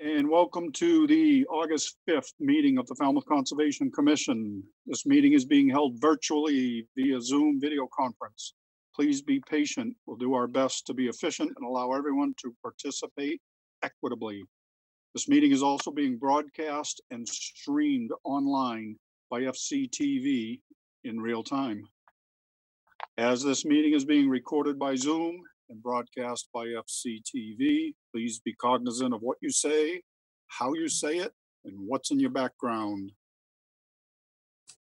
And welcome to the August 5th meeting of the Falmouth Conservation Commission. This meeting is being held virtually via Zoom video conference. Please be patient. We'll do our best to be efficient and allow everyone to participate equitably. This meeting is also being broadcast and streamed online by FCTV in real time. As this meeting is being recorded by Zoom and broadcast by FCTV, please be cognizant of what you say, how you say it, and what's in your background.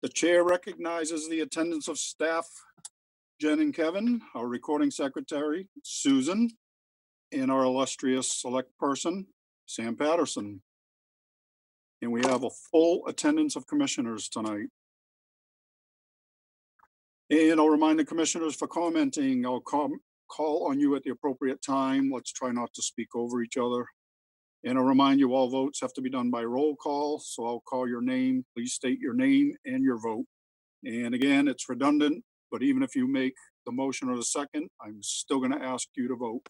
The chair recognizes the attendance of staff, Jen and Kevin, our recording secretary, Susan, and our illustrious select person, Sam Patterson. And we have a full attendance of commissioners tonight. And I'll remind the commissioners for commenting. I'll call on you at the appropriate time. Let's try not to speak over each other. And I'll remind you all votes have to be done by roll call. So I'll call your name. Please state your name and your vote. And again, it's redundant, but even if you make the motion or the second, I'm still going to ask you to vote.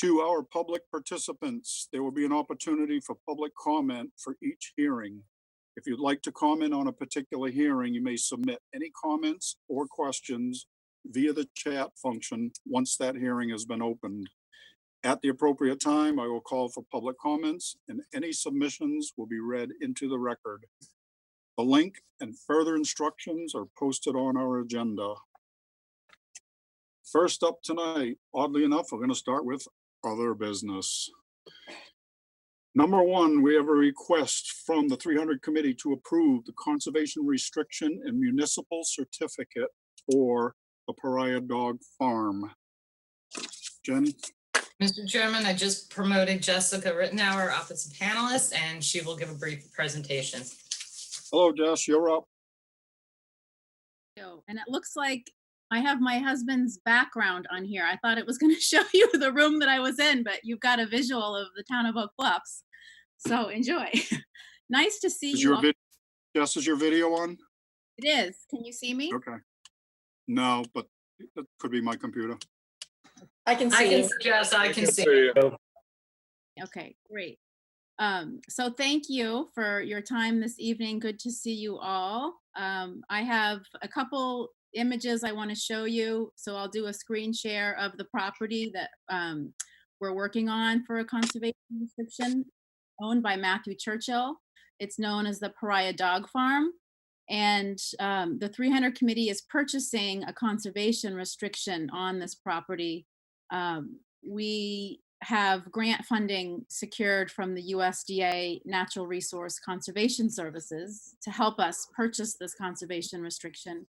To our public participants, there will be an opportunity for public comment for each hearing. If you'd like to comment on a particular hearing, you may submit any comments or questions via the chat function once that hearing has been opened. At the appropriate time, I will call for public comments and any submissions will be read into the record. The link and further instructions are posted on our agenda. First up tonight, oddly enough, we're going to start with other business. Number one, we have a request from the 300 committee to approve the conservation restriction and municipal certificate for the Pariah Dog Farm. Jen? Mr. Chairman, I just promoted Jessica Rittenauer up as a panelist, and she will give a brief presentation. Hello, Jess, you're up. And it looks like I have my husband's background on here. I thought it was going to show you the room that I was in, but you've got a visual of the town of Oak Bluffs. So enjoy. Nice to see you. Jess, is your video on? It is. Can you see me? Okay. No, but it could be my computer. I can see you. Jess, I can see you. Okay, great. So thank you for your time this evening. Good to see you all. I have a couple images I want to show you. So I'll do a screen share of the property that we're working on for a conservation restriction owned by Matthew Churchill. It's known as the Pariah Dog Farm. And the 300 committee is purchasing a conservation restriction on this property. We have grant funding secured from the USDA Natural Resource Conservation Services to help us purchase this conservation restriction.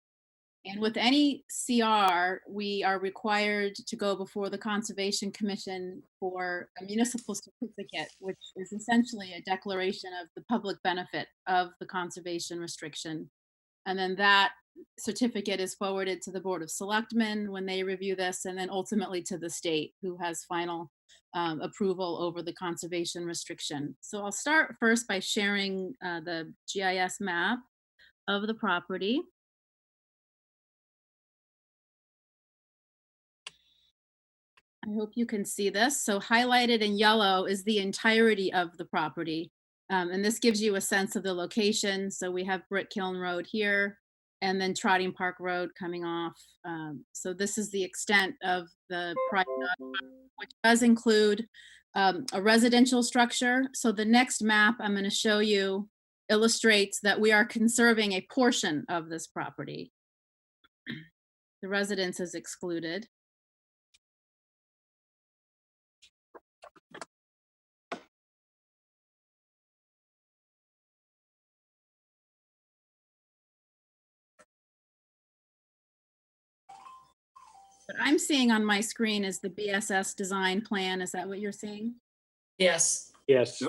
And with any CR, we are required to go before the Conservation Commission for a municipal certificate, which is essentially a declaration of the public benefit of the conservation restriction. And then that certificate is forwarded to the Board of Selectmen when they review this, and then ultimately to the state, who has final approval over the conservation restriction. So I'll start first by sharing the GIS map of the property. I hope you can see this. So highlighted in yellow is the entirety of the property. And this gives you a sense of the location. So we have Brick Kiln Road here, and then Trotting Park Road coming off. So this is the extent of the private, which does include a residential structure. So the next map I'm going to show you illustrates that we are conserving a portion of this property. The residence is excluded. What I'm seeing on my screen is the Bss Design Plan. Is that what you're seeing? Yes. Yes.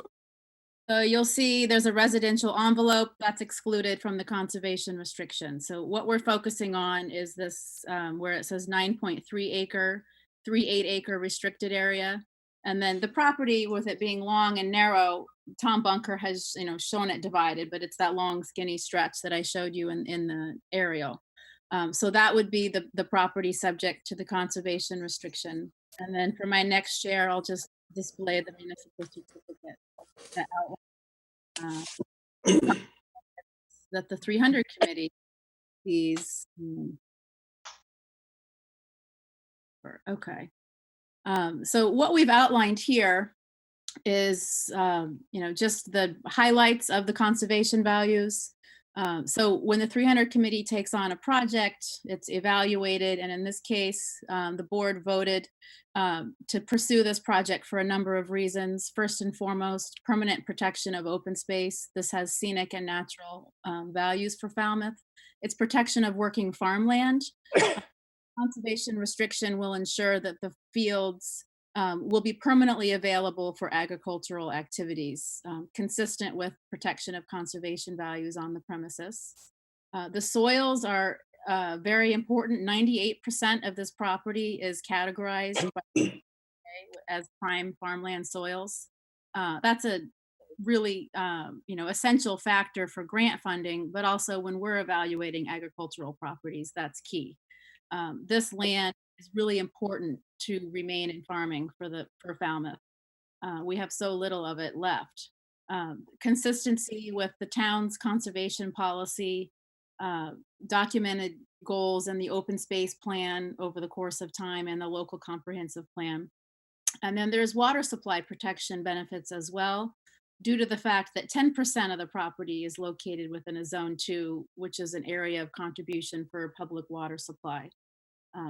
So you'll see there's a residential envelope that's excluded from the conservation restriction. So what we're focusing on is this where it says 9.3 acre, 3.8 acre restricted area. And then the property, with it being long and narrow, Tom Bunker has shown it divided, but it's that long skinny stretch that I showed you in the aerial. So that would be the property subject to the conservation restriction. And then for my next share, I'll just display the municipal certificate that outline, that the 300 committee sees. Okay. So what we've outlined here is, just the highlights of the conservation values. So when the 300 committee takes on a project, it's evaluated. And in this case, the board voted to pursue this project for a number of reasons. First and foremost, permanent protection of open space. This has scenic and natural values for Falmouth. It's protection of working farmland. Conservation restriction will ensure that the fields will be permanently available for agricultural activities, consistent with protection of conservation values on the premises. The soils are very important. 98% of this property is categorized as prime farmland soils. That's a really essential factor for grant funding, but also when we're evaluating agricultural properties, that's key. This land is really important to remain in farming for Falmouth. We have so little of it left. Consistency with the town's conservation policy, documented goals in the open space plan over the course of time, and the local comprehensive plan. And then there's water supply protection benefits as well, due to the fact that 10% of the property is located within a zone 2, which is an area of contribution for public water supply.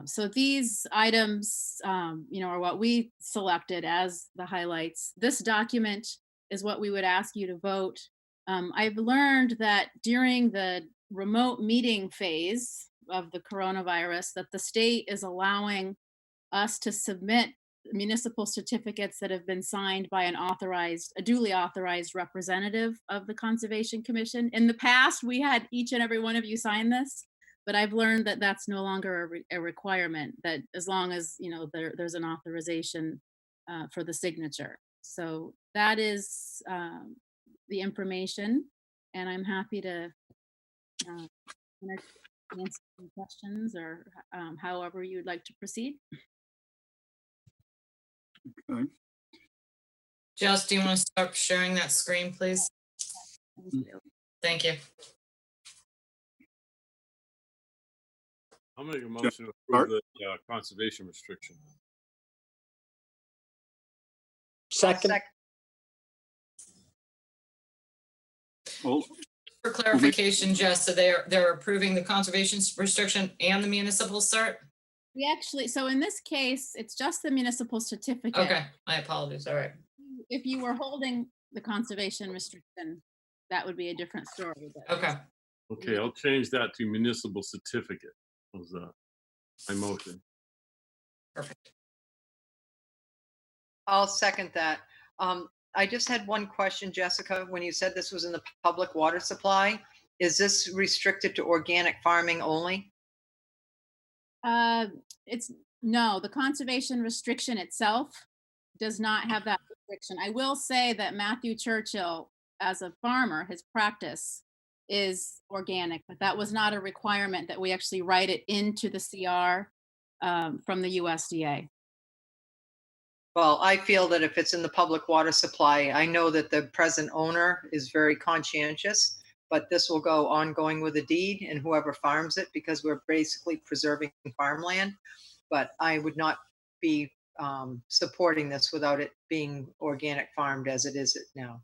So these items, are what we selected as the highlights. This document is what we would ask you to vote. I've learned that during the remote meeting phase of the coronavirus, that the state is allowing us to submit municipal certificates that have been signed by a duly authorized representative of the Conservation Commission. In the past, we had each and every one of you sign this. But I've learned that that's no longer a requirement, that as long as, there's an authorization for the signature. So that is the information, and I'm happy to answer some questions or however you'd like to proceed. Okay. Jess, do you want to start sharing that screen, please? Thank you. Thank you. I'll make a motion to approve the conservation restriction. Second. Well, For clarification, Jess, so they're approving the conservation restriction and the municipal cert? We actually, so in this case, it's just the municipal certificate. Okay, I apologize. All right. If you were holding the conservation restriction, that would be a different story. But Okay. Okay, I'll change that to municipal certificate. Was my motion. Perfect. I'll second that. I just had one question, Jessica. When you said this was in the public water supply, is this restricted to organic farming only? No, the conservation restriction itself does not have that restriction. I will say that Matthew Churchill, as a farmer, his practice is organic, but that was not a requirement that we actually write it into the CR from the USDA. Well, I feel that if it's in the public water supply, I know that the present owner is very conscientious, but this will go ongoing with a deed and whoever farms it, because we're basically preserving farmland. But I would not be supporting this without it being organic farmed as it is now.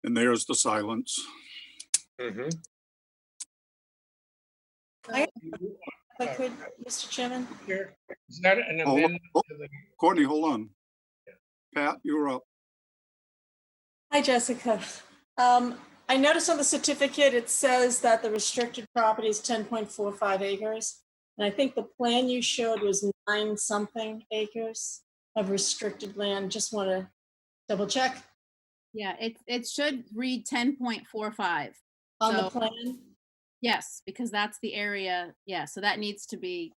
and there's the silence. If I could, Mr. Chairman? Here, is that an Hold on. amendment Oh, to the, Courtney, hold on. Pat, you're up. Hi, Jessica. I noticed on the certificate, it says that the restricted property is 10.45 acres. And I think the plan you showed was 9-something acres of restricted land. Just want to double check Yeah, it should read 10.45. on So- the plan. Yes, because that's the area. Yeah, so that needs to be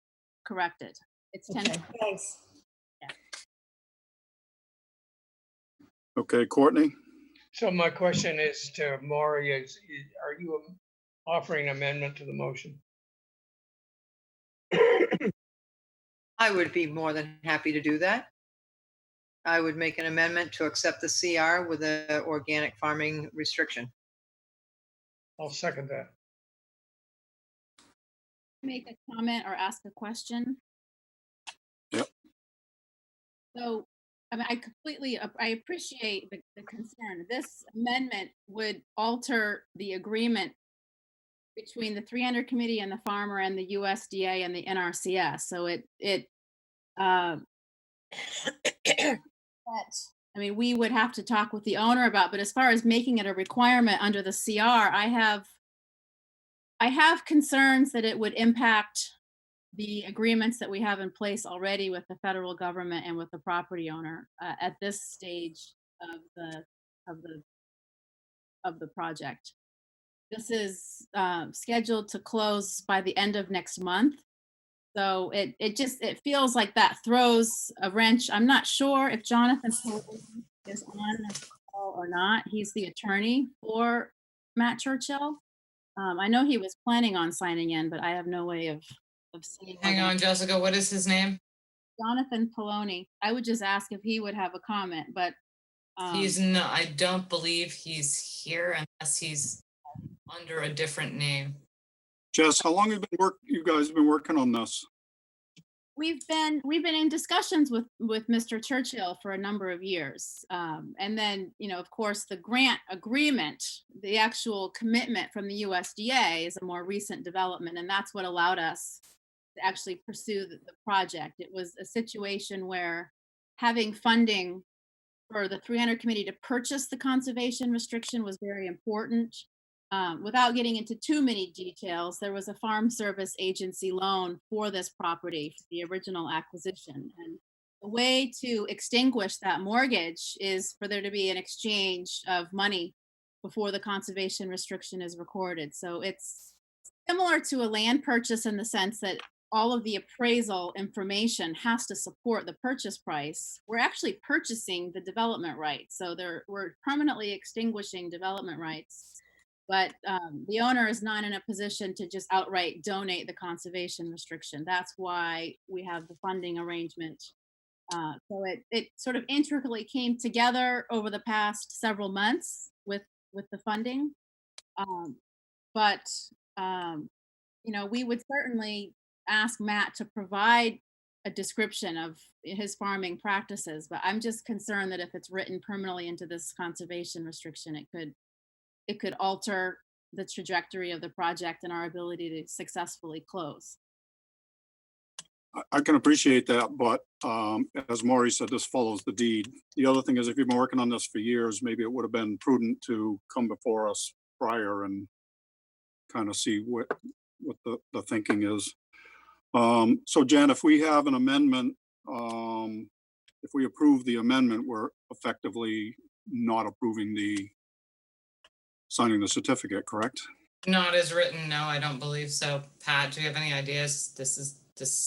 corrected. It's 10. Okay, thanks. Okay, Courtney? so my question is to Maury, are you offering amendment to the motion? I would be more than happy to do that. I would make an amendment to accept the CR with the organic farming restriction. I'll second that. Make a comment or ask a question? Yep. So, I mean, I appreciate the concern. This amendment would alter the agreement between the 300 committee and the farmer and the USDA and the NRCS. So I mean, we would have to talk with the owner about, but as far as making it a requirement under the CR, I have concerns that it would impact the agreements that we have in place already with the federal government and with the property owner at this stage of the project. This is scheduled to close by the end of next month. So it feels like that throws a wrench. I'm not sure if Jonathan is on this call or not. He's the attorney for Matt Churchill. I know he was planning on signing in, but I have no way of seeing. Hang on, Jessica, what is his name? Jonathan Poloni. I would just ask if he would have a comment, but He's not, I don't believe he's here unless he's under a different name. Jess, how long have you guys been working on this? we've been in discussions with Mr. Churchill for a number of years. And then, of course, the grant agreement, the actual commitment from the USDA is a more recent development. And that's what allowed us to actually pursue the project. It was a situation where having funding for the 300 committee to purchase the conservation restriction was very important. Without getting into too many details, there was a Farm Service Agency loan for this property, for the original acquisition. And the way to extinguish that mortgage is for there to be an exchange of money before the conservation restriction is recorded. So it's similar to a land purchase in the sense that all of the appraisal information has to support the purchase price. We're actually purchasing the development rights. So we're permanently extinguishing development rights. But the owner is not in a position to just outright donate the conservation restriction. That's why we have the funding arrangement. So it sort of intricately came together over the past several months with the funding. We would certainly ask Matt to provide a description of his farming practices. But I'm just concerned that if it's written permanently into this conservation restriction, it could alter the trajectory of the project and our ability to successfully close. I can appreciate that, but as Maury said, this follows the deed. The other thing is, if you've been working on this for years, maybe it would have been prudent to come before us prior and kind of see what the thinking is. So Jen, if we have an amendment, if we approve the amendment, we're effectively not approving signing the certificate, correct? Not as written, no, I don't believe so. Pat, do you have any ideas? This.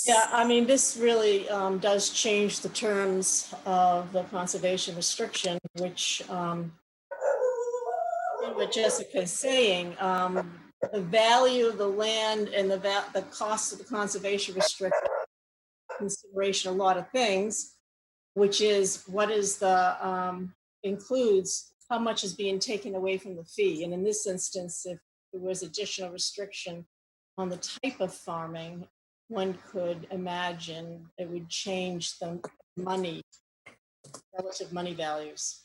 Yeah, I mean, this really does change the terms of the conservation restriction, which what Jessica is saying, the value of the land and the cost of the conservation restriction consideration a lot of things, which is what is the includes how much is being taken away from the fee. And in this instance, if there was additional restriction on the type of farming, one could imagine it would change the relative money values.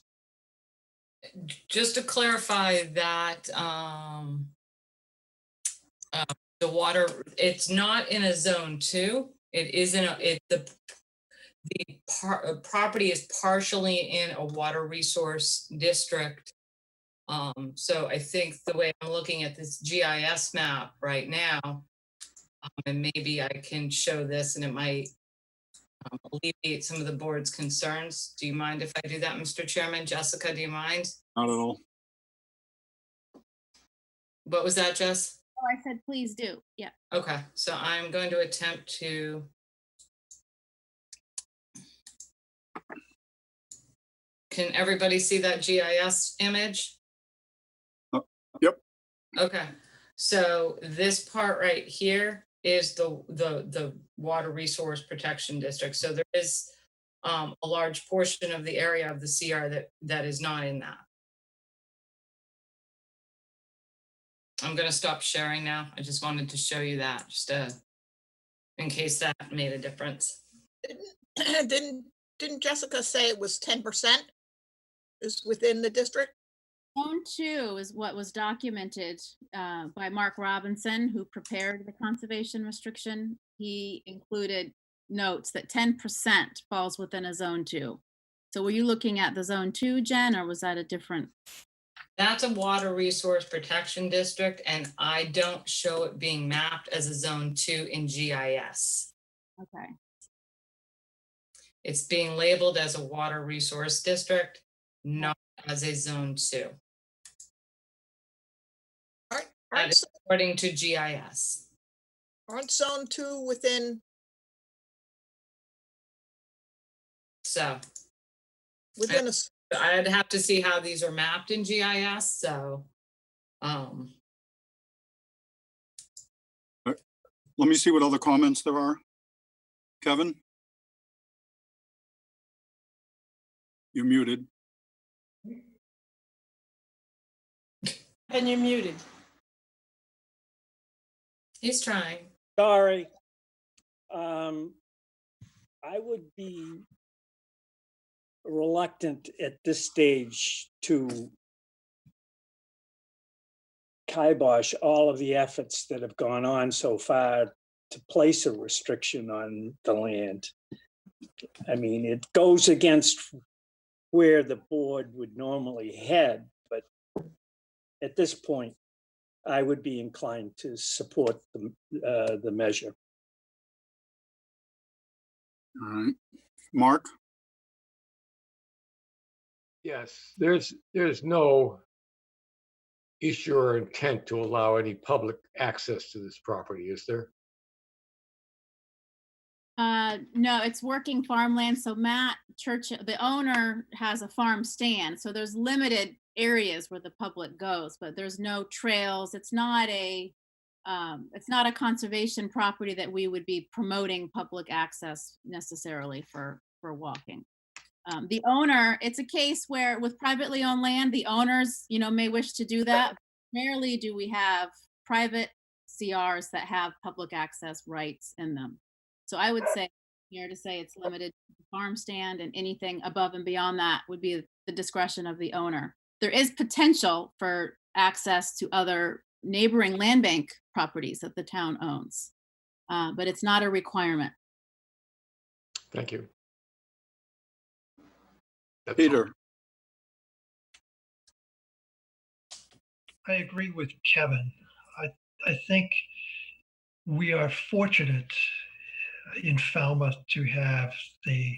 Just to clarify that the water, it's not in a zone 2. It is in the property is partially in a water resource district. So I think the way I'm looking at this GIS map right now, and maybe I can show this and it might alleviate some of the board's concerns. Do you mind if I do that, Mr. Chairman? Jessica, do you mind? Not at all. What was that, Jess? Oh, I said, please do. Yeah. Okay, so I'm going to attempt to. Can everybody see that GIS image? Yep. Okay, so this part right here is the Water Resource Protection District. So there is a large portion of the area of the CR that is not in that. I'm gonna stop sharing now. I just wanted to show you that, just in case that made a difference. Didn't Jessica say it was 10% is within the district? Zone 2 is what was documented by Mark Robinson, who prepared the conservation restriction. He included notes that 10% falls within a Zone 2. So were you looking at the Zone 2, Jen, or was that a different? That's a Water Resource Protection District, and I don't show it being mapped as a Zone 2 in GIS. Okay. It's being labeled as a Water Resource District, not as a Zone 2. That Aren't, is according to GIS. aren't Zone 2 within, So within a, I'd have to see how these are mapped in GIS, so. Let me see what other comments there are. Kevin? You're muted. And you're muted. He's trying. Sorry. I would be reluctant at this stage to kibosh all of the efforts that have gone on so far to place a restriction on the land. I mean, it goes against where the board would normally head, but at this point, I would be inclined to support the measure. All right. Mark? Yes, there's no issue or intent to allow any public access to this property, is there? No, it's working farmland. So Matt Church, the owner, has a farm stand. So there's limited areas where the public goes, but there's no trails. It's not a conservation property that we would be promoting public access necessarily for walking. The owner, it's a case where with privately owned land, the owners, may wish to do that. Rarely do we have private CRs that have public access rights in them. So I would say here to say it's limited to the farm stand, and anything above and beyond that would be the discretion of the owner. There is potential for access to other neighboring land bank properties that the town owns, but it's not a requirement. Thank you. That's Peter? I agree with Kevin. I think we are fortunate in Falmouth to have the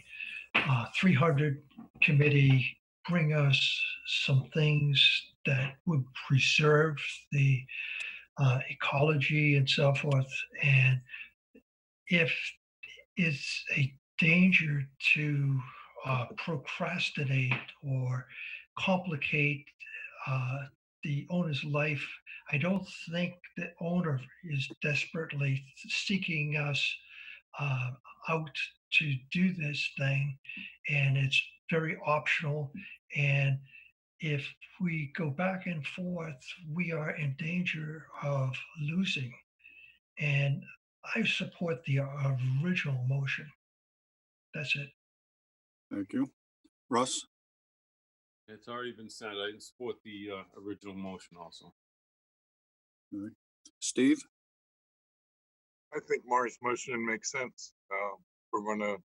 300 committee bring us some things that would preserve the ecology and so forth. And if it's a danger to procrastinate or complicate the owner's life, I don't think the owner is desperately seeking us out to do this thing, and it's very optional. And if we go back and forth, we are in danger of losing. And I support the original motion. That's it. Thank you. Russ? It's already been said. I support the original motion also. All right. Steve? I think Marty's motion makes sense. We're going to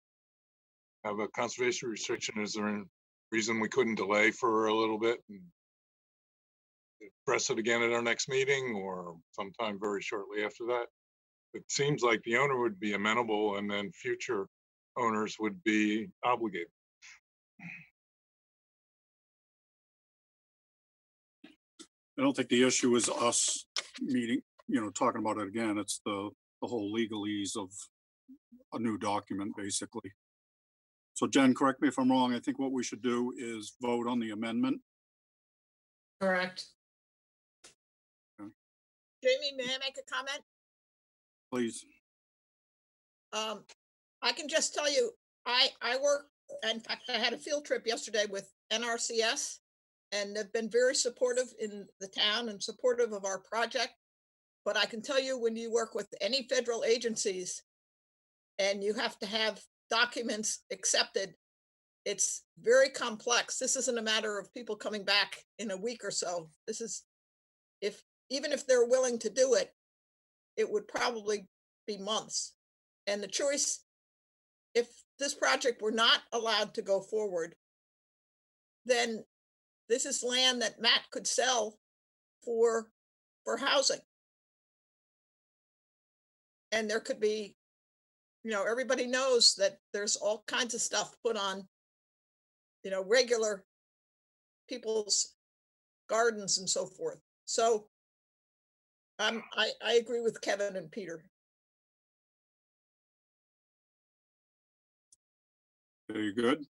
have a conservation restriction. Is there any reason we couldn't delay for a little bit and press it again at our next meeting or sometime very shortly after that? It seems like the owner would be amenable and then future owners would be obligated. I don't think the issue is us meeting, talking about it again. It's the whole legalese of a new document, basically. So Jen, correct me if I'm wrong. I think what we should do is vote on the amendment. Correct. Jamie, may I make a comment? Please. I can just tell you, I work, in fact, I had a field trip yesterday with NRCS, and they've been very supportive in the town and supportive of our project. But I can tell you, when you work with any federal agencies and you have to have documents accepted, it's very complex. This isn't a matter of people coming back in a week or so. This is, even if they're willing to do it, it would probably be months. And the choice, if this project were not allowed to go forward, then this is land that Matt could sell for housing. And there could be, everybody knows that there's all kinds of stuff put on, regular people's gardens and so forth. So I agree with Kevin and Peter. Very good.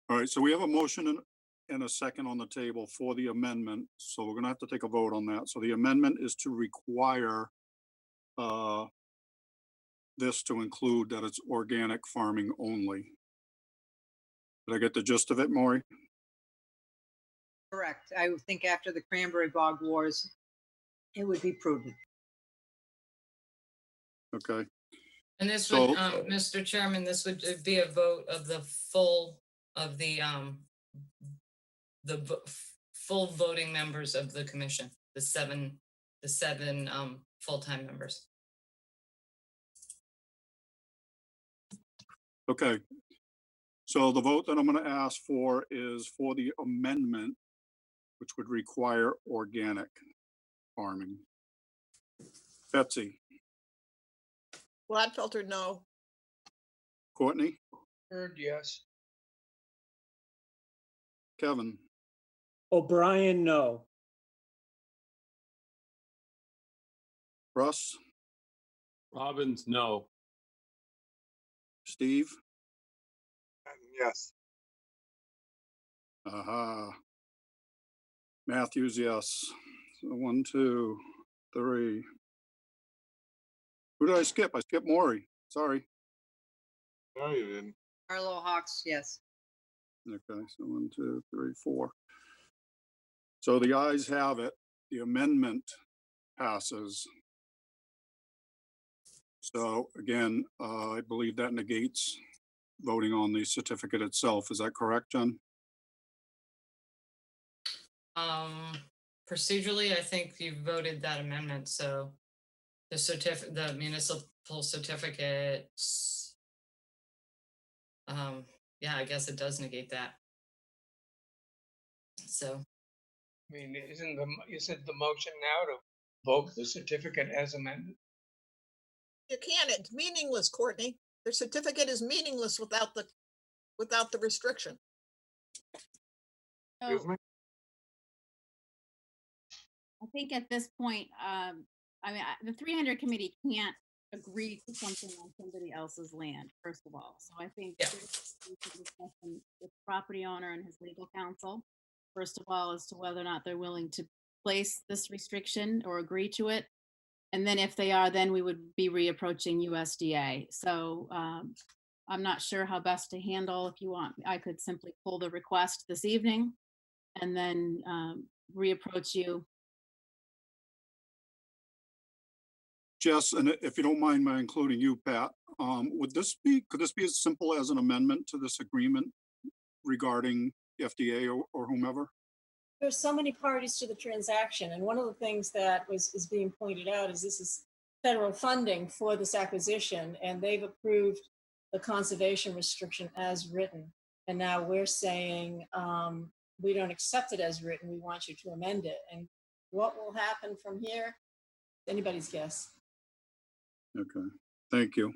All right, so we have a motion and a second on the table for the amendment. So we're gonna have to take a vote on that. So the amendment is to require this to include that it's organic farming only. Did I get the gist of it, Maury? Correct. I would think after the cranberry bog wars, it would be prudent. Okay, And this So- would, Mr. Chairman, this would be a vote of the full, of the full voting members of the commission, the seven full-time members. okay. So the vote that I'm gonna ask for is for the amendment, which would require organic farming. Betsy, Gladfelter, no. Courtney, Heard, yes. Kevin, O'Brien, no. Russ, Robbins, no. Steve, Yes. Matthews, yes. So 1, 2, 3. Who did I skip? I skipped Maury. Sorry. No, you didn't. Arlo Hawks, yes. Okay, so 1, 2, 3, 4. So the ayes have it. The amendment passes. So again, I believe that negates voting on the certificate itself. Is that correct, Jen? Procedurally, I think you voted that amendment, so the municipal certificates, yeah, I guess it does negate that. So, I mean, isn't the motion now to vote the certificate as amended? You can't, it's meaningless, Courtney. The certificate is meaningless without the restriction. So Excuse me? I think at this point, the 300 committee can't agree to something on somebody else's land, first of all. So I think Yeah. there's a discussion with the property owner and his legal counsel, first of all, as to whether or not they're willing to place this restriction or agree to it. And then if they are, then we would be reapproaching USDA. So I'm not sure how best to handle. If you want, I could simply pull the request this evening and then reapproach you. Jess, and if you don't mind my including you, Pat, could this be as simple as an amendment to this agreement regarding FDA or whomever? There's so many parties to the transaction, and one of the things that is being pointed out is this is federal funding for this acquisition, and they've approved the conservation restriction as written. And now we're saying, we don't accept it as written, we want you to amend it. And what will happen from here? Anybody's guess. Okay, thank you.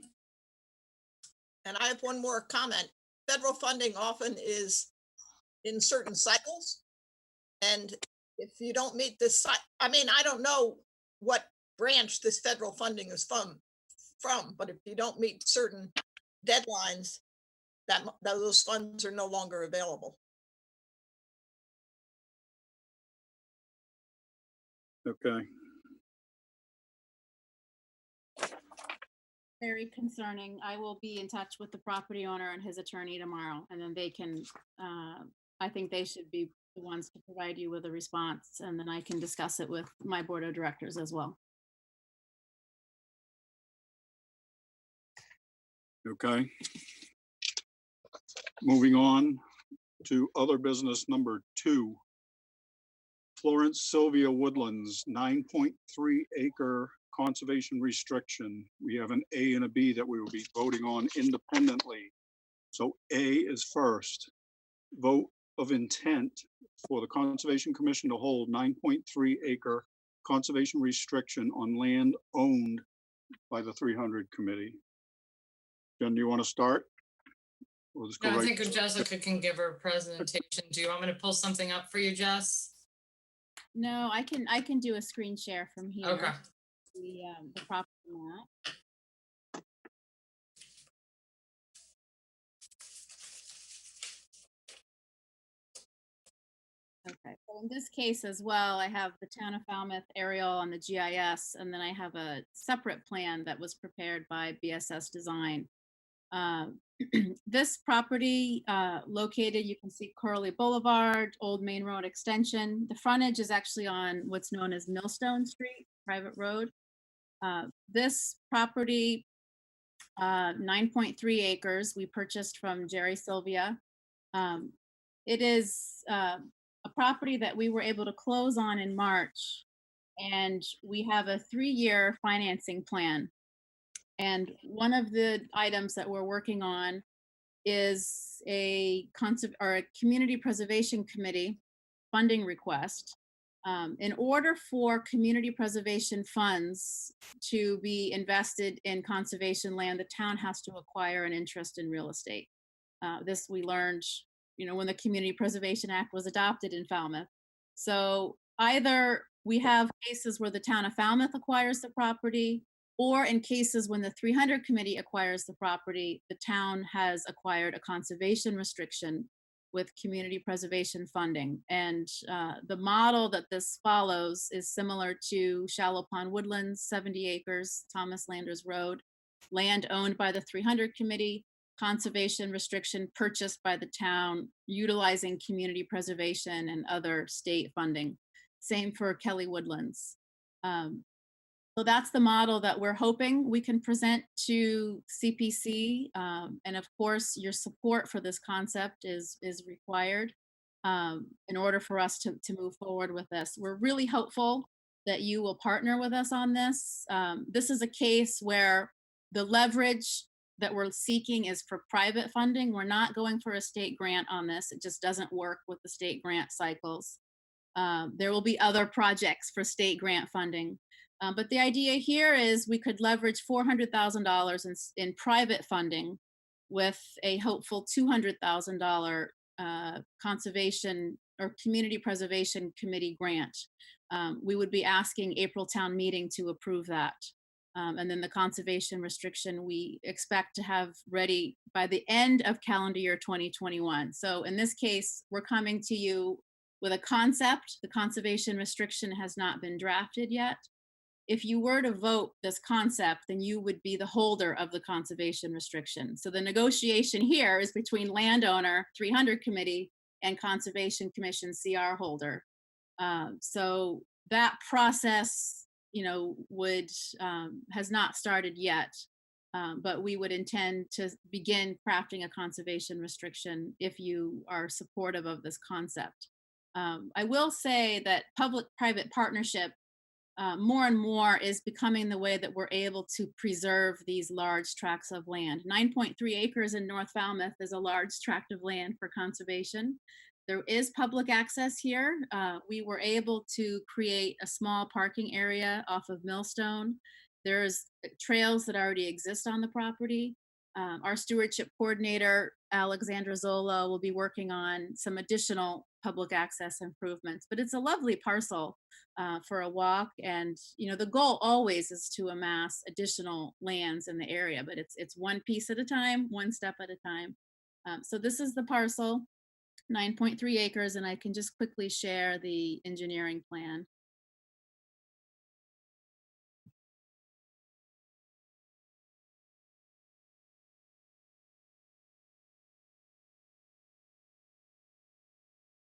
And I have one more comment. Federal funding often is in certain cycles. And if you don't meet this, I mean, I don't know what branch this federal funding is from, but if you don't meet certain deadlines, that those funds are no longer available. Okay. very concerning. I will be in touch with the property owner and his attorney tomorrow, and then they can, I think they should be the ones to provide you with a response, and then I can discuss it with my board of directors as well. Okay. Moving on to other business number 2. Florence Sylvia Woodlands, 9.3 acre conservation restriction. We have an A and a B that we will be voting on independently. So A is first. Vote of intent for the Conservation Commission to hold 9.3 acre conservation restriction on land owned by the 300 committee. Jen, do you want to start? We'll just go No, I right think Jessica can give her presentation. Do you want me to pull something up for you, Jess? No, I can do a screen share from here. Okay. The property map. Okay, so in this case as well, I have the town of Falmouth aerial on the GIS, and then I have a separate plan that was prepared by Bss Design. This property located, you can see Curly Boulevard, Old Main Road Extension. The frontage is actually on what's known as Millstone Street, private road. This property, 9.3 acres, we purchased from Jerry Sylvia. It is a property that we were able to close on in March, and we have a 3-year financing plan. And one of the items that we're working on is a community preservation committee funding request. In order for community preservation funds to be invested in conservation land, the town has to acquire an interest in real estate. This we learned, when the Community Preservation Act was adopted in Falmouth. So either we have cases where the town of Falmouth acquires the property, or in cases when the 300 committee acquires the property, the town has acquired a conservation restriction with community preservation funding. And the model that this follows is similar to Shallow Pond Woodlands, 70 acres, Thomas Landers Road, land owned by the 300 committee, conservation restriction purchased by the town, utilizing community preservation and other state funding. Same for Kelly Woodlands. So that's the model that we're hoping we can present to CPC. And of course, your support for this concept is required in order for us to move forward with this. We're really hopeful that you will partner with us on this. This is a case where the leverage that we're seeking is for private funding. We're not going for a state grant on this. It just doesn't work with the state grant cycles. There will be other projects for state grant funding. But the idea here is we could leverage $400,000 in private funding with a hopeful $200,000 conservation or community preservation committee grant. We would be asking April town meeting to approve that. And then the conservation restriction we expect to have ready by the end of calendar year 2021. So in this case, we're coming to you with a concept. The conservation restriction has not been drafted yet. If you were to vote this concept, then you would be the holder of the conservation restriction. So the negotiation here is between landowner, 300 committee, and Conservation Commission CR holder. So that process, has not started yet, but we would intend to begin crafting a conservation restriction if you are supportive of this concept. I will say that public-private partnership more and more is becoming the way that we're able to preserve these large tracts of land. 9.3 acres in North Falmouth is a large tract of land for conservation. There is public access here. We were able to create a small parking area off of Millstone. There's trails that already exist on the property. Our stewardship coordinator, Alexandra Zola, will be working on some additional public access improvements, but it's a lovely parcel for a walk. And, the goal always is to amass additional lands in the area, but it's one piece at a time, one step at a time. So this is the parcel, 9.3 acres, and I can just quickly share the engineering plan.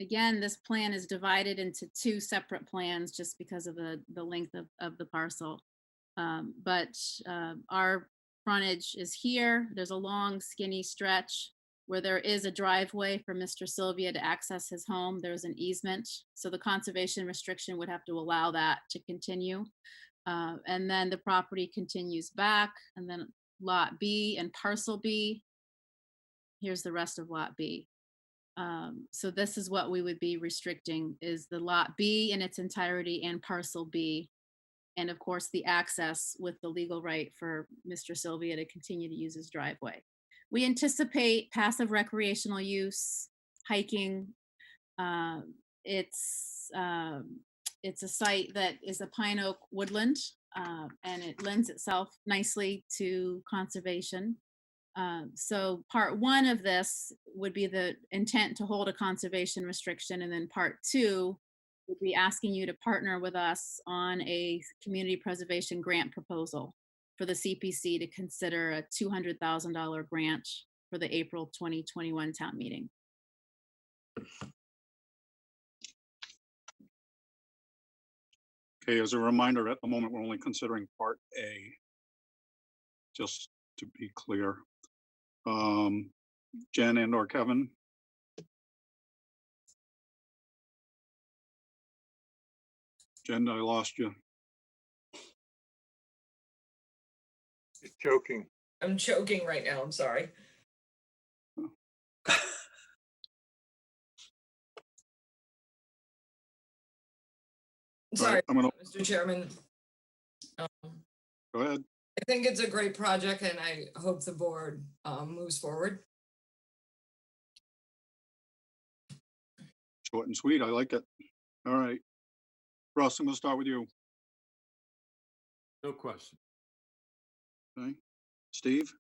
Again, this plan is divided into two separate plans just because of the length of the parcel. But our frontage is here. There's a long skinny stretch where there is a driveway for Mr. Sylvia to access his home. There's an easement. So the conservation restriction would have to allow that to continue. And then the property continues back, and then Lot B and Parcel B. Here's the rest of Lot B. So this is what we would be restricting, is the Lot B in its entirety and Parcel B. And of course, the access with the legal right for Mr. Sylvia to continue to use his driveway. We anticipate passive recreational use, hiking. It's a site that is a pine oak woodland, and it lends itself nicely to conservation. So part one of this would be the intent to hold a conservation restriction, and then part two would be asking you to partner with us on a community preservation grant proposal for the CPC to consider a $200,000 grant for the April 2021 town meeting. Okay, as a reminder, at the moment, we're only considering Part A, just to be clear. Jen and or Kevin? Jen, I lost you. He's joking. I'm choking right now, I'm sorry. Sorry, I'm gonna, Mr. Chairman. go ahead. I think it's a great project, and I hope the board moves forward. Short and sweet, I like it. All right. Russ, I'm gonna start with you. No question. Okay. Steve,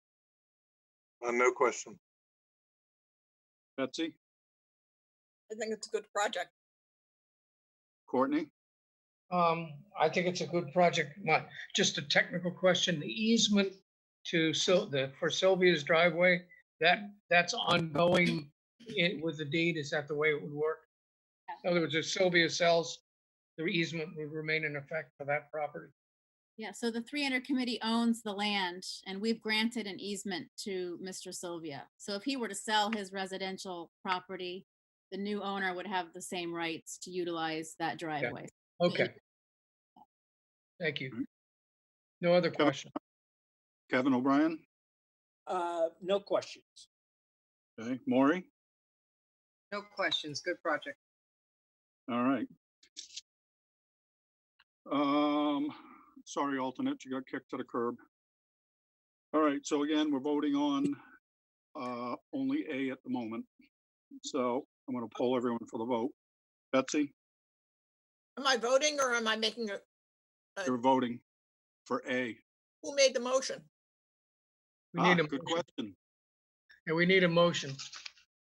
No question. Betsy, I think it's a good project. Courtney, I think it's a good project. Just a technical question, the easement to for Sylvia's driveway, that's ongoing with the deed. Is that the way it would work? In other words, if Sylvia sells, the easement would remain in effect for that property. Yeah, so the 300 committee owns the land, and we've granted an easement to Mr. Sylvia. So if he were to sell his residential property, the new owner would have the same rights to utilize that driveway. Okay. Thank you. No other question. Kevin O'Brien, No questions. okay, Maury, No questions. Good project. all right. Sorry, alternate, you got kicked to the curb. All right, so again, we're voting on only A at the moment. So I'm gonna poll everyone for the vote. Betsy, Am I voting or am I making you're voting for A. who made the motion? We need a Good motion. question. And we need a motion.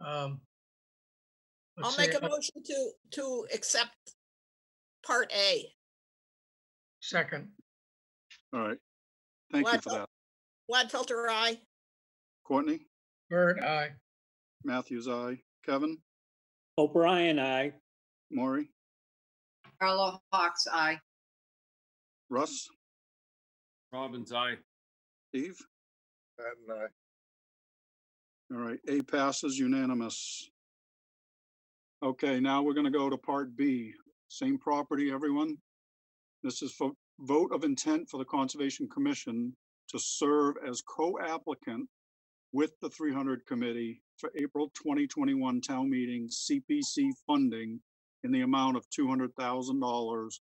I'll Let's make see, a motion to accept Part A. Second. All right, thank you for that. Gladfelter, aye. Courtney, Bird, aye. Matthews, aye. Kevin, O'Brien, aye. Maury, Carlo Hawks, aye. Russ, Robbins, aye. Steve. And All right, A passes unanimous. Okay, now we're gonna go to Part B. Same property, everyone. This is for vote of intent for the Conservation Commission to serve as co-applicant with the 300 Committee for April 2021 town meeting CPC funding in the amount of $200,000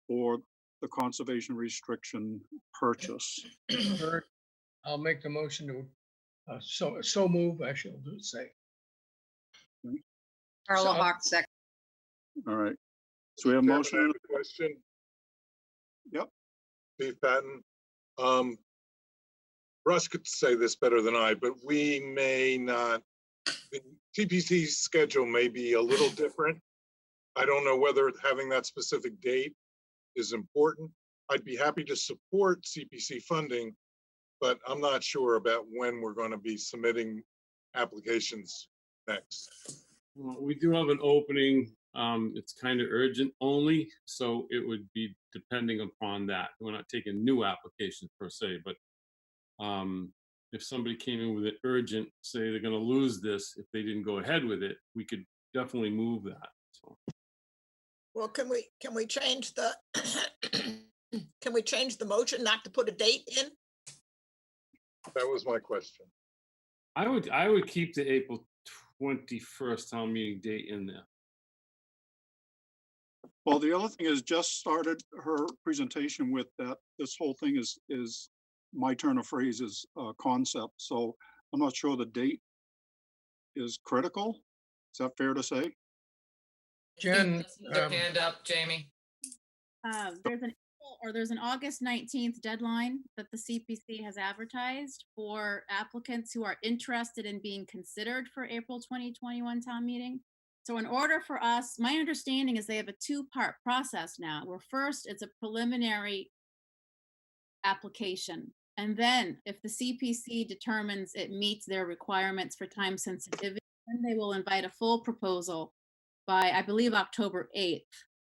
for the conservation restriction purchase. Bird, I'll make the motion to, so move, I shall say. Carlo So- Hawks, second. All right, so we have a Chairman, I motion. have a question. Yep. Steve Patton. Russ could say this better than I, but we may not, the TPC's schedule may be a little different. I don't know whether having that specific date is important. I'd be happy to support CPC funding, but I'm not sure about when we're going to be submitting applications next. Well, we do have an opening. It's kind of urgent only, so it would be depending upon that. We're not taking new applications per se, but if somebody came in with it urgent, say they're gonna lose this, if they didn't go ahead with it, we could definitely move that, so. Well, can we change the, can we change the motion not to put a date in? That was my question. I would keep the April 21st town meeting date in there. Well, the other thing is Jess started her presentation with that this whole thing is my turn of phrase is concept. So I'm not sure the date is critical. Is that fair to say? Jen, Their hand up, Jamie. There's an August 19th deadline that the CPC has advertised for applicants who are interested in being considered for April 2021 town meeting. So in order for us, my understanding is they have a two-part process now, where first it's a preliminary application. And then if the CPC determines it meets their requirements for time sensitivity, then they will invite a full proposal by, I believe, October 8th.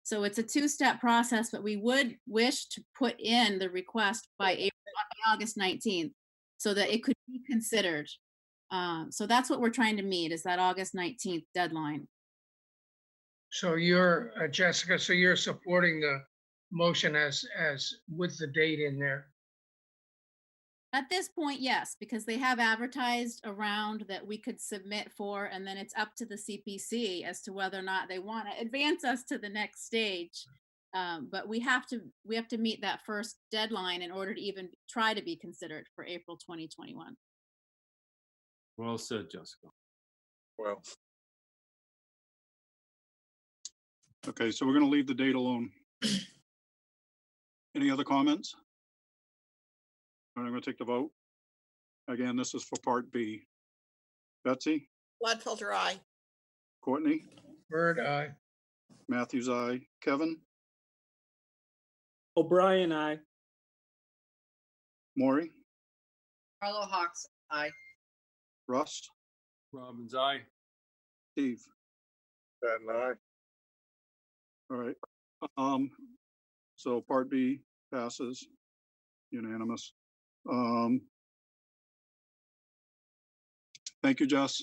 So it's a two-step process, but we would wish to put in the request by August 19th so that it could be considered. So that's what we're trying to meet, is that August 19th deadline. so you're, Jessica, so you're supporting the motion as with the date in there? At this point, yes, because they have advertised around that we could submit for, and then it's up to the CPC as to whether or not they want to advance us to the next stage. But we have to meet that first deadline in order to even try to be considered for April 2021. Well said, Jessica. Well, Okay, so we're gonna leave the date alone. Any other comments? All right, I'm gonna take the vote. Again, this is for part B. Betsy, Gladfelter, aye. Courtney, Bird, aye. Matthews, aye. Kevin, O'Brien, aye. Maury, Carlo Hawks, aye. Russ, Robbins, aye. Steve. that and I. All right. So part B passes unanimous. Thank you, Jess.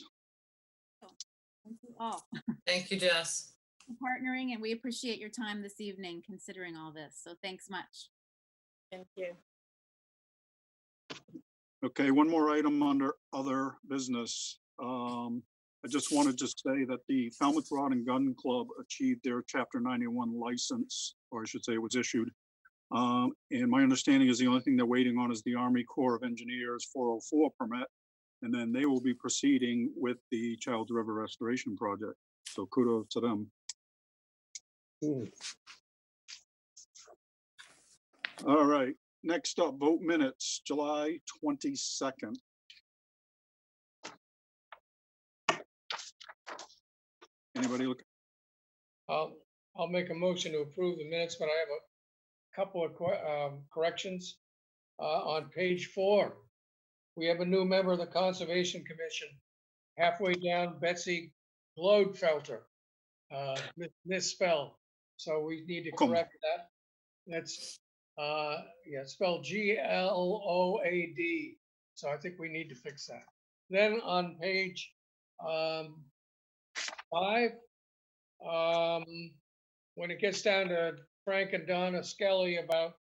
Thank you all Thank you, Jess. for partnering, and we appreciate your time this evening considering all this. So thanks much. Thank you. Okay, one more item under other business. I just wanted to say that the Falmouth Rod and Gun Club achieved their Chapter 91 license, or I should say it was issued. And my understanding is the only thing they're waiting on is the Army Corps of Engineers 404 permit. And then they will be proceeding with the Childs River Restoration Project. So kudos to them. All right, next up, vote minutes, July 22nd. Anybody look? I'll make a motion to approve the minutes, but I have a couple of corrections. On page 4, we have a new member of the Conservation Commission. Halfway down, Betsy Glodfelter, misspelled. So we need to Come. correct that. That's, spelled Gload. So I think we need to fix that. Then on page 5, when it gets down to Frank and Donna Skelly about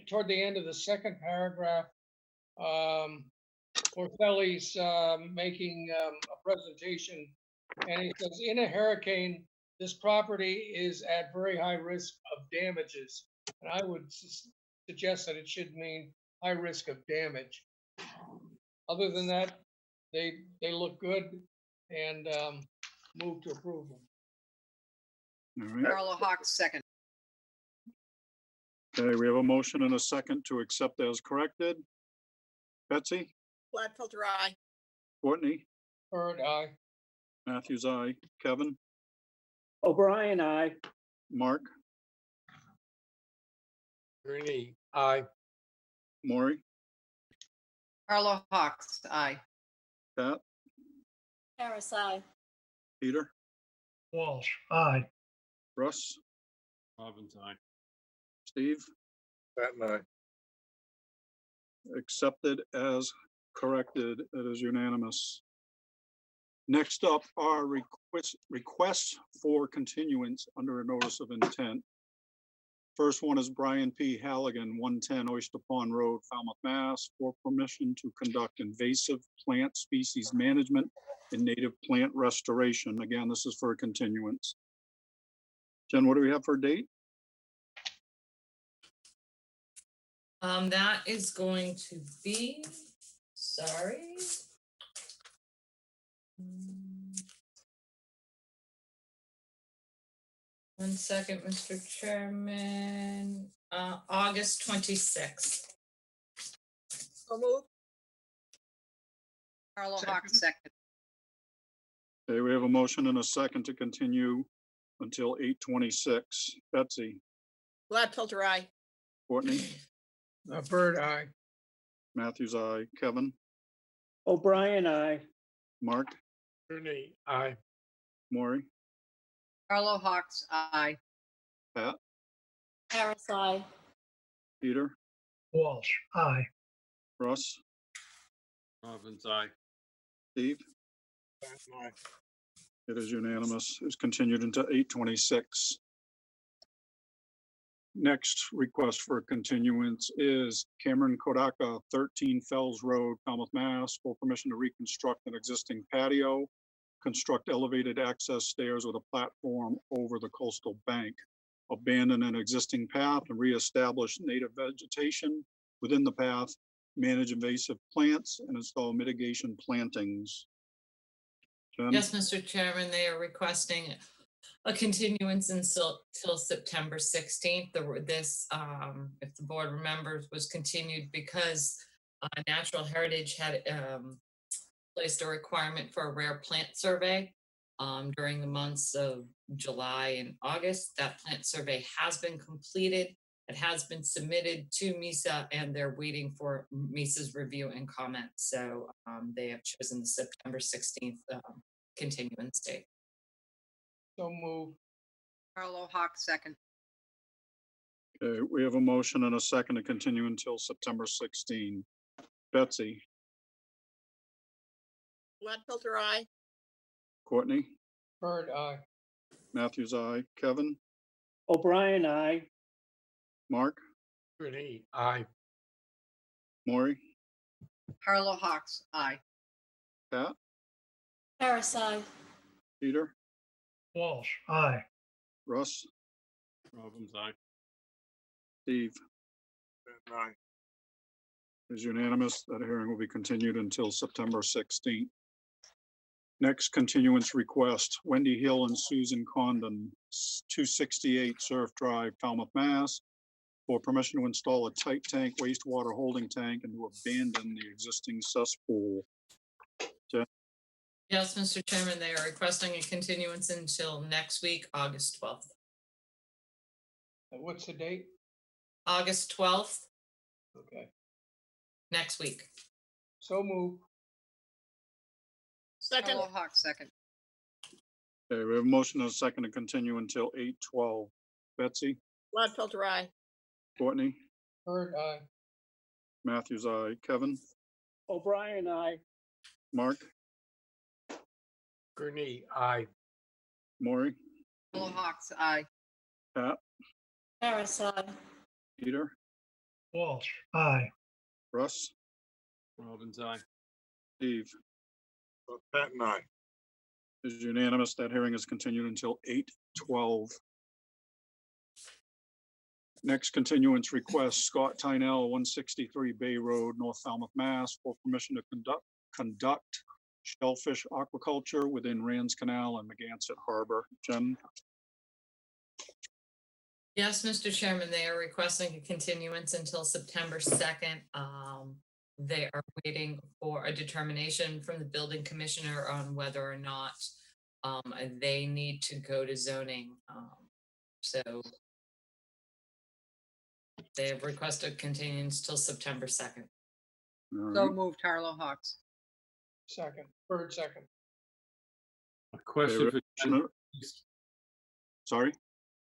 toward the end of the second paragraph, Orfelli's making a presentation, and he says, in a hurricane, this property is at very high risk of damages. And I would suggest that it should mean high risk of damage. Other than that, they look good, and move to approve them. All right. Carlo Hawks, second. Okay, we have a motion and a second to accept as corrected. Betsy, Gladfelter, aye. Courtney, Bird, aye. Matthews, aye. Kevin, O'Brien, aye. Mark, Ernie, aye. Maury, Carlo Hawks, aye. Pat, Harris, aye. Peter, Walsh, aye. Russ, Robbins, aye. Steve, Pat and I. accepted as corrected. It is unanimous. Next up are requests for continuance under a notice of intent. First one is Brian P. Halligan, 110 Oyster Pond Road, Falmouth, Mass, for permission to conduct invasive plant species management and native plant restoration. Again, this is for a continuance. Jen, what do we have for a date? That is going to be, sorry. One second, Mr. Chairman, August 26th. So move. Carlo Hawk, Second. second. Okay, we have a motion and a second to continue until 8:26. Betsy, Gladfelter, aye. Courtney, Bird, aye. Matthews, aye. Kevin, O'Brien, aye. Mark, Gurney, aye. Maury, Carlo Hawks, aye. Pat, Harris, aye. Peter, Walsh, aye. Russ, Robbins, aye. Steve. Pat and I. It is unanimous. It's continued until 8:26. Next request for continuance is Cameron Kodaka, 13 Fells Road, Falmouth, Mass, for permission to reconstruct an existing patio, construct elevated access stairs with a platform over the coastal bank, abandon an existing path and reestablish native vegetation within the path, manage invasive plants, and install mitigation plantings. Jen? Yes, Mr. Chairman, they are requesting a continuance until September 16th. This, if the board remembers, was continued because Natural Heritage had placed a requirement for a rare plant survey during the months of July and August. That plant survey has been completed. It has been submitted to MISA, and they're waiting for MISA's review and comment. So they have chosen the September 16th continuance date. So move. Carlo Hawk, second. Okay, we have a motion and a second to continue until September 16. Betsy, Gladfelter, aye. Courtney, Bird, aye. Matthews, aye. Kevin, O'Brien, aye. Mark, Gurney, aye. Maury, Carlo Hawks, aye. Pat, Harris, aye. Peter, Walsh, aye. Russ, Robbins, aye. Steve. Pat and I. Is unanimous. That hearing will be continued until September 16th. Next continuance request, Wendy Hill and Susan Condon, 268 Surf Drive, Falmouth, Mass, for permission to install a tight tank wastewater holding tank and to abandon the existing cesspool. Yes, Mr. Chairman, they are requesting a continuance until next week, August 12th. And what's the date? August 12th, Okay. next week. So move. Second. Carlo Hawk, second. Okay, we have a motion and a second to continue until 8:12. Betsy, Gladfelter, aye. Courtney, Bird, aye. Matthews, aye. Kevin, O'Brien, aye. Mark, Gurney, aye. Maury, Carlo Hawks, aye. Pat, Harris, aye. Peter, Walsh, aye. Russ, Robbins, aye. Steve. Pat and I. Is unanimous. That hearing is continued until 8:12. Next continuance request, Scott Tynell, 163 Bay Road, North Falmouth, Mass, for permission to conduct shellfish aquaculture within Rand's Canal and the Gansett Harbor. Jen, Yes, Mr. Chairman, they are requesting a continuance until September 2nd. They are waiting for a determination from the building commissioner on whether or not they need to go to zoning. So they have requested continuance till September 2nd. all So right. moved, Carlo Hawks. Second. Bird, second. A question for Jen. Sorry?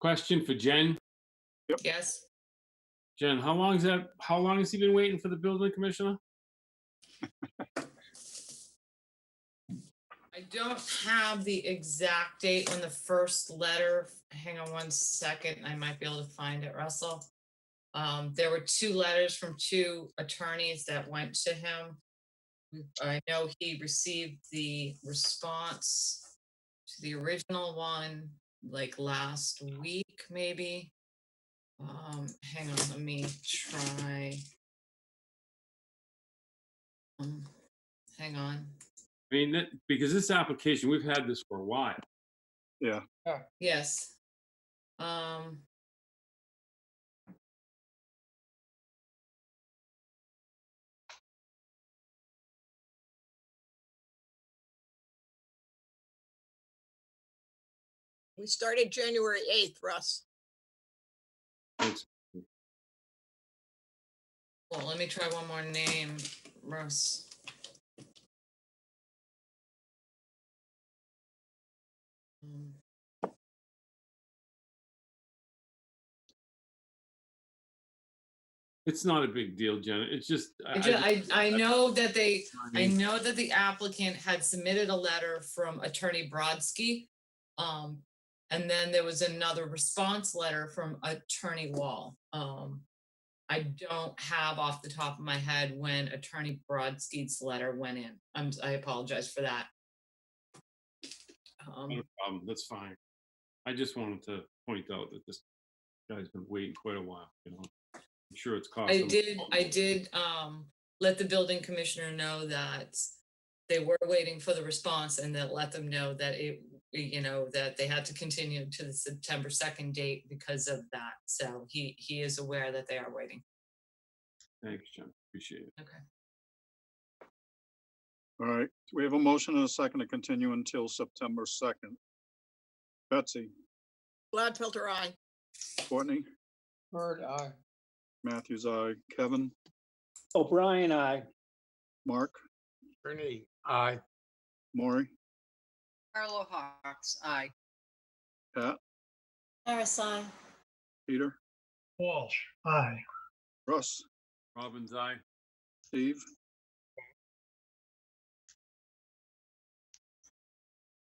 Question for Jen. Yes, Jen, how long has he been waiting for the building commissioner? I don't have the exact date on the first letter. Hang on one second, I might be able to find it, Russell. There were 2 letters from 2 attorneys that went to him. I know he received the response to the original one like last week, maybe. Hang on, let me try. Hang on. I mean, because this application, we've had this for a while. Yeah. Yes. We started January 8th, Russ. It's- Well, let me try one more name, Russ. It's not a big deal, Jen. It's just. I know that I know that the applicant had submitted a letter from Attorney Brodsky. And then there was another response letter from Attorney Wall. I don't have off the top of my head when Attorney Brodsky's letter went in. I apologize for that. Not a problem. That's fine. I just wanted to point out that this guy's been waiting quite a while, you know. I'm sure it's cost him. I did let the building commissioner know that they were waiting for the response, and then let them know that that they had to continue to the September 2nd date because of that. So he is aware that they are waiting. Thanks, Jen. Appreciate it. Okay. All right, we have a motion and a second to continue until September 2nd. Betsy, Gladfelter, aye. Courtney, Bird, aye. Matthews, aye. Kevin, O'Brien, aye. Mark, Ernie, aye. Maury, Carlo Hawks, aye. Pat, Harris, aye. Peter, Walsh, aye. Russ, Robbins, aye. Steve.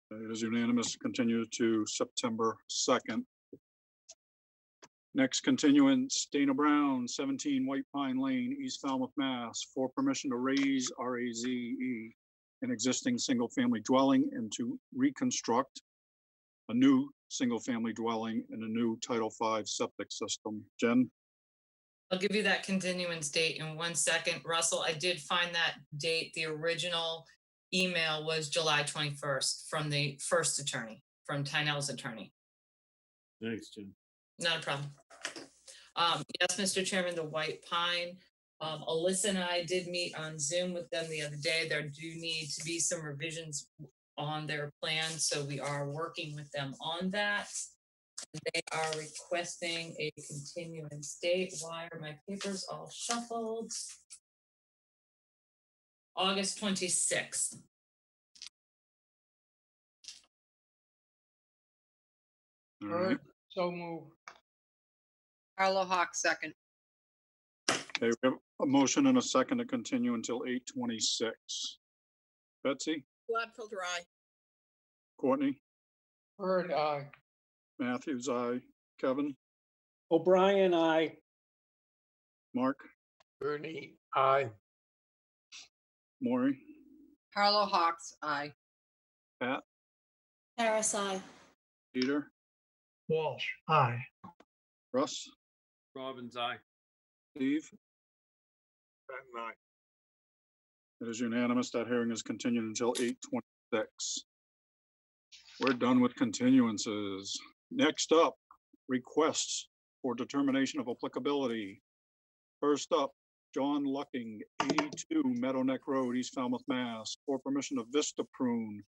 It is unanimous to continue to September 2nd. Next continuance, Dana Brown, 17 White Pine Lane, East Falmouth, Mass, for permission to raise RAZE, an existing single-family dwelling, and to reconstruct a new single-family dwelling and a new Title V septic system. Jen? I'll give you that continuance date in 1 second. Russell, I did find that date. The original email was July 21st from the first attorney, from Tynell's attorney. Thanks, Jen. Not a problem. Yes, Mr. Chairman, the White Pine. Alyssa and I did meet on Zoom with them the other day. There do need to be some revisions on their plan, so we are working with them on that. They are requesting a continuance date. Why are my papers all shuffled? August 26th. All right. Bird, so move. Carlo Hawks, second. Okay, we have a motion and a second to continue until 8:26. Betsy, Gladfelter, aye. Courtney, Bird, aye. Matthews, aye. Kevin, O'Brien, aye. Mark, Ernie, aye. Maury, Carlo Hawks, aye. Pat, Harris, aye. Peter, Walsh, aye. Russ, Robbins, aye. Steve. Pat and I. It is unanimous. That hearing is continued until 8:26. We're done with continuances. Next up, requests for determination of applicability. First up, John Lucking, 82 Meadow Neck Road, East Falmouth, Mass, for permission of Vista Prune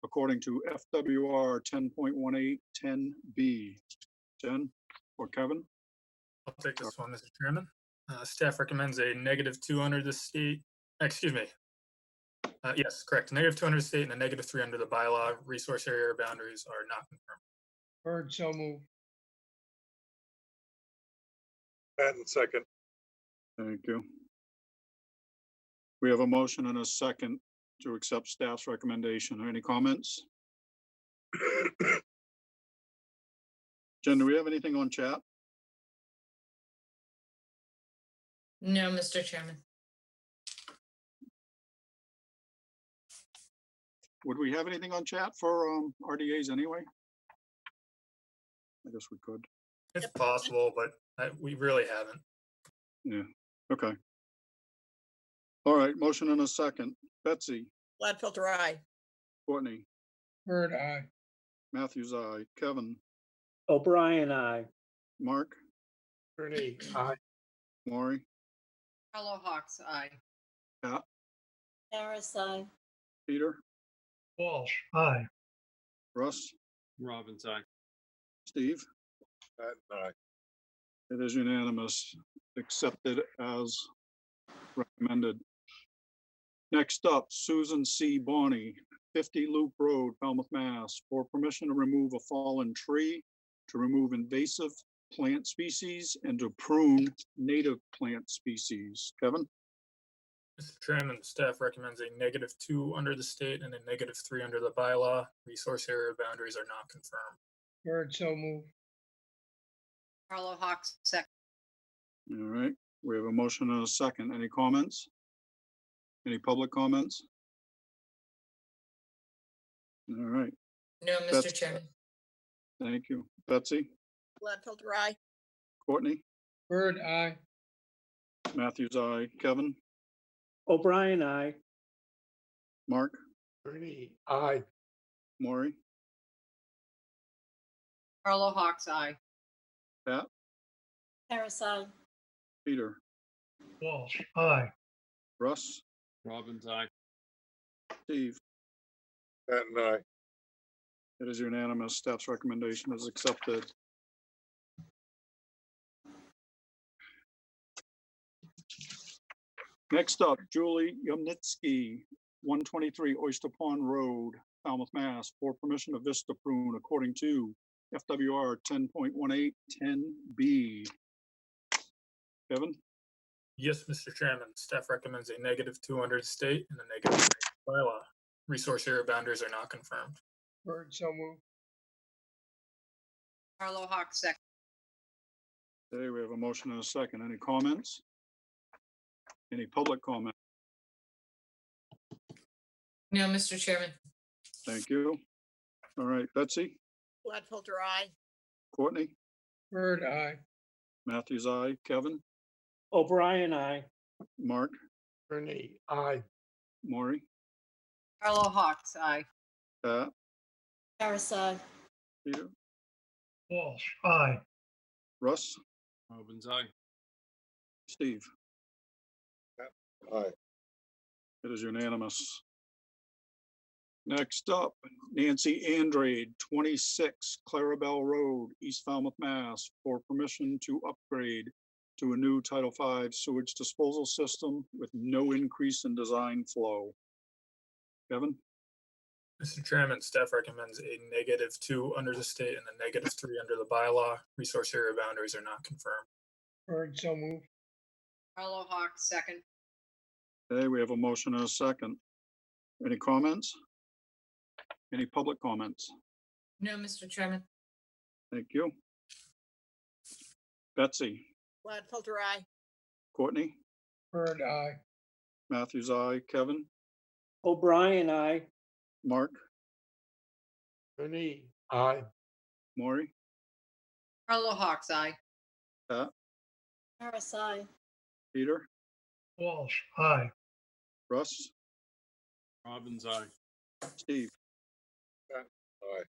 according to FWR 10.1810B. Jen or Kevin? I'll take this one, Mr. Chairman. Staff recommends a -2 under the state, excuse me, Yes, correct. -2 under the state and a -3 under the bylaw. Resource area boundaries are not confirmed. Bird, so moved. Patton second. Thank you. We have a motion and a second to accept staff's recommendation. Any comments? Jen, do we have anything on chat? No, Mr. Chairman. Would we have anything on chat for RDAs anyway? I guess we could. It's possible, but we really haven't. Yeah, okay. All right, motion and a second. Betsy, Gladfelter, aye. Courtney, Bird, aye. Matthews, aye. Kevin, O'Brien, aye. Mark, Ernie, aye. Maury, Hello, Hawks, aye. Pat, Harris, aye. Peter, Walsh, aye. Russ, Robbins, aye. Steve. Patton, aye. It is unanimous, accepted as recommended. Next up, Susan C. Bonney, 50 Loop Road, Falmouth, Mass, for permission to remove a fallen tree, to remove invasive plant species, and to prune native plant species. Kevin? Mr. Chairman, staff recommends a -2 under the state and a -3 under the bylaw. Resource area boundaries are not confirmed. Bird, so moved. Carlo Hawks, second. All right, we have a motion and a second. Any comments? Any public comments? All right, No, Mr. That's- Chairman. thank you. Betsy, Gladfelter, aye. Courtney, Bird, aye. Matthews, aye. Kevin, O'Brien, aye. Mark, Ernie, aye. Maury, Carlo Hawks, aye. Pat, Harris, aye. Peter, Walsh, aye. Russ, Robbins, aye. Steve. Patton, aye. It is unanimous. Staff's recommendation is accepted. Next up, Julie Yumnitsky, 123 Oyster Pond Road, Falmouth, Mass, for permission to vista prune according to FWR 10.18 10B. Kevin, Yes, Mr. Chairman, staff recommends a -2 under the state and a -3 bylaw. Resource area boundaries are not confirmed. Bird, so moved. Carlo Hawks, second. okay, we have a motion and a second. Any comments? Any public comment? No, Mr. Chairman. Thank you. All right, Betsy, Gladfelter, aye. Courtney, Bird, aye. Matthews, aye. Kevin, O'Brien, aye. Mark, Ernie, aye. Maury, Carlo Hawks, aye. Pat, Harris, aye. Peter, Walsh, aye. Russ, Robbins, aye. Steve. Aye. It is unanimous. Next up, Nancy Andrade, 26 Clarabelle Road, East Falmouth, Mass, for permission to upgrade to a new Title V sewage disposal system with no increase in design flow. Kevin, Mr. Chairman, staff recommends a -2 under the state and a -3 under the bylaw. Resource area boundaries are not confirmed. Bird, so moved. Carlo Hawks, second. okay, we have a motion and a second. Any comments? Any public comments? No, Mr. Chairman. Thank you. Betsy, Gladfelter, aye. Courtney, Bird, aye. Matthews, aye. Kevin, O'Brien, aye. Mark, Ernie, aye. Maury, Carlo Hawks, aye. Pat, Harris, aye. Peter, Walsh, aye. Russ, Robbins, aye. Steve. Aye.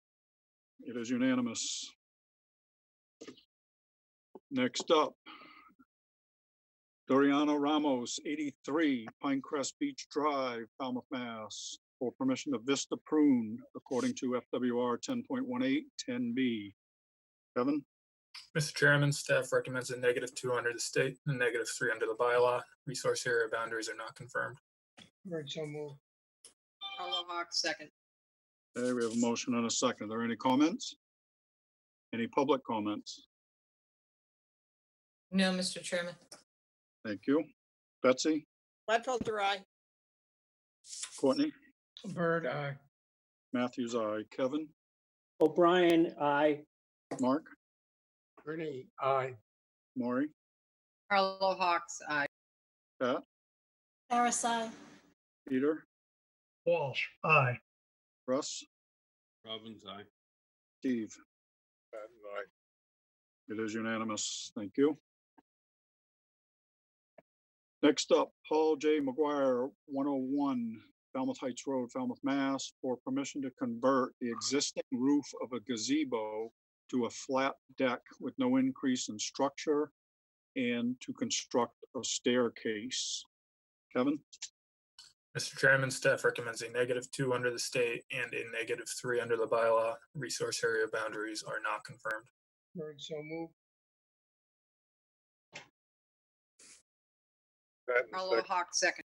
It is unanimous. Next up, Doriana Ramos, 83 Pinecrest Beach Drive, Falmouth, Mass, for permission to vista prune according to FWR 10.18 10B. Kevin, Mr. Chairman, staff recommends a -2 under the state and a -3 under the bylaw. Resource area boundaries are not confirmed. Bird, so moved. Hawk, second. Okay, we have a motion and a second. Are there any comments? Any public comments? No, Mr. Chairman. Thank you. Betsy, Gladfelter, aye. Courtney, Bird, aye. Matthews, aye. Kevin, O'Brien, aye. Mark, Ernie, aye. Maury, Harlow Hawks, aye. Pat, Harris, aye. Peter, Walsh, aye. Russ, Robbins, aye. Steve. Patton, aye. It is unanimous. Thank you. Next up, Paul J. McGuire, 101 Falmouth Heights Road, Falmouth, Mass, for permission to convert the existing roof of a gazebo to a flat deck with no increase in structure and to construct a staircase. Kevin, Mr. Chairman, staff recommends a -2 under the state and a -3 under the bylaw. Resource area boundaries are not confirmed. Bird, so move. Patton, Harlow second. Hawk, second.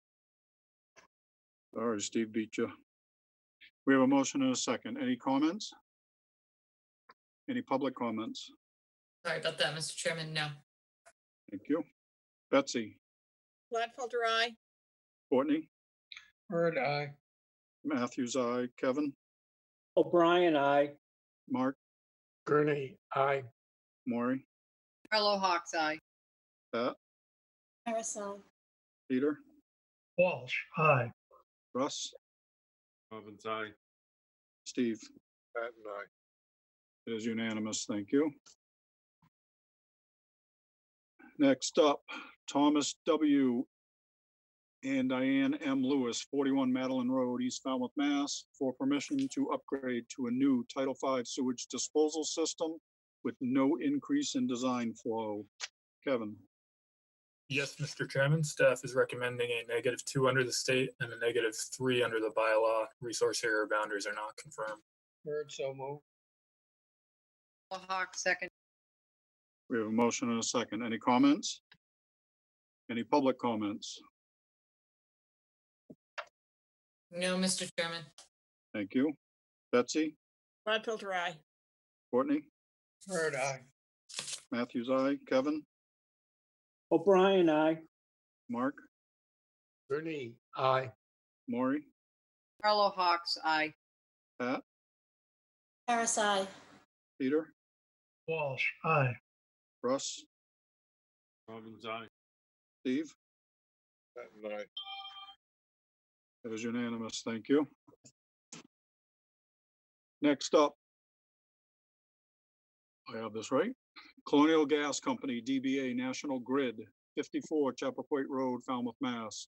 sorry, Steve beat you. We have a motion and a second. Any comments? Any public comments? Sorry about that, Mr. Chairman. No. Thank you. Betsy, Gladfelter, aye. Courtney, Bird, aye. Matthews, aye. Kevin, O'Brien, aye. Mark, Ernie, aye. Maury, Harlow Hawks, aye. Pat, Harris, aye. Peter, Walsh, aye. Russ, Robbins, aye. Steve. Patton, aye. It is unanimous. Thank you. Next up, Thomas W. and Diane M. Lewis, 41 Madeline Road, East Falmouth, Mass, for permission to upgrade to a new Title V sewage disposal system with no increase in design flow. Kevin, Yes, Mr. Chairman, staff is recommending a -2 under the state and a -3 under the bylaw. Resource area boundaries are not confirmed. Bird, so move. Harlow Hawk, second. we have a motion and a second. Any comments? Any public comments? No, Mr. Chairman. Thank you. Betsy, Gladfelter, aye. Courtney, Bird, aye. Matthews, aye. Kevin, O'Brien, aye. Mark, Ernie, aye. Maury, Harlow Hawks, aye. Pat, Harris, aye. Peter, Walsh, aye. Russ, Robbins, aye. Steve. Patton, aye. It is unanimous. Thank you. Next up, I have this right. Colonial Gas Company, DBA National Grid, 54 Chappaquay Road, Falmouth, Mass,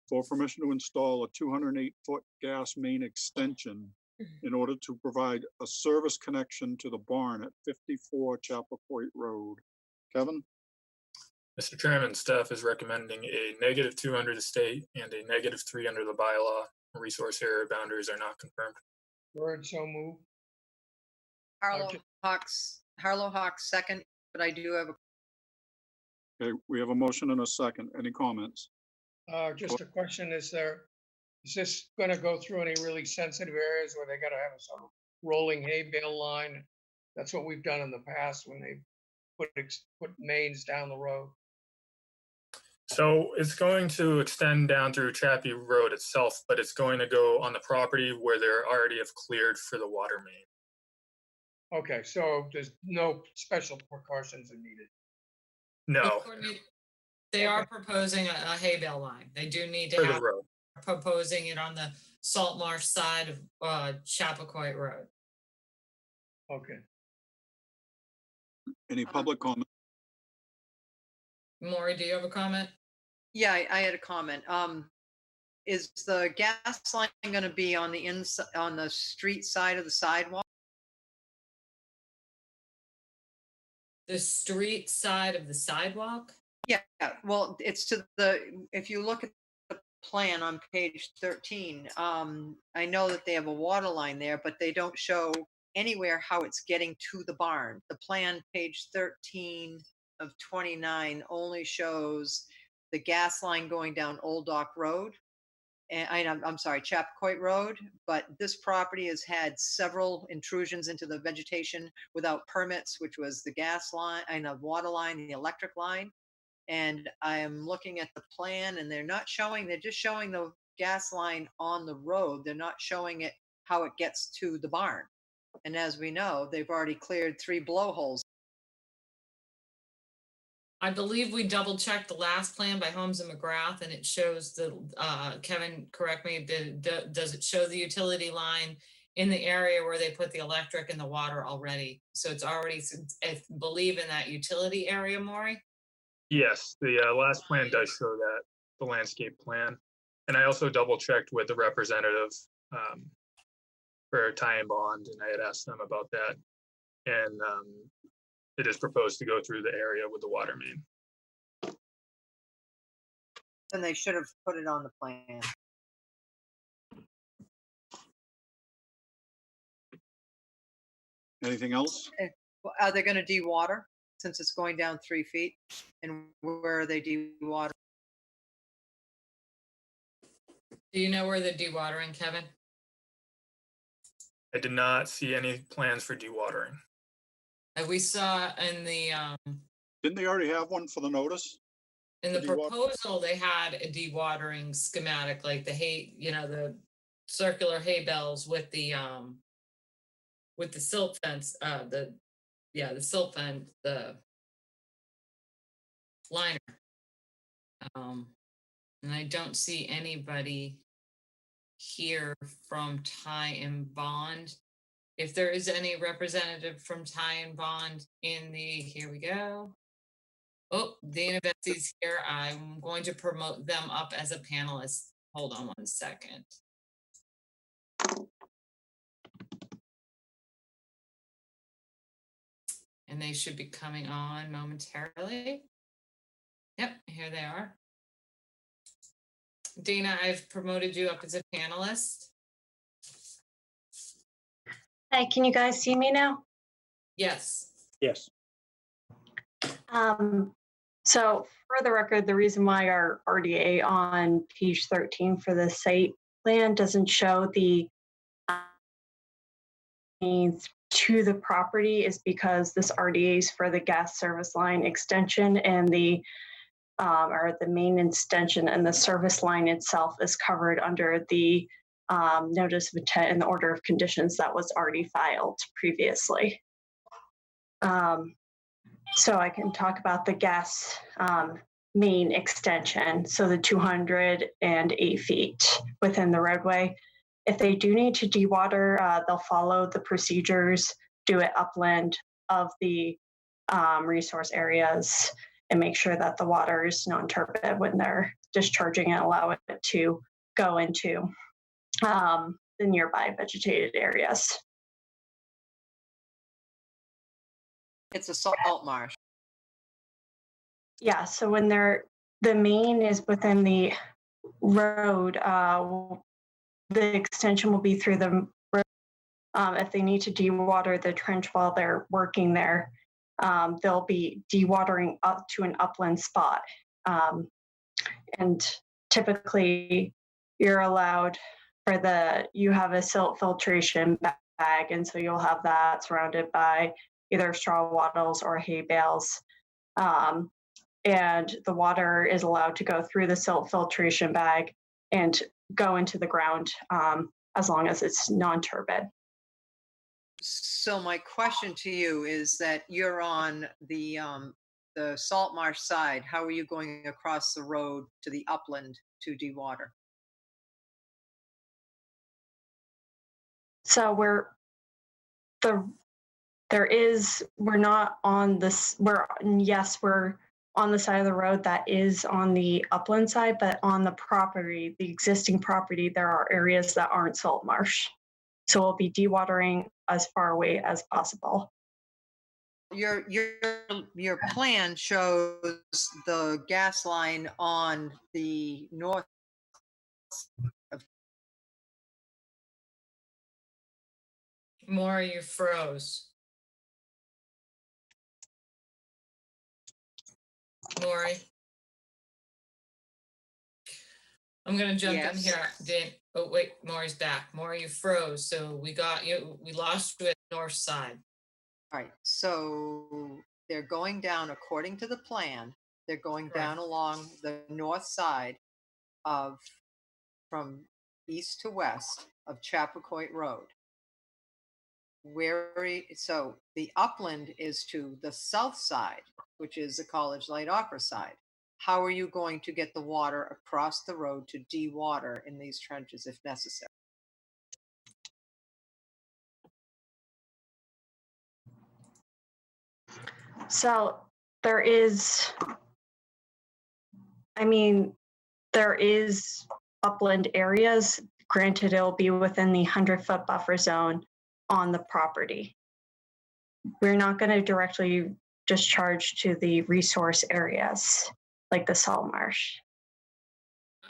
for permission to install a 208-foot gas main extension in order to provide a service connection to the barn at 54 Chappaquay Road. Kevin, Mr. Chairman, staff is recommending a -2 under the state and a -3 under the bylaw. Resource area boundaries are not confirmed. Bird, so move. Harlow Hawks, second, but I do have a, okay, we have a motion and a second. Any comments? Just a question, is this gonna go through any really sensitive areas where they gotta have some rolling hay bale line? That's what we've done in the past when they put mains down the road. So it's going to extend down through Chappie Road itself, but it's going to go on the property where they already have cleared for the water main. Okay, so there's no special precautions are needed. No, They are proposing a hay bale line. They do need for to the have, road. proposing it on the Salt Marsh side of Chappaquay Road. Okay. Any public comment? Maury, do you have a comment? yeah, I had a comment. Is the gas line gonna be on the inside, on the street side of the sidewalk? The street side of the sidewalk? Yeah, well, it's to the, if you look at the plan on page 13, I know that they have a water line there, but they don't show anywhere how it's getting to the barn. The plan, page 13 of 29, only shows the gas line going down Old Dock Road. and I'm sorry, Chapcoit Road, but this property has had several intrusions into the vegetation without permits, which was the gas line and the water line and the electric line. And I am looking at the plan and they're just showing the gas line on the road. They're not showing it how it gets to the barn. And as we know, they've already cleared 3 blowholes. I believe we double checked the last plan by Holmes and McGrath and it shows the, Kevin, correct me, does it show the utility line in the area where they put the electric and the water already? So it's already, I believe in that utility area, Maury? Yes, the last plan does show that, the landscape plan. And I also double checked with the representative for tie and bond, and I had asked them about that. And it is proposed to go through the area with the water main. And they should have put it on the plan. Anything else? Well, are they going to de-water since it's going down 3 feet? And where are they de-water? Do you know where the dewatering, Kevin? I did not see any plans for dewatering. We saw in the Didn't they already have one for the notice? in the The dewater- proposal, they had a dewatering schematic, like the hay, the circular hay bales with the silt fence, the silt fence, the liner. And I don't see anybody here from Tie and Bond. If there is any representative from Tie and Bond in the, here we go. Oh, Dana Betsy's here. I'm going to promote them up as a panelist. Hold on 1 second. And they should be coming on momentarily. Yep, here they are. Dana, I've promoted you up as a panelist. Hi, can you guys see me now? Yes. Yes. So for the record, the reason why our RDA on page 13 for the site plan doesn't show the needs to the property is because this RDA is for the gas service line extension and the main extension, and the service line itself is covered under the notice of intent and the order of conditions that was already filed previously. So I can talk about the gas main extension. So the 208 feet within the roadway. If they do need to dewater, they'll follow the procedures, do it upland of the resource areas, and make sure that the water is non-turbid when they're discharging and allow it to go into the nearby vegetated areas. It's a salt marsh. Yeah, so when the main is within the road, the extension will be through the road. If they need to dewater the trench while they're working there, they'll be dewatering up to an upland spot. And typically you're allowed you have a silt filtration bag, and so you'll have that surrounded by either straw wattles or hay bales. And the water is allowed to go through the silt filtration bag and go into the ground as long as it's non-turbid. So my question to you is that you're on the salt marsh side. How are you going across the road to the upland to dewater? So we're not on this, we're on the side of the road that is on the upland side, but on the property, the existing property, there are areas that aren't salt marsh. So we'll be dewatering as far away as possible. Your plan shows the gas line on the north. Maura, you froze. Maury. I'm gonna jump in Yes. here. Oh, wait, Maury's back. Maury, you froze, so we got you, we lost you at the north side. All right, so they're going down according to the plan. They're going down along the north side of, from east to west of Chappaquoit Road. So the upland is to the south side, which is the College Light Opera side. How are you going to get the water across the road to dewater in these trenches if necessary? So there is, I mean, there is upland areas. Granted, it'll be within the 100-foot buffer zone on the property. We're not going to directly discharge to the resource areas like the salt marsh.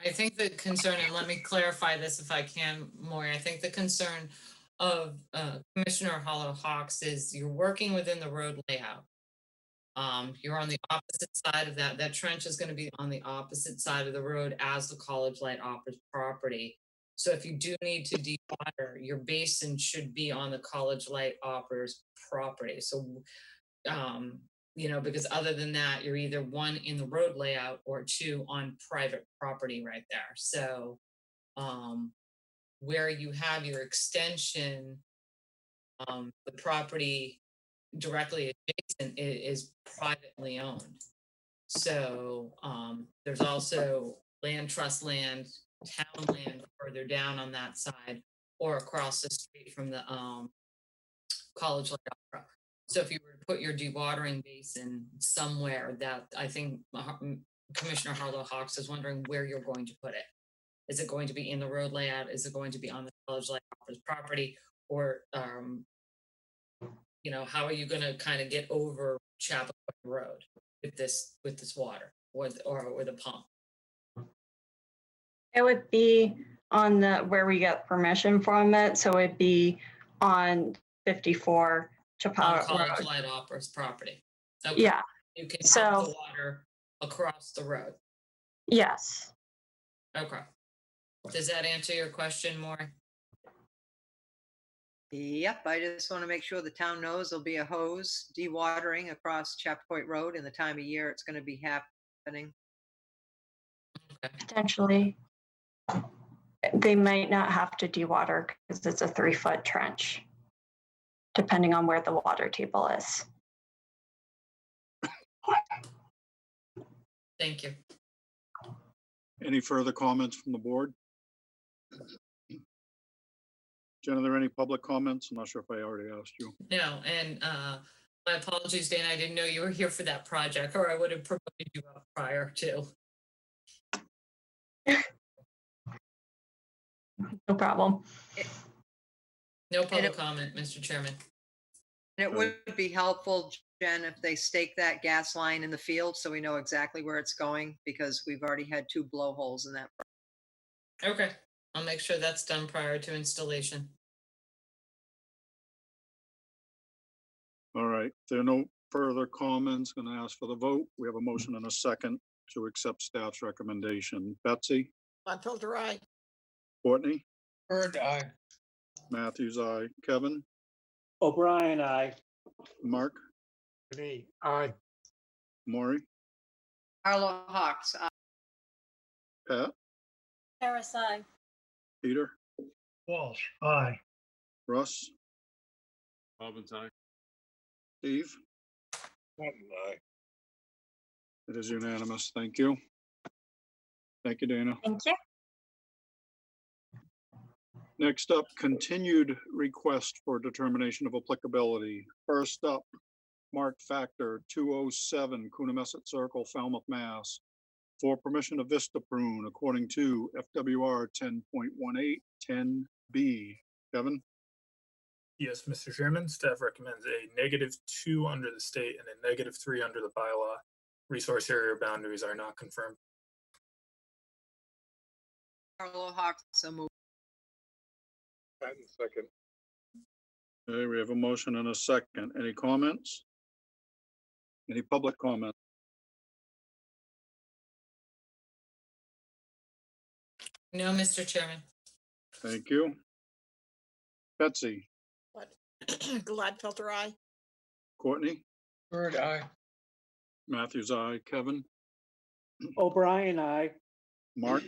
I think the concern, and let me clarify this if I can, Maury, I think the concern of Commissioner Hollow Hawks is you're working within the road layout. You're on the opposite side of that. That trench is going to be on the opposite side of the road as the College Light Opera's property. So if you do need to dewater, your basin should be on the College Light Opera's property. So, you know, because other than that, you're either one in the road layout or two on private property right there. So where you have your extension, the property directly adjacent is privately owned. So there's also land trust land, town land further down on that side or across the street from the College Light Opera. So if you were to put your dewatering basin somewhere, that I think Commissioner Harlow Hawks is wondering where you're going to put it. Is it going to be in the road layout? Is it going to be on the College Light Opera's property? Or you know, how are you going to kind of get over Chappaquoit Road with this water or the pump? It would be on the where we get permission from it, so it'd be on 54 On Chappaquoit College Road. Light Opera's property. Okay. Yeah. You can So- pump the water across the road. Yes. Okay. Does that answer your question, Maury? Yep, I just want to make sure the town knows there'll be a hose dewatering across Chappaquoit Road in the time of year it's going to be happening. Potentially. They might not have to dewater because it's a 3-foot trench, depending on where the water table is. Thank you. Any further comments from the board? Jen, are there any public comments? I'm not sure if I already asked you. No, and my apologies, Dan, I didn't know you were here for that project, or I would have promoted you up prior to. No problem. No public comment, Mr. Chairman. And it would be helpful, Jen, if they stake that gas line in the field so we know exactly where it's going, because we've already had 2 blowholes in that. Okay, I'll make sure that's done prior to installation. All right, if there are no further comments, going to ask for the vote. We have a motion and a second to accept staff's recommendation. Betsy, Bonfilter, aye. Courtney, Bird, aye. Matthews, aye. Kevin, O'Brien, aye. Mark, Me, aye. Maury, Harlow Hawks, Pat, Harris, aye. Peter, Walsh, aye. Russ, Robbins, aye. Steve. Martin, aye. It is unanimous. Thank you. Thank you, Dana. Thank you. Next up, continued request for determination of applicability. First up, Mark Factor, 207 Coonamessett Circle, Falmouth, Mass. For permission to vista prune according to FWR 10.18 10B. Kevin, Yes, Mr. Chairman, staff recommends a -2 under the state and a -3 under the bylaw. Resource area boundaries are not confirmed. Harlow Hawks, so moved. Patton, second. okay, we have a motion and a second. Any comments? Any public comment? No, Mr. Chairman. Thank you. Betsy, Gladfelter, aye. Courtney, Bird, aye. Matthews, aye. Kevin, O'Brien, I. Mark,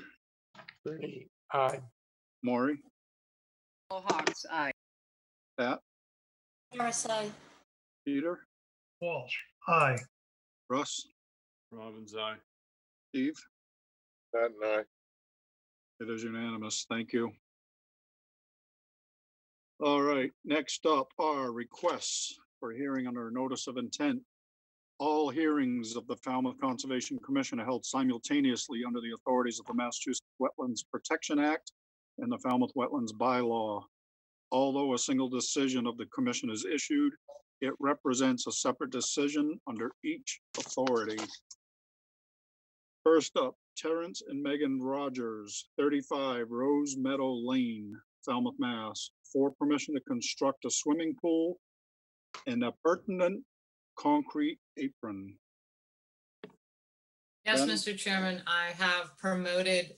Ernie, aye. Maury, All Hawks, aye. Pat, Harris, aye. Peter, Walsh, aye. Russ, Robbins, aye. Steve. That and I. It is unanimous. Thank you. All right, next up are requests for hearing under notice of intent. All hearings of the Falmouth Conservation Commission are held simultaneously under the authorities of the Massachusetts Wetlands Protection Act and the Falmouth Wetlands Bylaw. Although a single decision of the commission is issued, it represents a separate decision under each authority. First up, Terrence and Megan Rogers, 35 Rose Meadow Lane, Falmouth, Mass, for permission to construct a swimming pool and a pertinent concrete apron. Yes, Ben? Mr. Chairman, I have promoted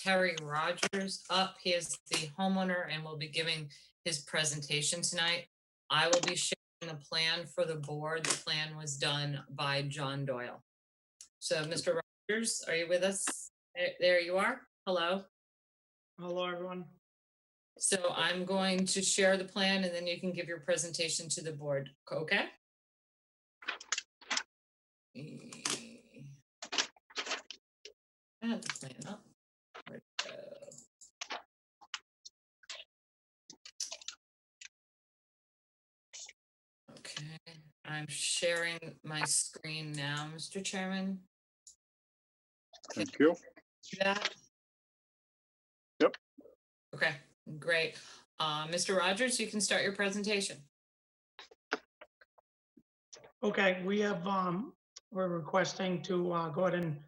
Terry Rogers up. He is the homeowner and will be giving his presentation tonight. I will be sharing the plan for the board. The plan was done by John Doyle. So, Mr. Rogers, are you with us? There you are. Hello. Hello, everyone. So I'm going to share the plan and then you can give your presentation to the board, okay? I have the plan up. Where'd it go? Okay, I'm sharing my screen now, Mr. Chairman. Thank you. See that? Yep. Okay, great. Mr. Rogers, you can start your presentation. Okay, we have, we're requesting to go ahead and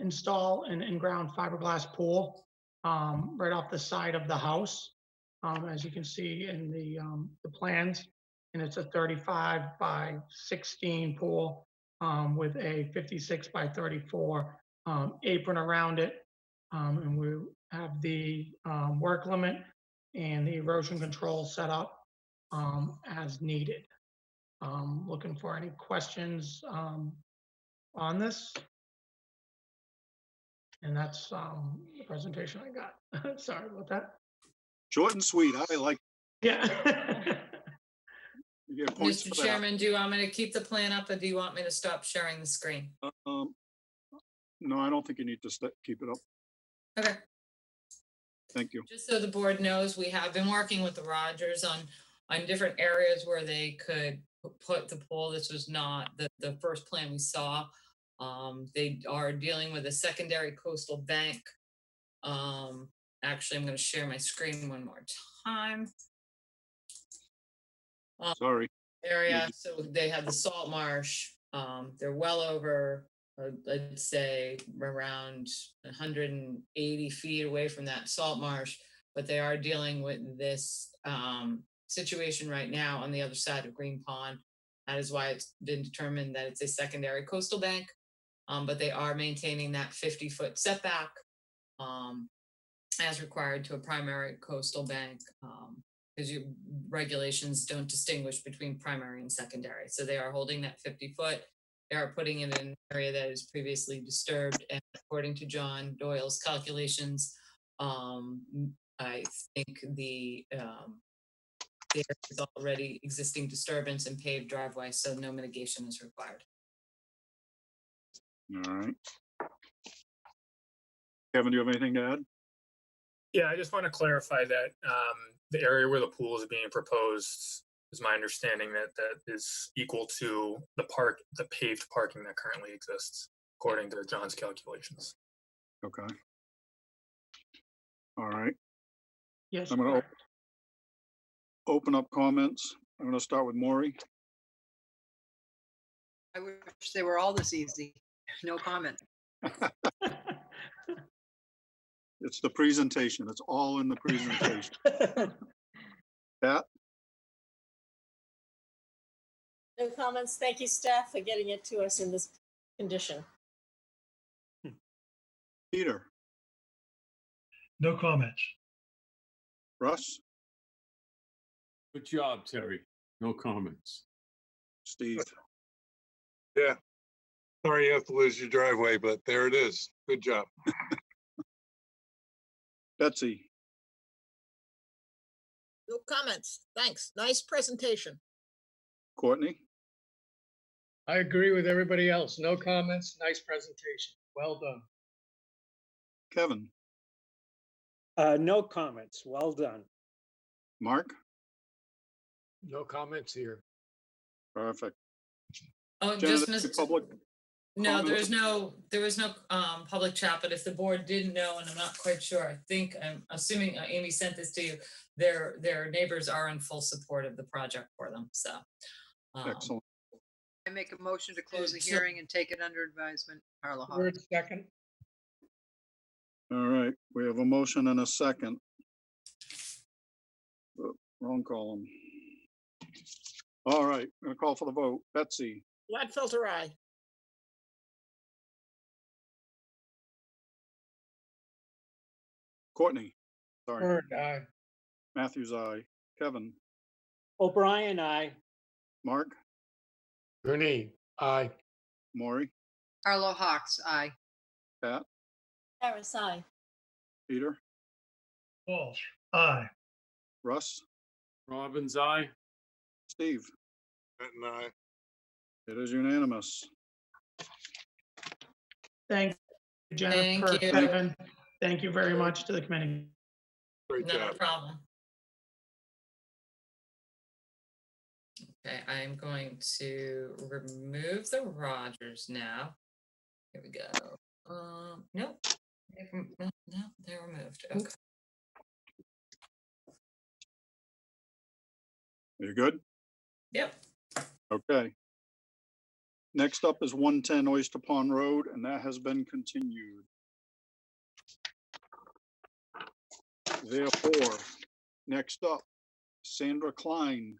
install an in-ground fiberglass pool right off the side of the house. As you can see in the plans, and it's a 35 by 16 pool with a 56 by 34 apron around it. And we have the work limit and the erosion control set up as needed. Looking for any questions on this. And that's the presentation I got. Sorry about that. Short and sweet. I like. Yeah. You get points Mr. for that. Chairman, do you want me to keep the plan up or do you want me to stop sharing the screen? No, I don't think you need to keep it up. Okay. Thank you. Just so the board knows, we have been working with the Rogers on different areas where they could put the pool. This was not the first plan we saw. They are dealing with a secondary coastal bank. Actually, I'm going to share my screen one more time. Sorry. Area. So they have the salt marsh. They're well over, I'd say, around 180 feet away from that salt marsh, but they are dealing with this situation right now on the other side of Green Pond. That is why it's been determined that it's a secondary coastal bank, but they are maintaining that 50-foot setback as required to a primary coastal bank, because regulations don't distinguish between primary and secondary. So they are holding that 50-foot. They are putting it in an area that is previously disturbed. And according to John Doyle's calculations, I think there is already existing disturbance and paved driveway, so no mitigation is required. All right. Kevin, do you have anything to add? Yeah, I just want to clarify that the area where the pool is being proposed is my understanding that is equal to the paved parking that currently exists, according to John's calculations. Okay. All right. Yes. I'm going to open up comments. I'm going to start with Maury. I wish they were all this easy. No comment. It's the presentation. It's all in the presentation. Pat? No comments. Thank you, staff, for getting it to us in this condition. Peter? No comments. Russ, Good job, Terry. No comments. Steve, Yeah. Sorry you have to lose your driveway, but there it is. Good job. Betsy, No comments. Thanks. Nice presentation. Courtney, I agree with everybody else. No comments. Nice presentation. Well done. Kevin, No comments. Well done. Mark, No comments here. perfect. Oh, Janet, just any missed. public No, comments? there was no public chat, but if the board didn't know, and I'm not quite sure, I'm assuming Amy sent this to you, their neighbors are in full support of the project for them, so. Excellent. I make a motion to close the So- hearing and take it under advisement. Carla Hawes. Word second. All right, we have a motion and a second. Oh, wrong column. All right, I'm gonna call for the vote. Betsy, Gladfelter, aye. Courtney, sorry, Word aye. Matthews, aye. Kevin, O'Brien, aye. Mark, Gurney, aye. Maury, Carlo Hawks, aye. Pat, Harris, aye. Peter, Walsh, aye. Russ, Robbins, aye. Steve. And I, It is unanimous. Thank you, Jennifer, Thank you. Kevin. Thank you very much to the committee. great Not a job. problem. Okay, I'm going to remove the Rogers now. Here we go. Nope. No, they're removed. Okay. You good? Yep. Okay. Next up is 110 Oyster Pond Road, and that has been continued. Therefore, next up, Sandra Klein,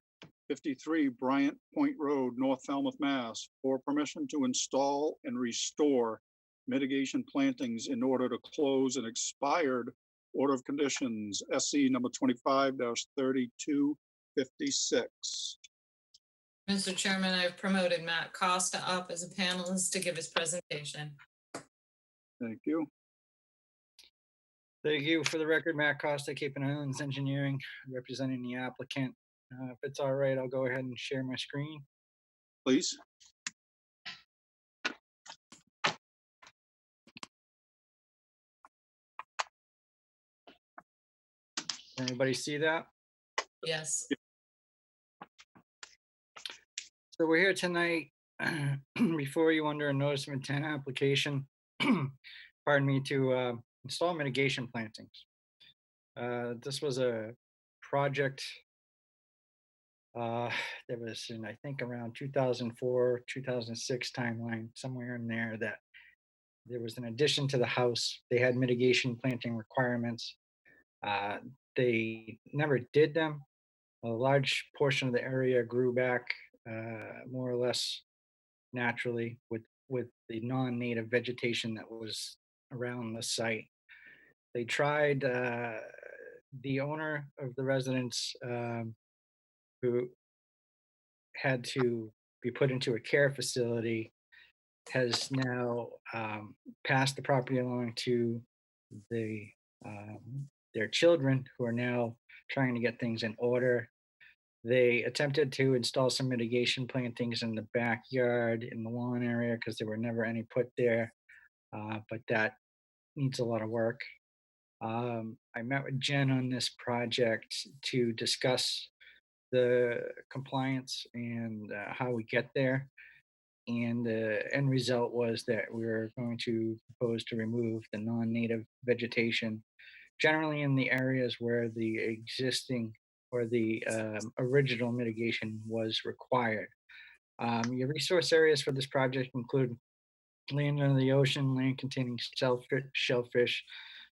53 Bryant Point Road, North Falmouth, Mass, for permission to install and restore mitigation plantings in order to close an expired order of conditions, SC number 25-3256. Mr. Chairman, I've promoted Matt Costa up as a panelist to give his presentation. Thank you. Thank you. For the record, Matt Costa, Cape and Islands Engineering, representing the applicant. If it's all right, I'll go ahead and share my screen. Please. Anybody see that? Yes. So we're here tonight before you under a notice of intent application, pardon me, to install mitigation plantings. This was a project that was in, I think, around 2004, 2006 timeline, somewhere in there, that there was an addition to the house. They had mitigation planting requirements. They never did them. A large portion of the area grew back more or less naturally with the non-native vegetation that was around the site. They tried, the owner of the residence, who had to be put into a care facility, has now passed the property along to the their children, who are now trying to get things in order. They attempted to install some mitigation plantings in the backyard, in the lawn area, because there were never any put there, but that needs a lot of work. I met with Jen on this project to discuss the compliance and how we get there. And the end result was that we were going to propose to remove the non-native vegetation, generally in the areas where the existing or the original mitigation was required. Your resource areas for this project include land under the ocean, land containing shellfish.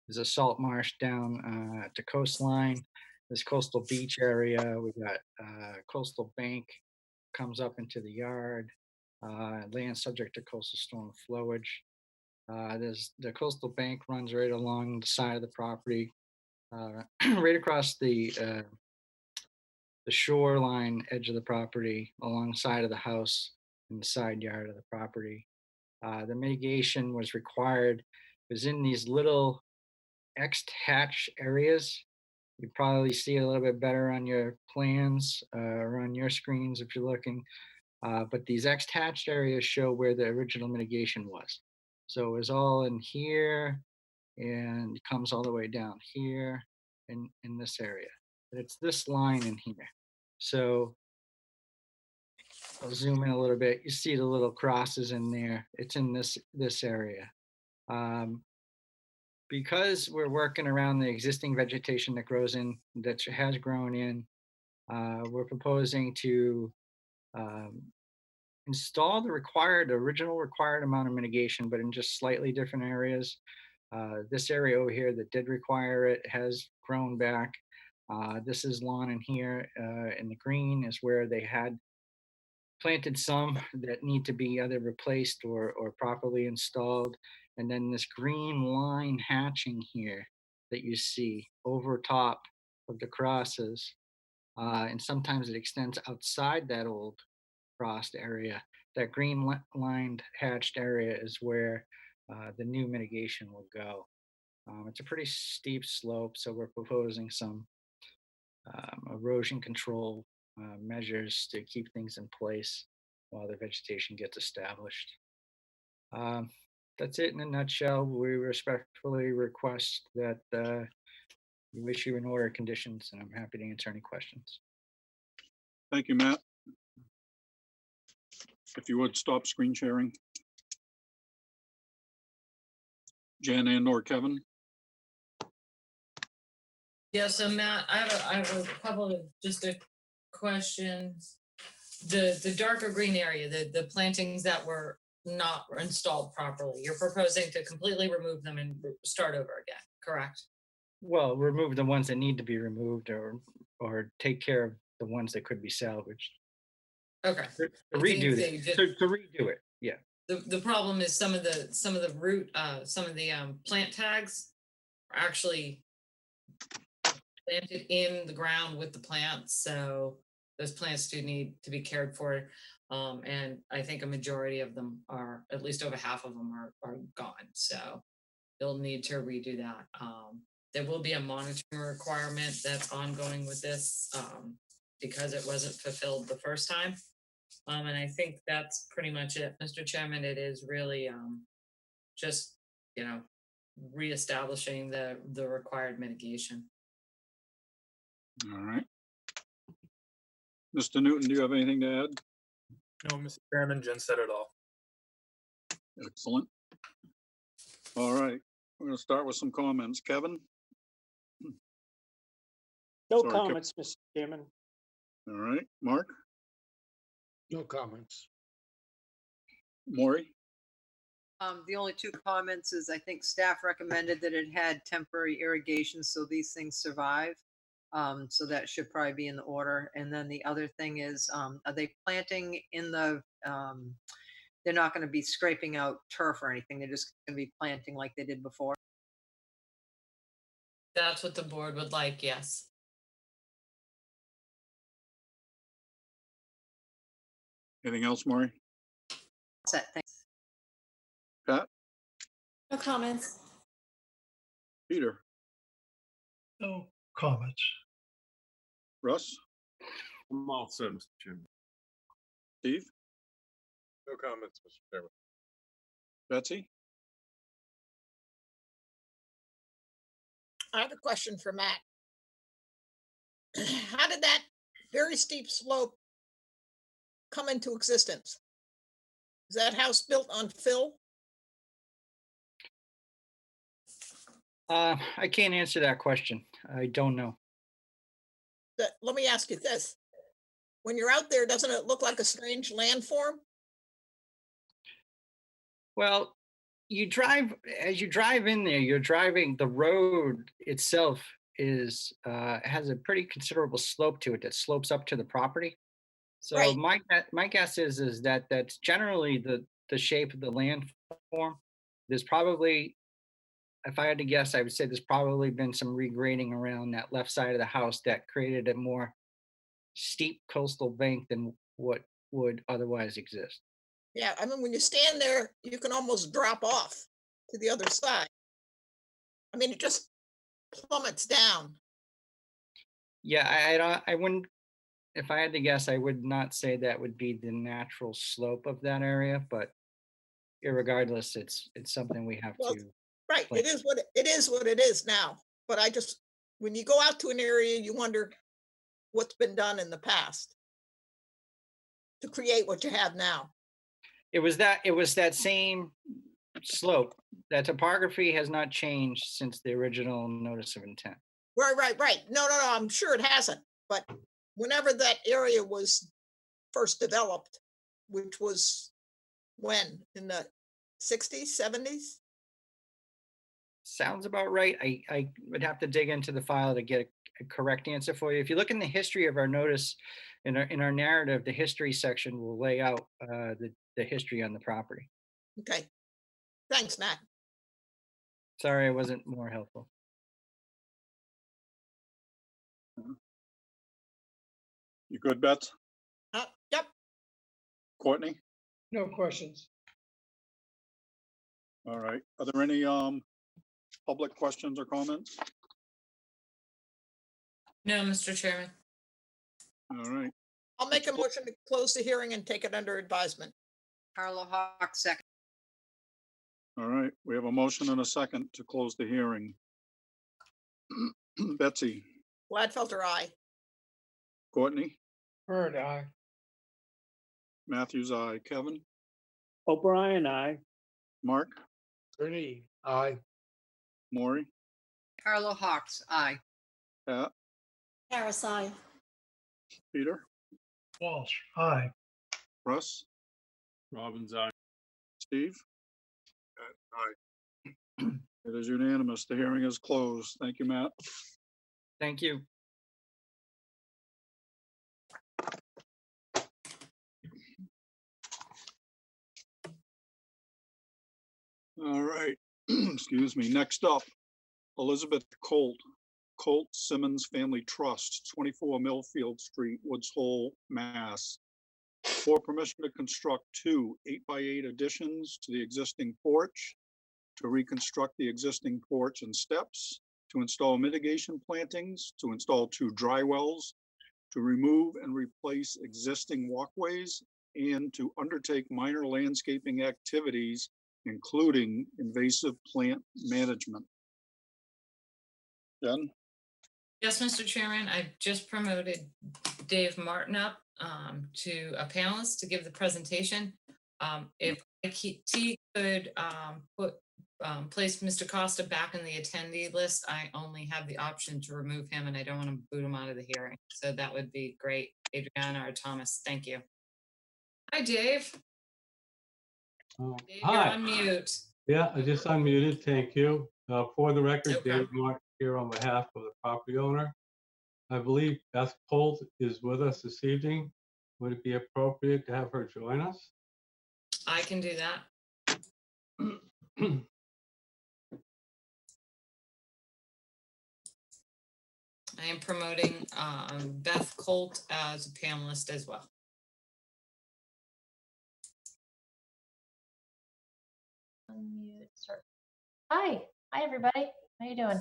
There's a salt marsh down at the coastline. This coastal beach area. We've got coastal bank comes up into the yard. Land subject to coastal storm flowage. There's the coastal bank runs right along the side of the property, right across the shoreline edge of the property, alongside of the house in the side yard of the property. The mitigation was required, was in these little X-hatch areas. You probably see it a little bit better on your plans or on your screens if you're looking. But these X-hatched areas show where the original mitigation was. So it was all in here and it comes all the way down here in this area. And it's this line in here. So I'll zoom in a little bit. You see the little crosses in there. It's in this area. Because we're working around the existing vegetation that grows in, that has grown in, we're proposing to install the original required amount of mitigation, but in just slightly different areas. This area over here that did require it has grown back. This is lawn in here, and the green is where they had planted some that need to be either replaced or properly installed. And then this green line hatching here that you see over top of the crosses. And sometimes it extends outside that old crossed area. That green lined hatched area is where the new mitigation will go. It's a pretty steep slope, so we're proposing some erosion control measures to keep things in place while the vegetation gets established. That's it in a nutshell. We respectfully request that you issue an order of conditions, and I'm happy to answer any questions. Thank you, Matt. If you would stop screen sharing. Jen and or Kevin. Yeah, so Matt, I have a couple of just questions. The darker green area, the plantings that were not installed properly, you're proposing to completely remove them and start over again, correct? Well, remove the ones that need to be removed, or take care of the ones that could be salvaged. Okay. To redo it. To redo it. Yeah. The problem is some of the root, some of the plant tags are actually planted in the ground with the plants, so those plants do need to be cared for. And I think a majority of them are, at least over half of them are gone. So you'll need to redo that. There will be a monitoring requirement that's ongoing with this because it wasn't fulfilled the first time. And I think that's pretty much it, Mr. Chairman. It is really just, reestablishing the required mitigation. All right. Mr. Newton, do you have anything to add? No, Mr. Chairman, Jen said it all. Excellent. All right, we're going to start with some comments. Kevin? No Sorry, comments, Mr. Chairman. All right, Mark? No comments. Maury? The only two comments is I think staff recommended that it had temporary irrigation, so these things survive. So that should probably be in the order. And then the other thing is, are they planting in the, they're not going to be scraping out turf or anything. They're just going to be planting like they did before. That's what the board would like, yes. Anything else, Maury? Set, thanks. Pat? No comments. Peter? No comments. Russ? I'm all set, Mr. Chairman. Steve? No comments, Mr. Chairman. Betsy? I have a question for Matt. How did that very steep slope come into existence? Is that house built on fill? I can't answer that question. I don't know. Let me ask you this. When you're out there, doesn't it look like a strange landform? Well, as you drive in there, you're driving, the road itself has a pretty considerable slope to it that slopes up to the property. So right. my guess is that that's generally the shape of the landform. there's probably, if I had to guess, I would say there's probably been some regrading around that left side of the house that created a more steep coastal bank than what would otherwise exist. Yeah, I mean, when you stand there, you can almost drop off to the other side. I mean, it just plummets down. Yeah, I wouldn't, if I had to guess, I would not say that would be the natural slope of that area, but irregardless, it's something we have Well, to. Right, plan. it is what it is now. But I just, when you go out to an area, you wonder what's been done in the past to create what you have now. It was that same slope. That topography has not changed since the original notice of intent. Right. No, I'm sure it hasn't. But whenever that area was first developed, which was when, in the 60s, 70s? Sounds about right. I would have to dig into the file to get a correct answer for you. If you look in the history of our notice, in our narrative, the history section will lay out the history on the property. Okay. Thanks, Matt. Sorry, I wasn't more helpful. You good, Bets? Yep. Courtney? No questions. All right. Are there any public questions or comments? No, Mr. Chairman. All right. I'll make a motion to close the hearing and take it under advisement. Carla Hawk, second. All right. We have a motion and a second to close the hearing. Betsy, Gladfelter, aye. Courtney, Bird, aye. Matthews, aye. Kevin, O'Brien, aye. Mark, Ernie, aye. Maury, Carla Hawks, aye. Pat, Harris, aye. Peter, Walsh, aye. Russ, Robbins, aye. Steve. Aye. It is unanimous. The hearing is closed. Thank you, Matt. Thank you. All right. Excuse me. Next up, Elizabeth Colt Simmons Family Trust, 24 Millfield Street, Woods Hole, Mass. For permission to construct 2 8x8 additions to the existing porch, to reconstruct the existing porch and steps, to install mitigation plantings, to install 2 dry wells, to remove and replace existing walkways, and to undertake minor landscaping activities, including invasive plant management. Jen? Yes, Mr. Chairman, I've just promoted Dave Martin up to a panelist to give the presentation. If IT could place Mr. Costa back in the attendee list, I only have the option to remove him and I don't want to boot him out of the hearing. So that would be great. Adriana or Thomas, thank you. Hi, Dave. Dave, you're Hi. on mute. Yeah, I just unmuted. Thank you. For the record, Okay. Dave Mark here on behalf of the property owner. I believe Beth Colt is with us this evening. Would it be appropriate to have her join us? I can do that. I am promoting Beth Colt as a panelist as well. Unmute, start. Hi, everybody. How you doing?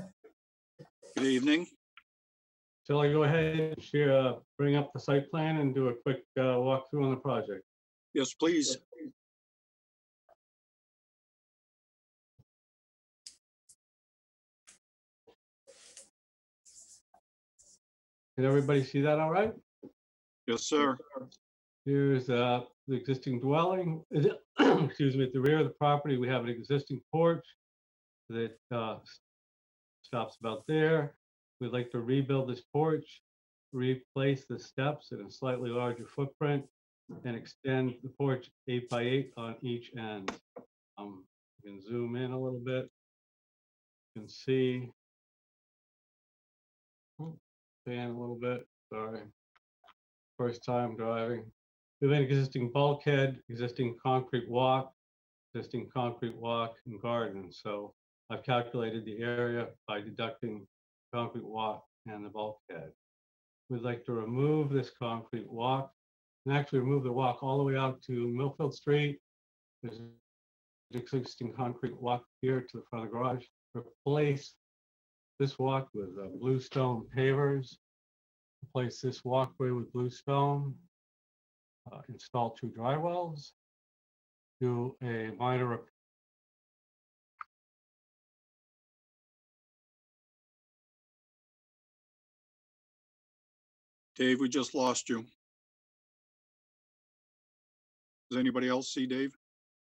Good evening. Shall I go ahead and share, bring up the site plan and do a quick walkthrough on the project? Yes, please. Can everybody see that all right? Yes, sir. Here's the existing dwelling. Excuse me, at the rear of the property, we have an existing porch that stops about there. We'd like to rebuild this porch, replace the steps in a slightly larger footprint, and extend the porch 8x8 on each end. You can zoom in a little bit. You can see. Fan a little bit, sorry. First time driving. We have an existing bulkhead, existing concrete walk, existing concrete walk and garden. So I've calculated the area by deducting concrete walk and the bulkhead. We'd like to remove this concrete walk and actually remove the walk all the way out to Millfield Street. There's an existing concrete walk here to the front of the garage. Replace this walk with bluestone pavers. Replace this walkway with bluestone. Install 2 dry wells. Do a minor Dave, we just lost you. Does anybody else see Dave?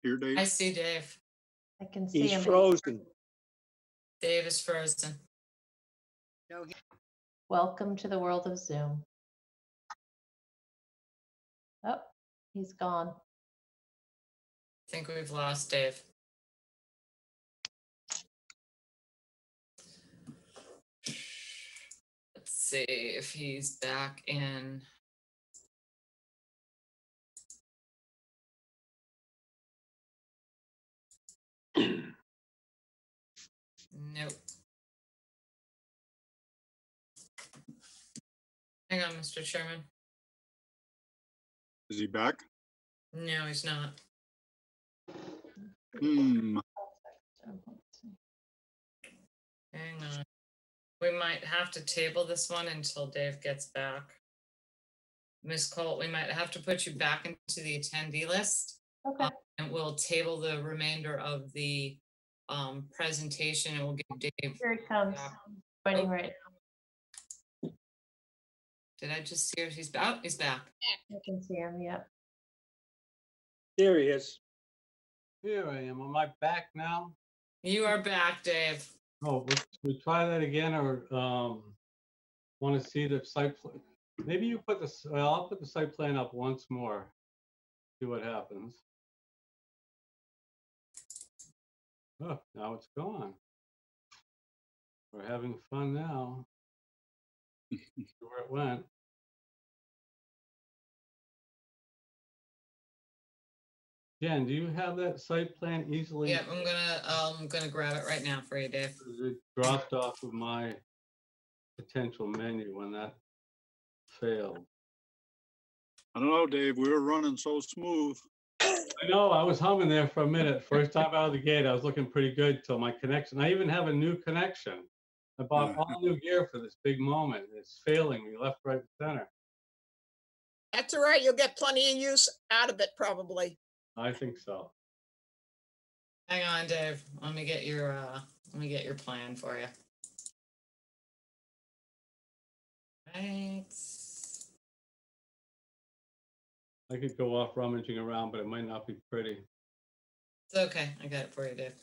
Hear Dave? I see Dave. I can see He's him. frozen. Dave is frozen. No, Welcome to the world of Zoom. Oh, he's gone. I think we've lost Dave. Let's see if he's back in. Nope. Hang on, Mr. Chairman. Is he back? No, he's not. Hmm. Hang on. We might have to table this one until Dave gets back. Miss Colt, we might have to put you back into the attendee list. Okay. And we'll table the remainder of the presentation and we'll give Dave. Here it comes. Waiting right now. Did I just see if he's back? Oh, he's back. I can see him, yep. There he is. Here I am. Am I back now? You are back, Dave. Oh, we try that again, or want to see the site plan? Maybe you put this. I'll put the site plan up once more. See what happens. Oh, now it's gone. We're having fun now. See where it went. Jen, do you have that site plan easily? Yeah, I'm gonna grab it right now for you, Dave. It dropped off of my potential menu when that failed. I don't know, Dave. We were running so smooth. I know, I was humming there for a minute. First time out of the gate, I was looking pretty good till my connection. I even have a new connection. I bought all new gear for this big moment. It's failing me left, right, and center. That's all right. You'll get plenty of use out of it probably. I think so. Hang on, Dave. Let me get your plan for you. Right. I could go off rummaging around, but it might not be pretty. It's okay. I got it for you, Dave.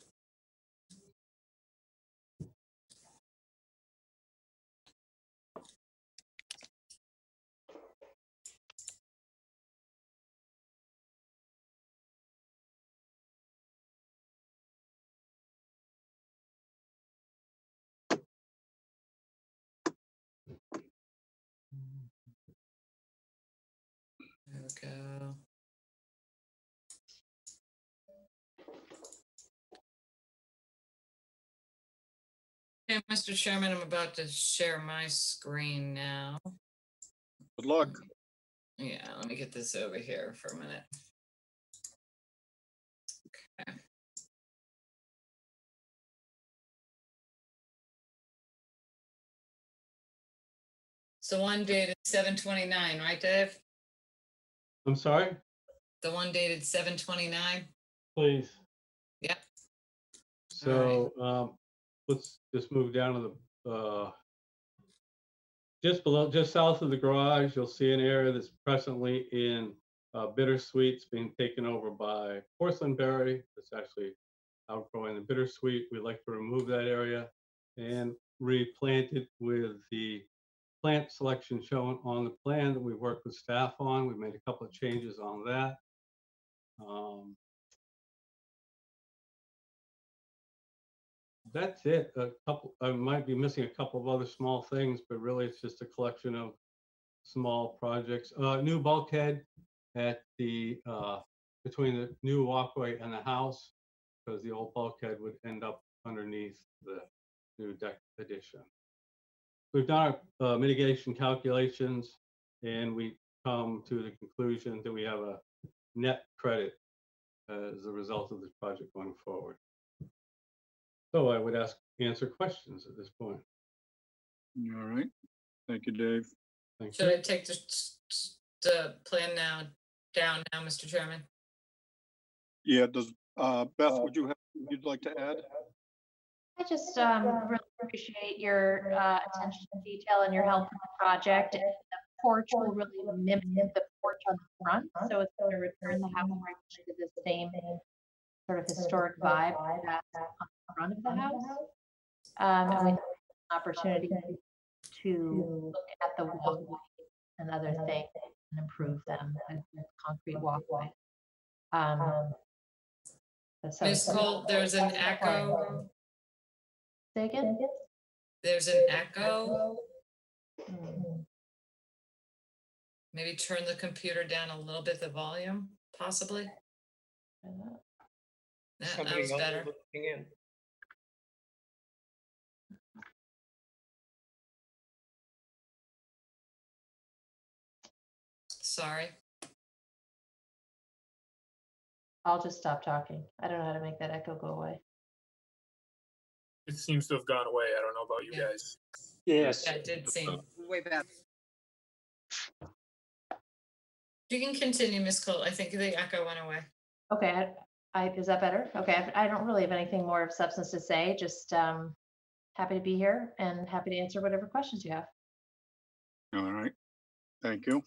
There we go. Okay, Mr. Chairman, I'm about to share my screen now. Good luck. Yeah, let me get this over here for a minute. Okay. So one dated 7/29, right, Dave? I'm sorry? The one dated 7/29? Please. Yep. So let's just move down to the just south of the garage. You'll see an area that's presently in bittersweet. It's being taken over by porcelain berry. It's actually outgrowing the bittersweet. We'd like to remove that area and replant it with the plant selection shown on the plan that we worked with staff on. We made a couple of changes on that. That's it. I might be missing a couple of other small things, but really it's just a collection of small projects. New bulkhead at the between the new walkway and the house, because the old bulkhead would end up underneath the new deck addition. We've done our mitigation calculations, and we come to the conclusion that we have a net credit as a result of this project going forward. So I would answer questions at this point. All right. Thank you, Dave. Thank Should you. I take the plan down now, Mr. Chairman? Yeah, does, Beth, would you have, you'd like to add? I just really appreciate your attention to detail and your help in the project. And the porch will really mimic the porch on the front, so it's going to return the house right to the same sort of historic vibe that's on the front of the house. And we have an opportunity to look at the walkway and other things and improve them with concrete walkway. Ms. Cole, there's an echo. Say again? There's an echo. Maybe turn the computer down a little bit, the volume, possibly. That was better. Looking in. Sorry. I'll just stop talking. I don't know how to make that echo go away. It seems to have gone away. I don't know about you guys. Yes. That did seem. Way better. You can continue, Ms. Cole. I think the echo went away. Okay, is that better? Okay, I don't really have anything more of substance to say. Just happy to be here and happy to answer whatever questions you have. All right. Thank you.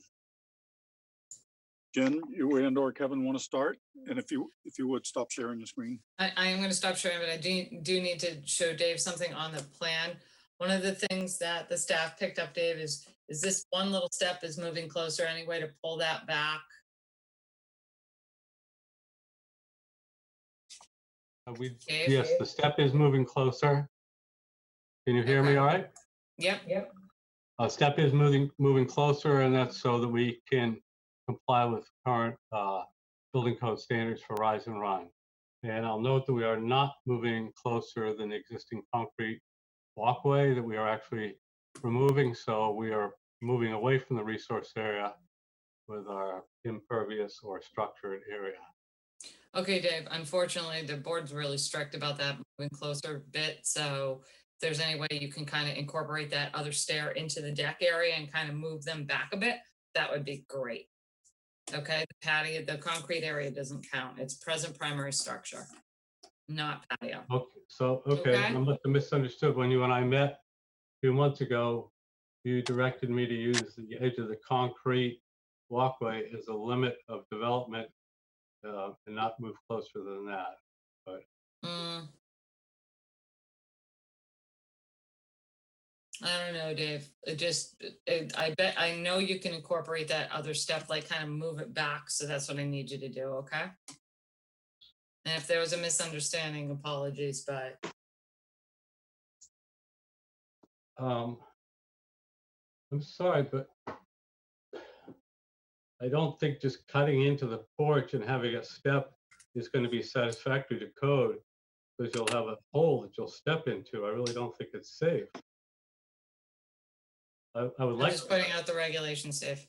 Jen, you and or Kevin want to start? And if you would stop sharing your screen. I am going to stop sharing, but I do need to show Dave something on the plan. One of the things that the staff picked up, Dave, is this one little step is moving closer. Any way to pull that back? Dave? Yes, the step is moving closer. Can you hear me all right? Yep. Step is moving closer, and that's so that we can comply with current building code standards for rise and run. And I'll note that we are not moving closer than the existing concrete walkway that we are actually removing. So we are moving away from the resource area with our impervious or structured area. Okay, Dave, unfortunately, the board's really strict about that moving closer a bit. So if there's any way you can kind of incorporate that other stair into the deck area and kind of move them back a bit, that would be great. Okay, the patio, the concrete area doesn't count. It's present primary structure, not patio. Okay, I must have misunderstood. When you and I met a few months ago, you directed me to use the edge of the concrete walkway as a limit of development and not move closer than that. But I don't know, Dave. I know you can incorporate that other step, like kind of move it back. So that's what I need you to do. Okay. And if there was a misunderstanding, apologies, but. I'm sorry, but I don't think just cutting into the porch and having a step is going to be satisfactory to code, because you'll have a hole that you'll step into. I really don't think it's safe. I would I'm like just putting out the regulations, Dave.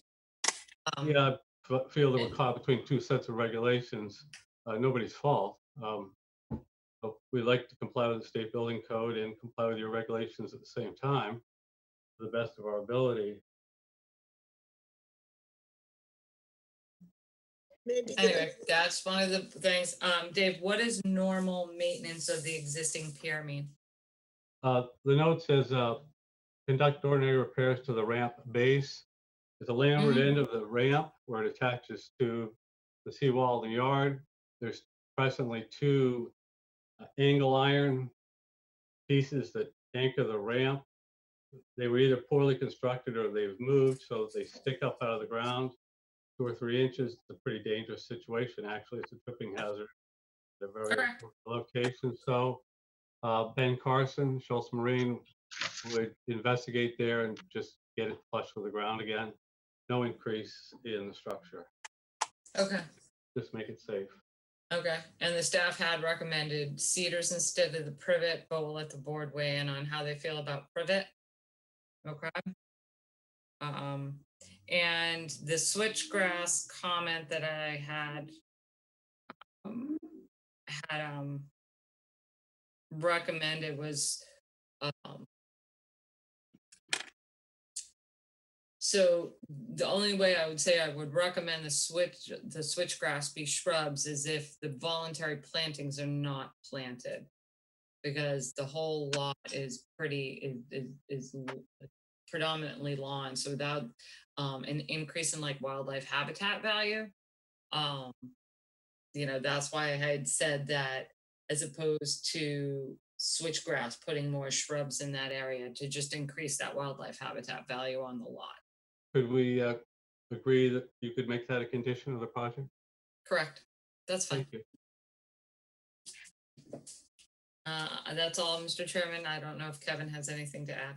Yeah, I feel that we're caught between two sets of regulations. Nobody's fault. But we like to comply with the state building code and comply with your regulations at the same time, to the best of our ability. Anyway, that's one of the things. Dave, what does normal maintenance of the existing pier mean? The note says conduct ordinary repairs to the ramp base. At the landward end of the ramp, where it attaches to the seawall of the yard, there's presently two angle iron pieces that anchor the ramp. They were either poorly constructed or they've moved, so they stick up out of the ground 2 or 3 inches. It's a pretty dangerous situation. Actually, it's a tripping hazard at a very location. So Ben Carson, Schultz Marine, would investigate there and just get it flush with the ground again. No increase in the structure. Okay. just make it safe. Okay, and the staff had recommended cedars instead of the privet, but we'll let the board weigh in on how they feel about privet. Okay. And the switchgrass comment that I had recommended was so the only way I would say I would recommend the switchgrass be shrubs is if the voluntary plantings are not planted, because the whole lot is is predominantly lawn. So without an increase in like wildlife habitat value, you know, that's why I had said that, as opposed to switchgrass, putting more shrubs in that area to just increase that wildlife habitat value on the lot. Could we agree that you could make that a condition of the project? Correct. That's fine. Thank you. That's all, Mr. Chairman. I don't know if Kevin has anything to add.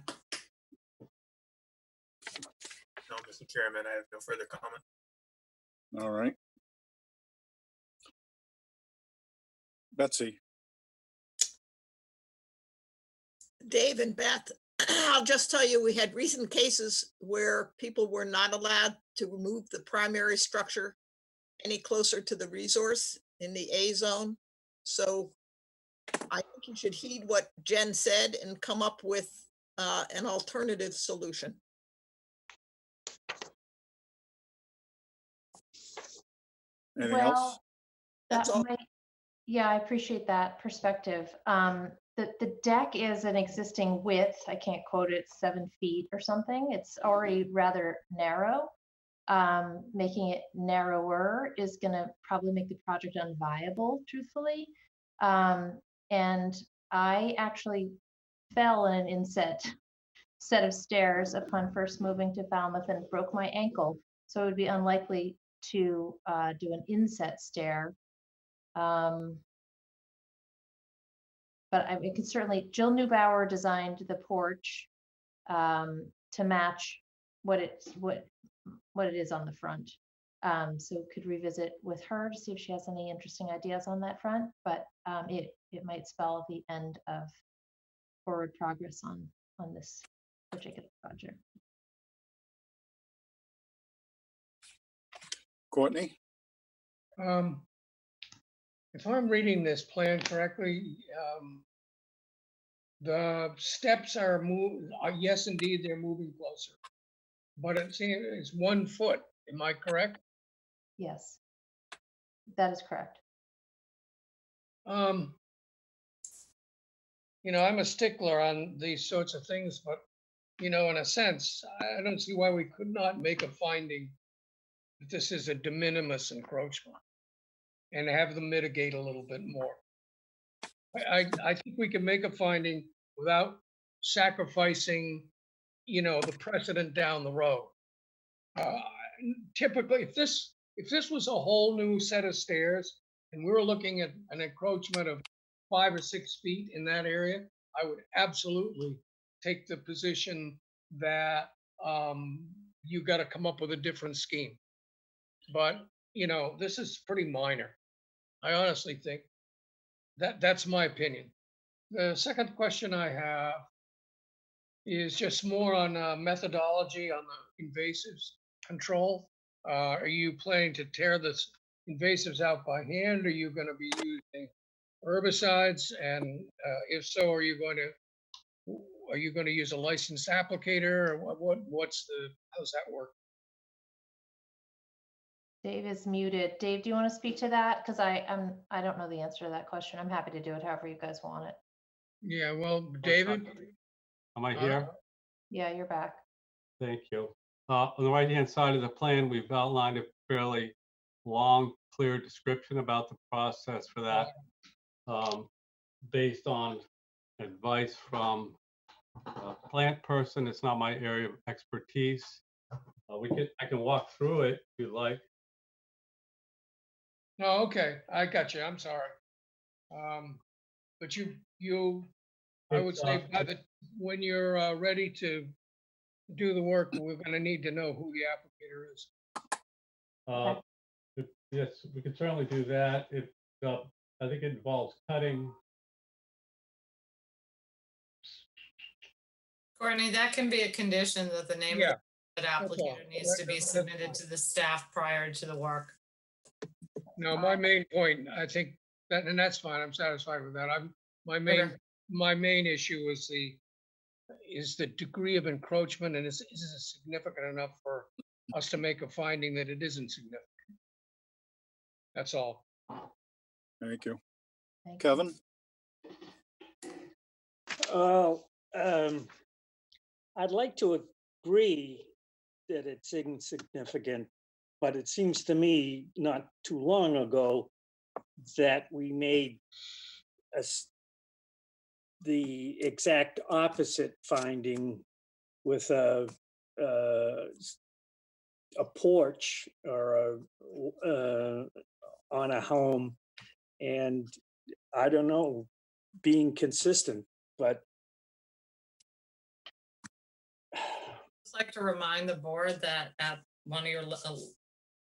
No, Mr. Chairman, I have no further comment. All right. Betsy. Dave and Beth, I'll just tell you, we had recent cases where people were not allowed to remove the primary structure any closer to the resource in the A zone. So I think you should heed what Jen said and come up with an alternative solution. Anything else? That's all. Yeah, I appreciate that perspective. The deck is an existing width. I can't quote it, 7 feet or something. It's already rather narrow. Making it narrower is going to probably make the project unviable, truthfully. And I actually fell in an inset set of stairs upon first moving to Falmouth and broke my ankle. So it would be unlikely to do an inset stair. But I mean, certainly, Jill Neubauer designed the porch to match what it is on the front. So could revisit with her to see if she has any interesting ideas on that front. But it might spell the end of forward progress on this particular project. Courtney? If I'm reading this plan correctly, the steps are yes, indeed, they're moving closer. But it's 1 foot. Am I correct? Yes, that is correct. You know, I'm a stickler on these sorts of things, but, you know, in a sense, I don't see why we could not make a finding that this is a de minimis encroachment and have them mitigate a little bit more. I think we can make a finding without sacrificing, you know, the precedent down the road. Typically, if this was a whole new set of stairs and we were looking at an encroachment of 5 or 6 feet in that area, I would absolutely take the position that you got to come up with a different scheme. But, you know, this is pretty minor. I honestly think that's my opinion. The second question I have is just more on methodology on the invasives control. Are you planning to tear the invasives out by hand? Are you going to be using herbicides? And if so, are you going to use a licensed applicator? Or how's that work? Dave is muted. Dave, do you want to speak to that? Because I don't know the answer to that question. I'm happy to do it however you guys want it. Yeah, well, David? Am I here? Yeah, you're back. Thank you. On the right-hand side of the plan, we've outlined a fairly long, clear description about the process for that, based on advice from a plant person. It's not my area of expertise. I can walk through it if you like. No, okay, I got you. I'm sorry. But I would say when you're ready to do the work, we're going to need to know who the applicator is. Yes, we can certainly do that. I think it involves cutting. Courtney, that can be a condition that the name Yeah, of the applicator needs to be submitted to the staff prior to the work. No, my main point, I think that, and that's fine, I'm satisfied with that. My main issue is the degree of encroachment, and is it significant enough for us to make a finding that it isn't significant? That's all. Thank you. Kevin? I'd like to agree that it's insignificant, but it seems to me not too long ago that we made the exact opposite finding with a porch or on a home, and I don't know, being consistent, but I'd like to remind the board that at one of your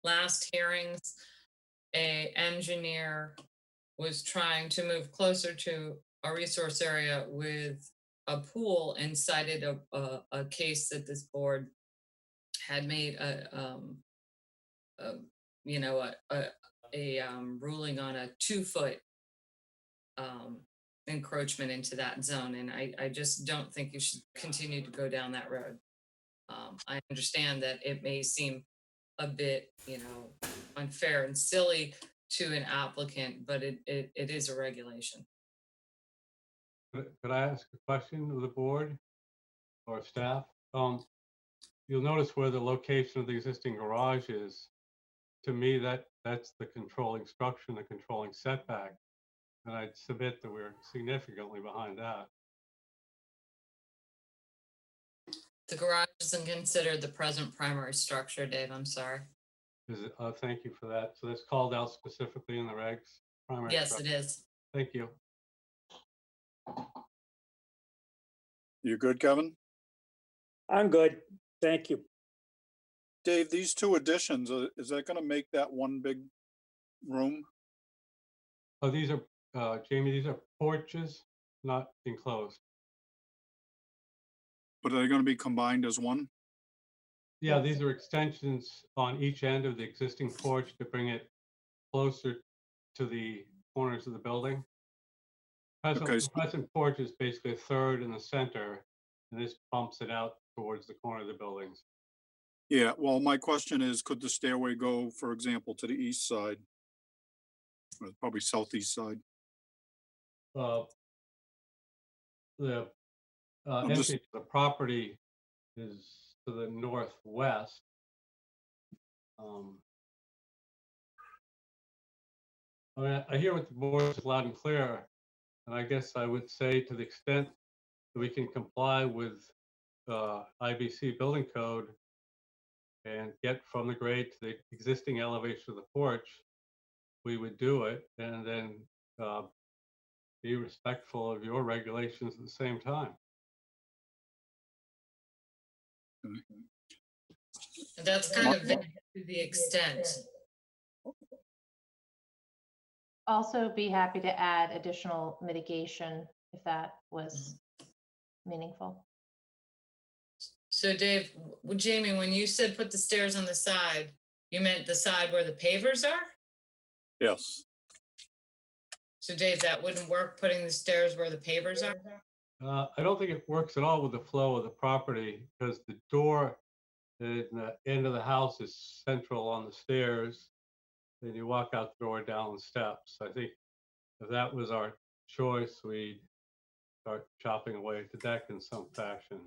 last hearings, an engineer was trying to move closer to a resource area with a pool and cited a case that this board had made a ruling on a 2-foot encroachment into that zone. And I just don't think you should continue to go down that road. I understand that it may seem a bit, unfair and silly to an applicant, but it is a regulation. Could I ask a question of the board or staff? You'll notice where the location of the existing garage is. To me, that's the controlling structure, the controlling setback. And I'd submit that we're significantly behind that. The garage isn't considered the present primary structure, Dave. I'm sorry. Thank you for that. So that's called out specifically in the regs? Primary Yes, structure. it is. Thank you. You good, Kevin? I'm good. Thank you. Dave, these two additions, is that going to make that one big room? Oh, these are, Jamie, these are porches, not enclosed. But are they going to be combined as one? Yeah, these are extensions on each end of the existing porch to bring it closer to the corners of the building. The present porch is basically a third in the center, and this bumps it out towards the corner of the buildings. Yeah, well, my question is, could the stairway go, for example, to the east side? Or probably southeast side. The entry to the property is to the northwest. I mean, I hear what the board is loud and clear, and I guess I would say to the extent that we can comply with IBC building code and get from the grade to the existing elevation of the porch, we would do it, and then be respectful of your regulations at the same time. And that's kind of vague to the extent. Also be happy to add additional mitigation if that was meaningful. So Dave, Jamie, when you said put the stairs on the side, you meant the side where the pavers are? Yes. So Dave, that wouldn't work, putting the stairs where the pavers are? I don't think it works at all with the flow of the property, because the door at the end of the house is central on the stairs. Then you walk out the door down the steps. I think if that was our choice, we'd start chopping away at the deck in some fashion.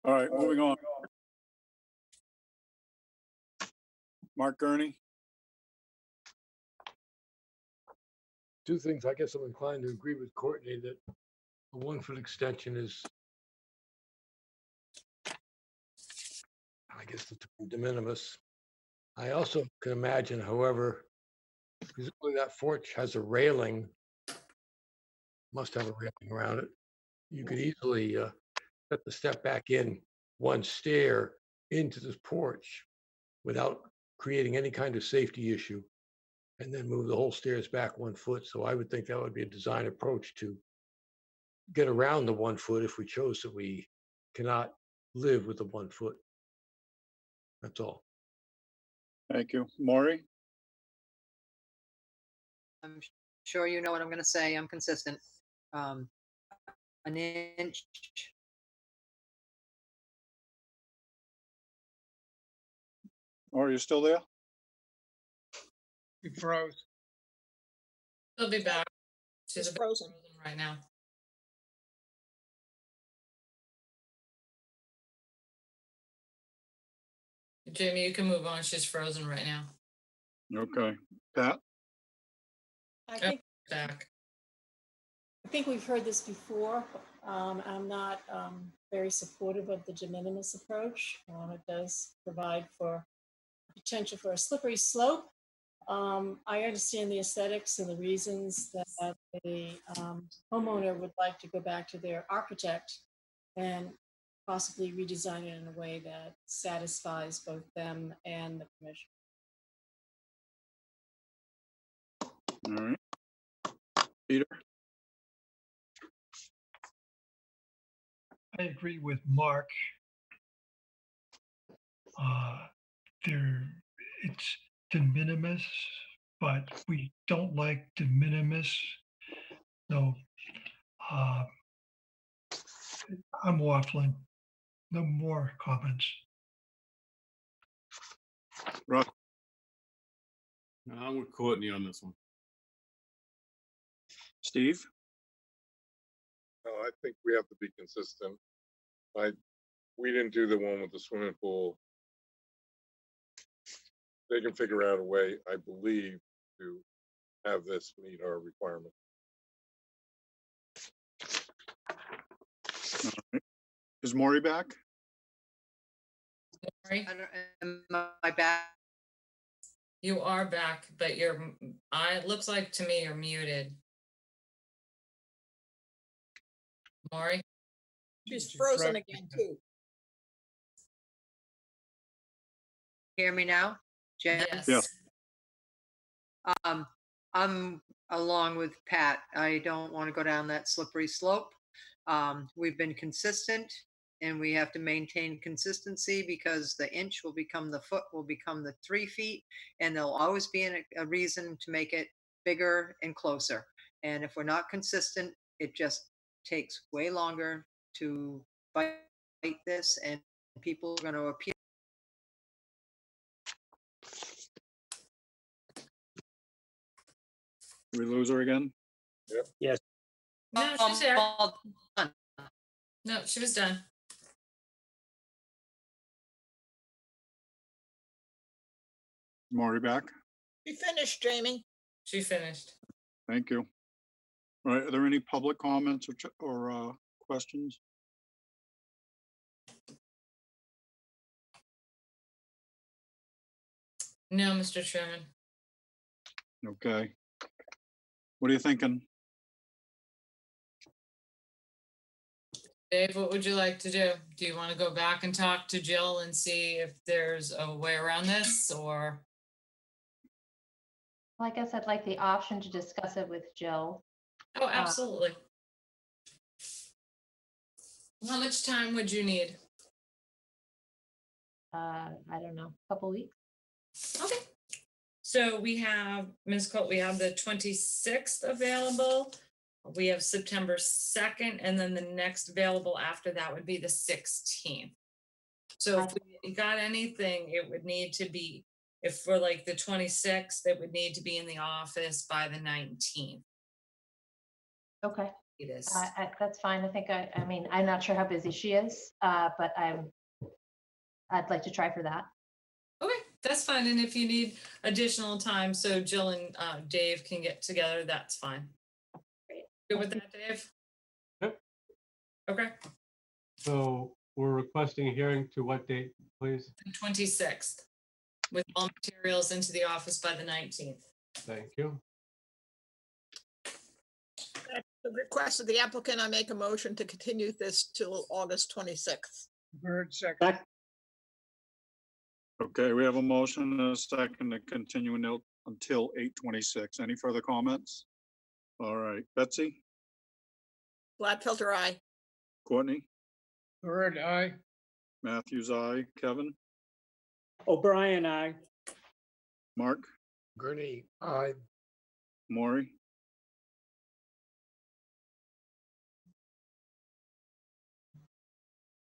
All right, moving on. Mark Gurney. Two things. I guess I'm inclined to agree with Courtney that a 1-foot extension is, I guess, the term de minimis. I also can imagine, however, presumably that porch has a railing, must have a railing around it. You could easily set the step back in one stair into this porch without creating any kind of safety issue, and then move the whole stairs back 1 foot. So I would think that would be a design approach to get around the 1 foot if we chose that we cannot live with the 1 foot. That's all. Thank you. Maury? I'm sure you know what I'm going to say. I'm consistent. An inch. Are you still there? He froze. She'll be back. She's She's a bit frozen. right now. Jamie, you can move on. She's frozen right now. Okay. Pat? I think, Back. I think we've heard this before. I'm not very supportive of the de minimis approach. It does provide for potential for a slippery slope. I understand the aesthetics and the reasons that a homeowner would like to go back to their architect and possibly redesign it in a way that satisfies both them and the commission. All right. Peter? I agree with Mark. It's de minimis, but we don't like de minimis. So I'm waffling. No more comments. Russ? I'm with Courtney on this one. Steve? No, I think we have to be consistent. We didn't do the one with the swimming pool. They can figure out a way, I believe, to have this meet our requirement. All right. Is Maury back? Maury, Am I back? you are back, but it looks like to me you're muted. Maury? She's frozen again too. Hear me now? Jen? Yes. I'm along with Pat. I don't want to go down that slippery slope. We've been consistent and we have to maintain consistency because the inch will become the foot, will become the 3 feet, and there'll always be a reason to make it bigger and closer. And if we're not consistent, it just takes way longer to fight this, and people are going to appeal. Did we lose her again? Yep. Yes. No, she's there. No, she was done. Maury back? She finished, Jamie. She finished. Thank you. All right, are there any public comments or questions? No, Mr. Chairman. Okay. What are you thinking? Dave, what would you like to do? Do you want to go back and talk to Jill and see if there's a way around this, or? I guess I'd like the option to discuss it with Jill. Oh, absolutely. How much time would you need? I don't know, a couple weeks. Okay. So we have, Ms. Colt, we have the 26th available. We have September 2nd, and then the next available after that would be the 16th. So if we got anything, it would need to be, if for like the 26th, it would need to be in the office by the 19th. Okay. It is. That's fine. I think I mean, I'm not sure how busy she is, but I'd like to try for that. Okay, that's fine. And if you need additional time, so Jill and Dave can get together, that's fine. Great. Good with that, Dave? Yep. Okay, So we're requesting a hearing to what date, please? the 26th, with all materials into the office by the 19th. Thank you. The request of the applicant, I make a motion to continue this till August 26th. Bird second. Okay, we have a motion and a second to continue until 8:26. Any further comments? All right, Betsy, Gladfelter, aye. Courtney, Bird, aye. Matthews, aye. Kevin, O'Brien, aye. Mark, Gurney, aye. Maury,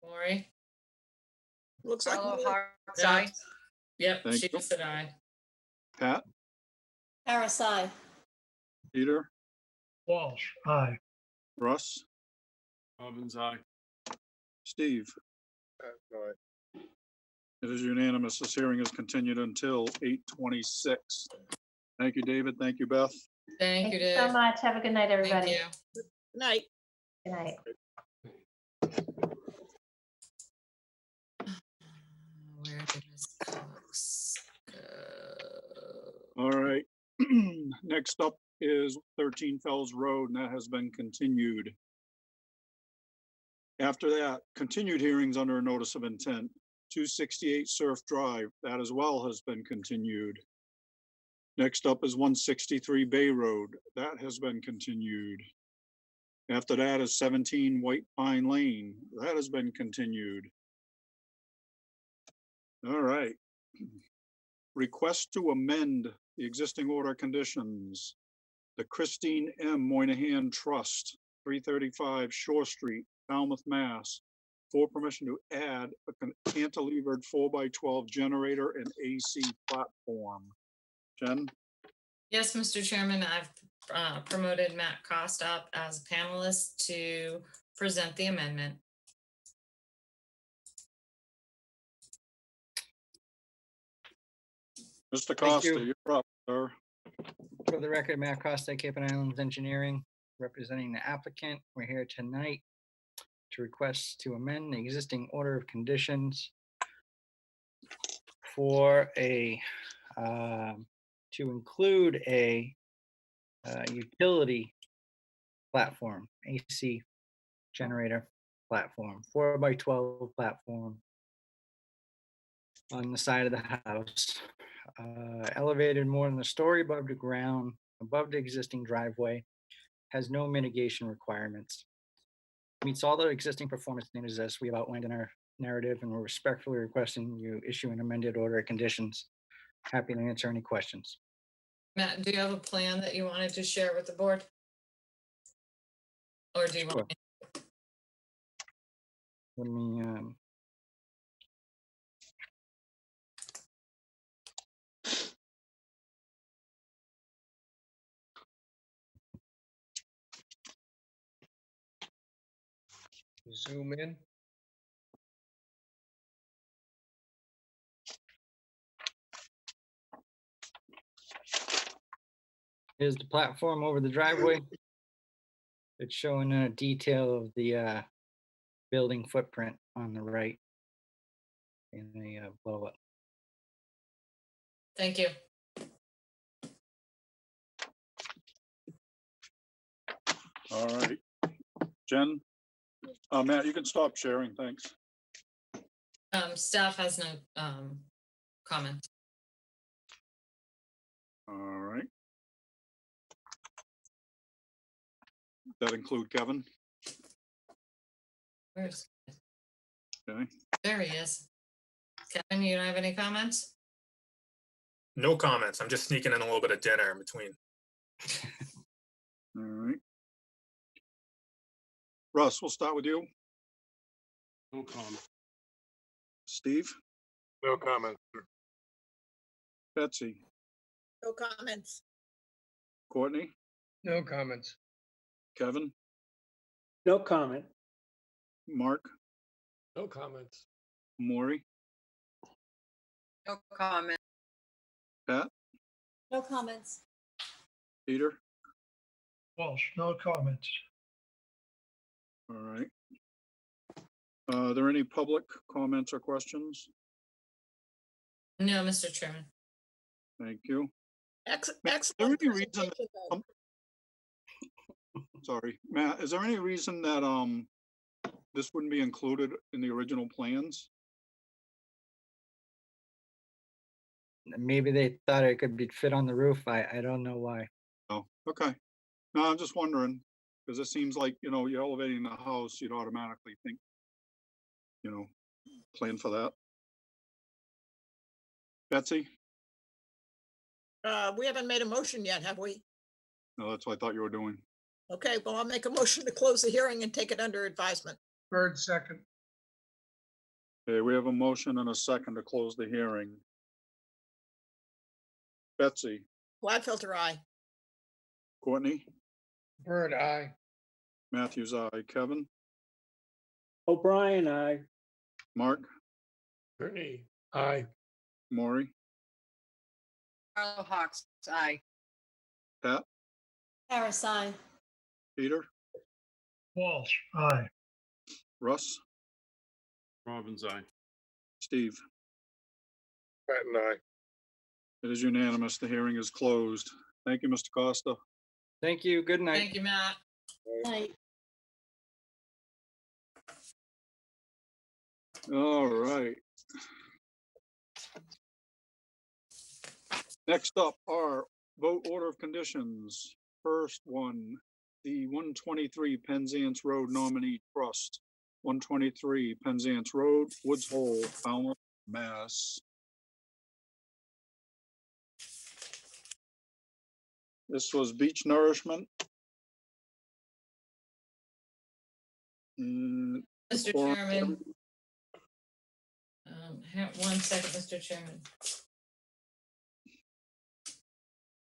Lori? Looks like Follow Maury. Hart's Yeah. eye. Yep, Thank she you. said aye. Pat, Harris, aye. Peter, Walsh, aye. Russ, Robbins, aye. Steve. It is unanimous. This hearing is continued until 8:26. Thank you, David. Thank you, Beth. Thank you, so Dave. much. Have a good night, Thank everybody. you. Good night. Good night. Where did Ms. Cox go? All right. Next up is 13 Fells Road, and that has been continued. After that, continued hearings under a notice of intent. 268 Surf Drive, that as well has been continued. Next up is 163 Bay Road, that has been continued. After that is 17 White Pine Lane, that has been continued. All right. Request to amend the existing order conditions. The Christine M. Moynihan Trust, 335 Shore Street, Falmouth, Mass. For permission to add a cantilevered 4x12 generator and AC platform. Jen? Yes, Mr. Chairman, I've promoted Matt Cost up as a panelist to present the amendment. Mr. Thank you. Costa, you're up, sir. For the record, Matt Costa, Cape and Islands Engineering, representing the applicant. We're here tonight to request to amend the existing order of conditions for a, to include a utility platform, AC generator platform, 4x12 platform on the side of the house, elevated more than a story above the ground, above the existing driveway, has no mitigation requirements, meets all the existing performance standards as we have outlined in our narrative, and we're respectfully requesting you issue an amended order of conditions. Happy to answer any questions. Matt, do you have a plan that you wanted to share with the board? Or do you Sure. want me? Let me, Zoom in. here's the platform over the driveway. It's showing a detail of the building footprint on the right in the blow up. Thank you. All right. Jen? Matt, you can stop sharing, thanks. Staff has no comment. All right. That include Kevin? Where's, Okay. there he is. Kevin, you don't have any comments? No comments. I'm just sneaking in a little bit of dinner in between. All right. Russ, we'll start with you. No comment. Steve? No comment, sir. Betsy? No comments. Courtney? No comments. Kevin? No comment. Mark? No comments. Maury? No comment. Pat? No comments. Peter? Walsh, no comments. All right. Are there any public comments or questions? No, Mr. Chairman. Thank you. Excellent there any reason presentation, though. sorry, Matt, is there any reason that, this wouldn't be included in the original plans? Maybe they thought it could be fit on the roof. I don't know why. Oh, okay. No, I'm just wondering, because it seems like, you know, you're elevating the house, you'd automatically think, you know, plan for that. Betsy? We haven't made a motion yet, have we? No, that's what I thought you were doing. Okay, well, I'll make a motion to close the hearing and take it under advisement. Bird second. Okay, we have a motion and a second to close the hearing. Betsy, Gladfelter, aye. Courtney, Bird, aye. Matthews, aye. Kevin, O'Brien, aye. Mark, Ernie, aye. Maury, Carlo Hawks, aye. Pat, Harris, aye. Peter, Walsh, aye. Russ, Robbins, aye. Steve. Pat and I. It is unanimous. The hearing is closed. Thank you, Mr. Costa. Thank you. Good night. Thank you, Matt. Night. All right. Next up are vote order of conditions. First one, the 123 Penzance Road Nominee Trust. 123 Penzance Road, Woods Hole, Falmouth, Mass. This was beach nourishment. Mr. Chairman. One second, Mr. Chairman.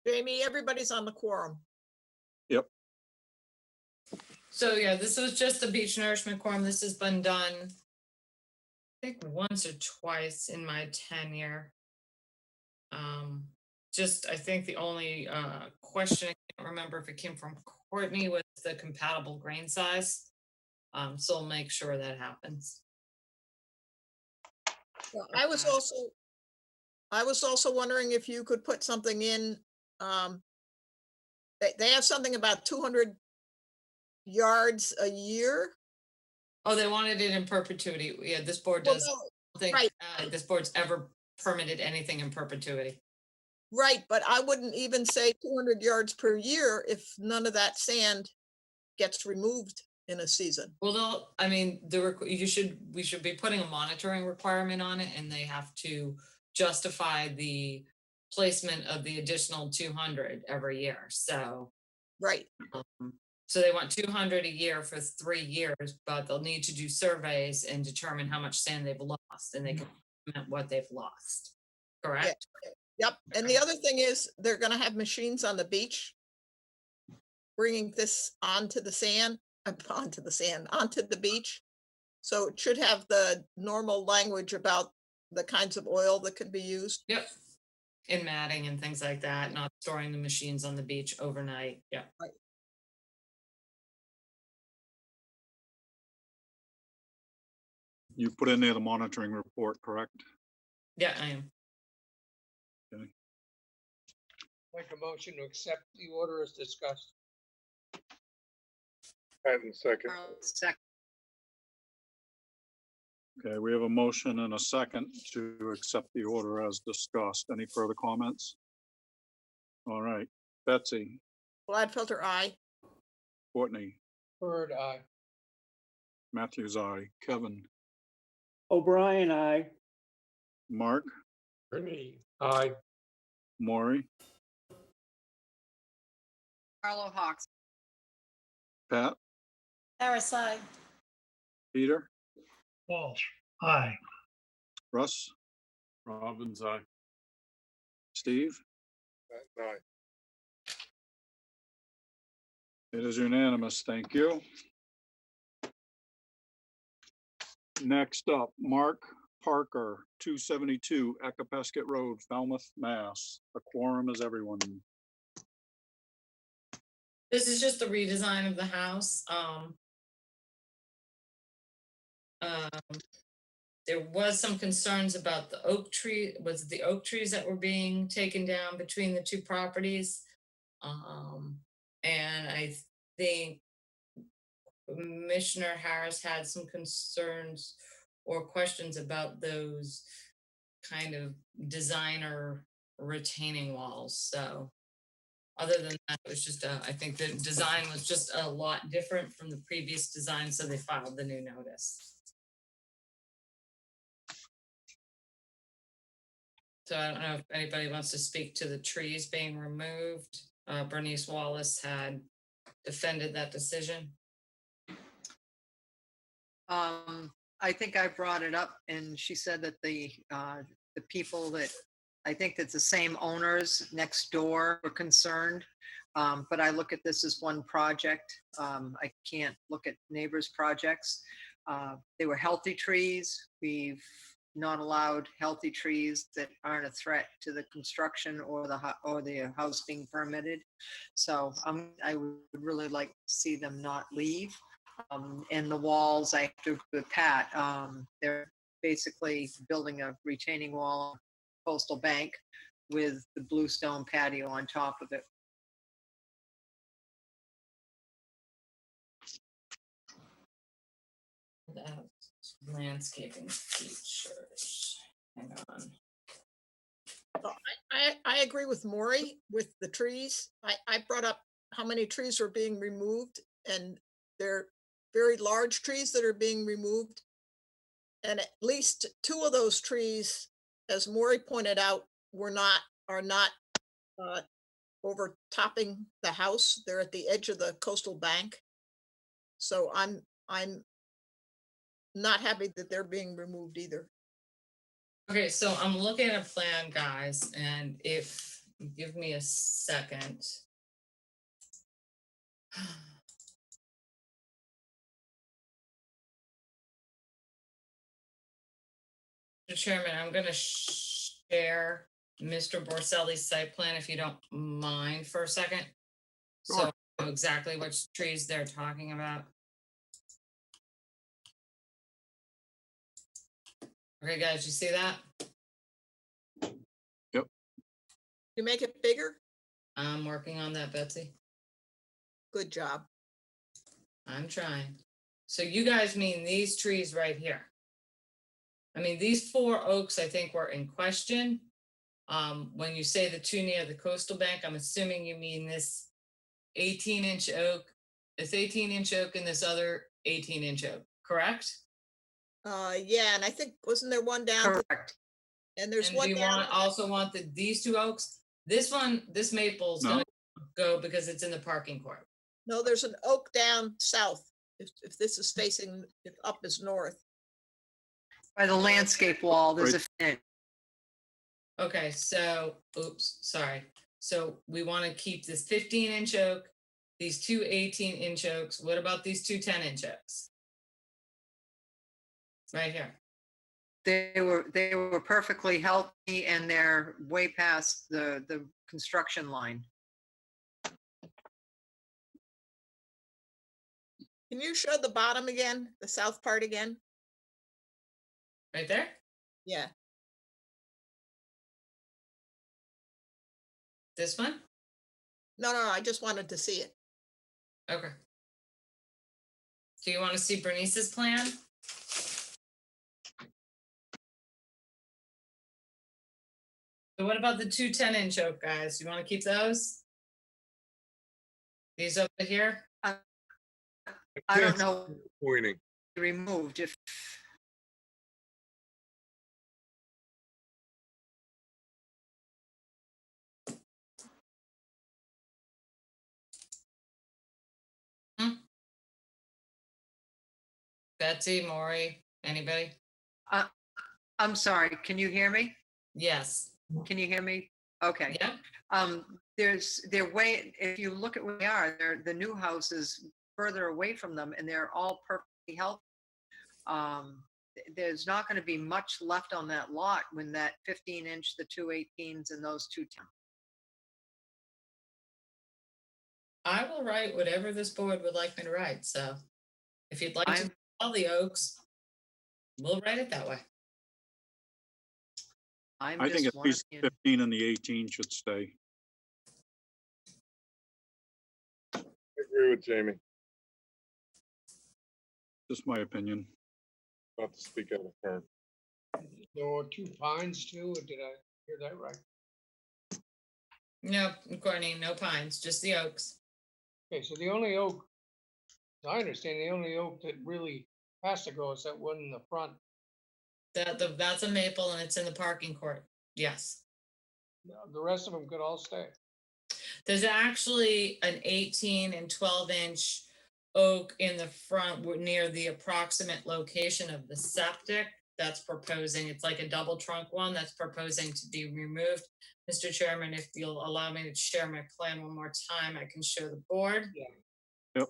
Jamie, everybody's on the quorum. Yep. So yeah, this was just a beach nourishment quorum. This has been done, I think once or twice in my tenure. I think the only question, I can't remember if it came from Courtney, was the compatible grain size. So I'll make sure that happens. Well, I was also wondering if you could put something in, they have something about 200 yards a year. Oh, they wanted it in perpetuity. Yeah, this board Well, does. no, I think right. This board's ever permitted anything in perpetuity. Right, but I wouldn't even say 200 yards per year if none of that sand gets removed in a season. Well, I mean, we should be putting a monitoring requirement on it, and they have to justify the placement of the additional 200 every year. So, right. So they want 200 a year for 3 years, but they'll need to do surveys and determine how much sand they've lost, and they can document what they've lost. Correct? Yeah. Yep. And the other thing is they're going to have machines on the beach bringing this onto the beach. So it should have the normal language about the kinds of oil that could be used. Yep. And matting and things like that, not storing the machines on the beach overnight. Yeah. Right. You put in there the monitoring report, correct? Yeah, I am. Okay. Make a motion to accept the order as discussed. Pat and second. Second. Okay, we have a motion and a second to accept the order as discussed. Any further comments? All right, Betsy, Gladfelter, aye. Courtney, Bird, aye. Matthews, aye. Kevin, O'Brien, aye. Mark, Ernie, aye. Maury, Carlo Hawks, Pat, Harris, aye. Peter, Walsh, aye. Russ, Robbins, aye. Steve. Pat and I. It is unanimous. Thank you. Next up, Mark Parker, 272 Acapesket Road, Falmouth, Mass. The quorum is everyone. This is just a redesign of the house. There was some concerns about the oak tree, was it the oak trees that were being taken down between the two properties? And I think Commissioner Harris had some concerns or questions about those kind of designer retaining walls. So other than that, it was just, I think the design was just a lot different from the previous design, so they filed the new notice. So I don't know if anybody wants to speak to the trees being removed. Bernice Wallace had defended that decision. I think I brought it up and she said that the people that, I think that the same owners next door were concerned. But I look at this as one project. I can't look at neighbors' projects. They were healthy trees. We've not allowed healthy trees that aren't a threat to the construction or the house being permitted. So I would really like to see them not leave. And the walls, I have to agree with Pat. They're basically building a retaining wall on coastal bank with the bluestone patio on top of it. Landscaping features. Hang on. I agree with Maury with the trees. I brought up how many trees are being removed, and they're very large trees that are being removed. And at least 2 of those trees, as Maury pointed out, are not overtopping the house. They're at the edge of the coastal bank. So I'm not happy that they're being removed either. Okay, so I'm looking at a plan, guys, and if you give me a second. Mr. Chairman, I'm going to share Mr. Borselli's site plan if you don't mind for a second. So I know exactly which trees they're talking about. Okay, guys, you see that? Yep. You make it bigger? I'm working on that, Betsy. Good job. I'm trying. So you guys mean these trees right here? I mean, these 4 oaks, I think, were in question. When you say the 2 near the coastal bank, I'm assuming you mean this 18-inch oak, this 18-inch oak and this other 18-inch oak, correct? Yeah, and I think, wasn't there one down? Correct. And there's And one do you down. also want these 2 oaks? This one, this maple's No. gonna go because it's in the parking court. No, there's an oak down south. If this is facing, if up is north. By the landscape wall, there's a fence. Okay, so, oops, sorry. So we want to keep this 15-inch oak, these 2 18-inch oaks. What about these 2 10-inch oaks? Right here. They were perfectly healthy and they're way past the construction line. Can you show the bottom again, the south part again? Right there? Yeah. This one? No, I just wanted to see it. Okay. Do you want to see Bernice's plan? So what about the 2 10-inch oak, guys? You want to keep those? These over here? I don't know. Pointing. Removed if. Betsy, Maury, anybody? I'm sorry, can you hear me? Yes. Can you hear me? Okay. Yeah. They're way, if you look at where they are, the new house is further away from them and they're all perfectly healthy. There's not going to be much left on that lot when that 15-inch, the 2 18s and those 2 10. I will write whatever this board would like me to write. So if you'd like to sell the oaks, we'll write it that way. I think at least 15 and the 18 should stay. I agree with Jamie. Just my opinion. Not to speak out of turn. There were 2 pines too, or did I hear that right? No, Courtney, no pines, just the oaks. Okay, so the only oak, as I understand, the only oak that really has to go is that one in the front. That's a maple and it's in the parking court. Yes. The rest of them could all stay. There's actually an 18 and 12-inch oak in the front near the approximate location of the septic that's proposing. It's like a double trunk one that's proposing to be removed. Mr. Chairman, if you'll allow me to share my plan one more time, I can show the board. Yeah. Yep.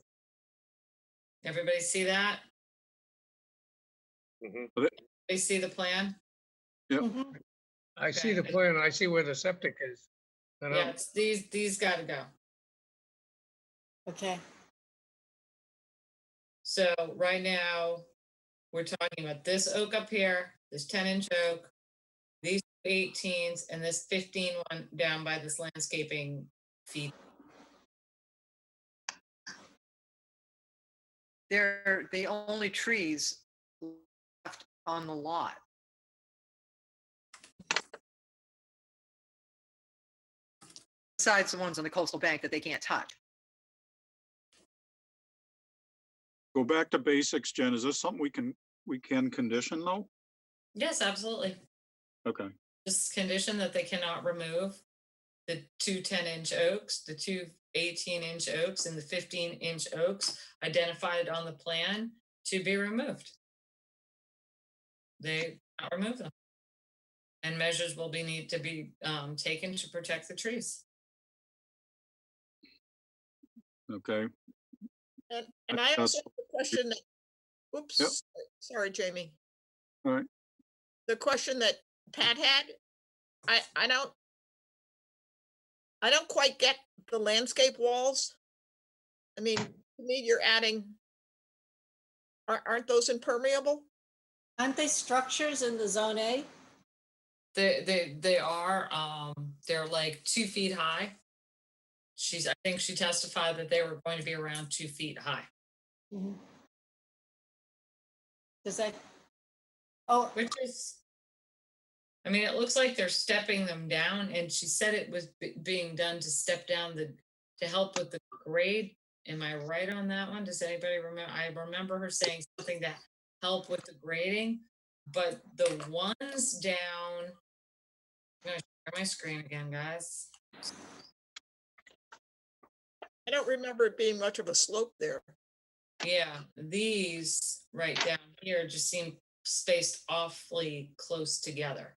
Everybody see that? They see the plan? Yep. I see the plan, I see where the septic is. And Yeah, it's these gotta go. Okay. So right now, we're talking about this oak up here, this 10-inch oak, these 18s, and this 15 one down by this landscaping feed. They're the only trees left on the lot. Besides the ones on the coastal bank that they can't touch. Go back to basics, Jen. Is this something we can condition though? Yes, absolutely. Okay. Just condition that they cannot remove the 2 10-inch oaks, the 2 18-inch oaks, and the 15-inch oaks identified on the plan to be removed. They not remove them. And measures will need to be taken to protect the trees. Okay. And I also have a question that, whoops, Yep. sorry, Jamie. All right. The question that Pat had, I don't quite get the landscape walls. I mean, to me, you're adding, aren't those impermeable? Aren't they structures in the zone A? They are, they're like 2 feet high. I think she testified that they were going to be around 2 feet high. Does that, oh, Which is, I mean, it looks like they're stepping them down, and she said it was being done to step down to help with the grade. Am I right on that one? Does anybody remember? I remember her saying something to help with the grading, but the ones down, I'm gonna share my screen again, guys. I don't remember it being much of a slope there. Yeah, these right down here just seem spaced awfully close together.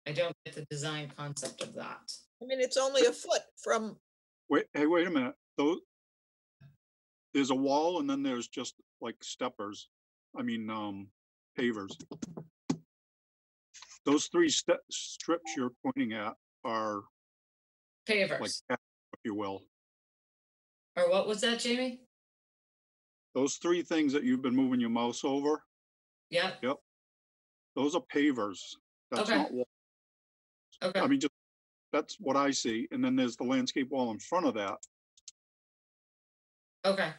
I don't get the design concept of that. I mean, it's only a foot from, Wait a minute. There's a wall and then there's just like steppers. I mean, pavers. Those 3 strips you're pointing at are Pavers. like, if you will. Or what was that, Jamie? Those 3 things that you've been moving your mouse over. Yep. Yep. Those are pavers. That's Okay. not wall. Okay. I mean, that's what I see. And then there's the landscape wall in front of that, Okay.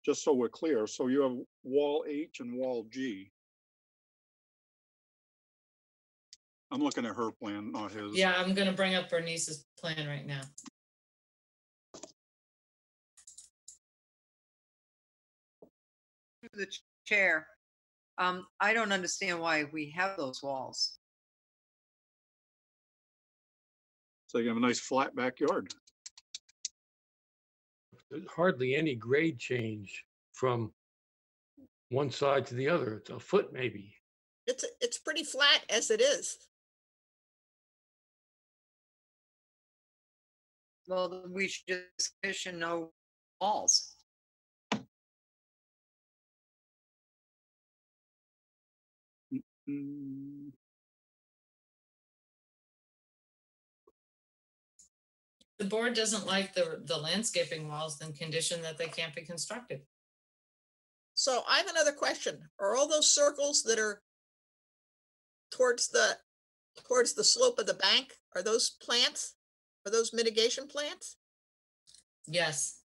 just so we're clear. So you have wall H and wall G. I'm looking at her plan, not his. Yeah, I'm gonna bring up Bernice's plan right now. To the chair, I don't understand why we have those walls. So you have a nice flat backyard. There's hardly any grade change from one side to the other. It's a foot maybe. it's pretty flat as it is. Well, we should just condition no walls. Mm, The board doesn't like the landscaping walls, then condition that they can't be constructed. So I have another question. Are all those circles that are towards the slope of the bank, are those plants? Are those mitigation plants? Yes.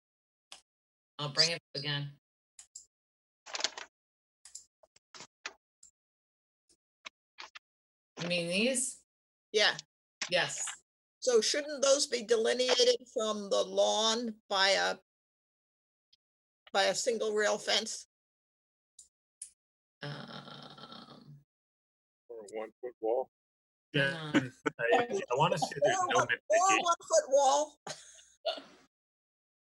I'll bring it up again. You mean these? Yeah. Yes. So shouldn't those be delineated from the lawn by a single rail fence? Or a 1-foot wall. Yeah, I want to say there's no Or mitigation. 1-foot wall?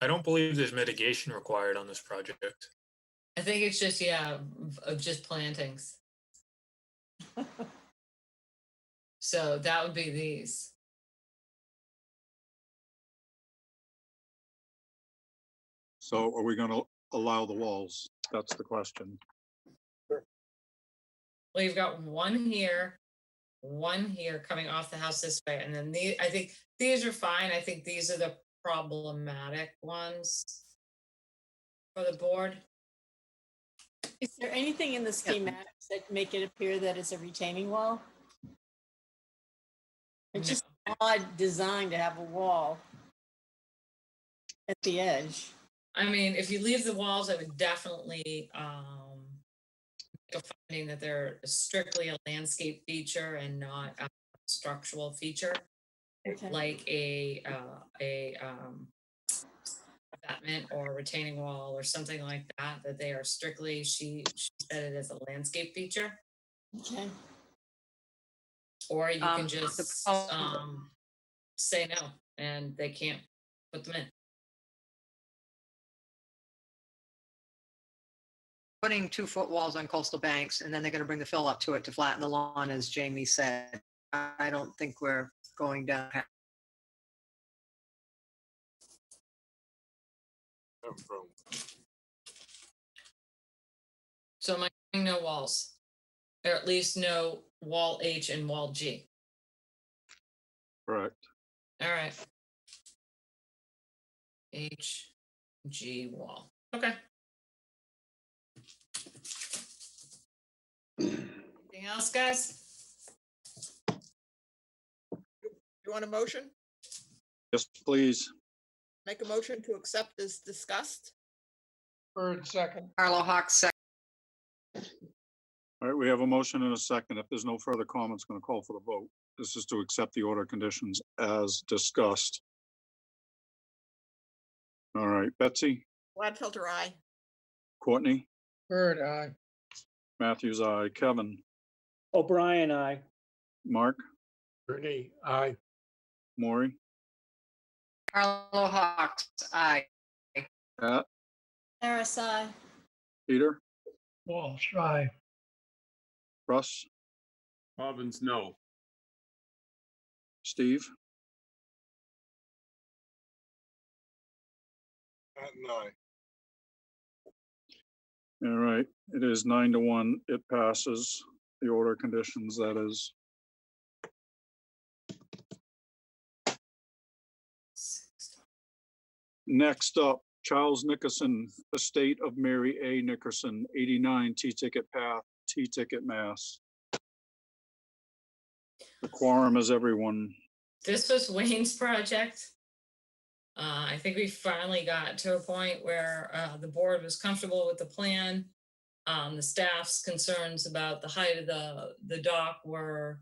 I don't believe there's mitigation required on this project. I think it's just, yeah, just plantings. So that would be these. So are we gonna allow the walls? That's the question. Well, you've got one here coming off the house this way, and then I think these are fine. I think these are the problematic ones for the board. Is there anything in the schematics that make it appear that it's a retaining wall? It's just an odd design to have a wall at the edge. I mean, if you leave the walls, I would definitely make a finding that they're strictly a landscape feature and not a structural feature, like a abutment or retaining wall or something like that. That they are strictly, she said it as a landscape feature. Okay. Or you can just say no, and they can't put them in. Putting 2-foot walls on coastal banks, and then they're gonna bring the fill up to it to flatten the lawn, as Jamie said. I don't think we're going down. So am I hearing no walls? Or at least no wall H and wall G. Correct. All right. H, G wall. Okay. Anything else, guys? You want a motion? Yes, please. Make a motion to accept as discussed? Bird second. Carlo Hawk second. All right, we have a motion and a second. If there's no further comments, going to call for the vote. This is to accept the order of conditions as discussed. All right, Betsy, Gladfelter, aye. Courtney, Bird, aye. Matthews, aye. Kevin, O'Brien, aye. Mark, Brittany, aye. Maury, Carlo Hawks, aye. Pat, Harris, aye. Peter, Walsh, aye. Russ, Robbins, no. Steve, Patton, aye. all right, it is 9-1. It passes the order of conditions, that is. Next up, Charles Nickerson, estate of Mary A. Nickerson, 89 T-Ticket Path, T-Ticket, Mass. The quorum is everyone. This was Wayne's project. I think we finally got to a point where the board was comfortable with the plan. The staff's concerns about the height of the dock were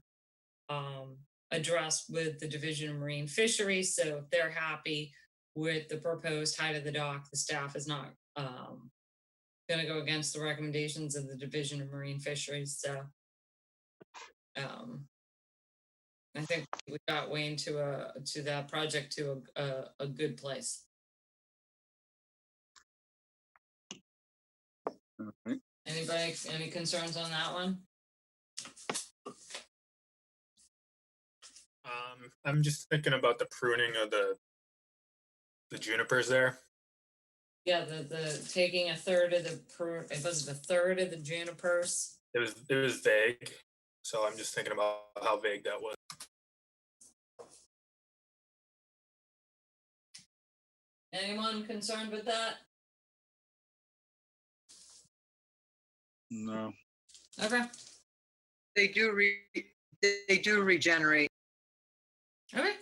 addressed with the Division of Marine Fisheries. So if they're happy with the proposed height of the dock, the staff is not going to go against the recommendations of the Division of Marine Fisheries. So I think we got Wayne to that project to a good place. All right. Anybody, any concerns on that one? I'm just thinking about the pruning of the junipers there. Yeah, the taking a third of the it was a third of the junipers. It was vague, so I'm just thinking about how vague that was. Anyone concerned with that? No. Okay. They do regenerate. Okay.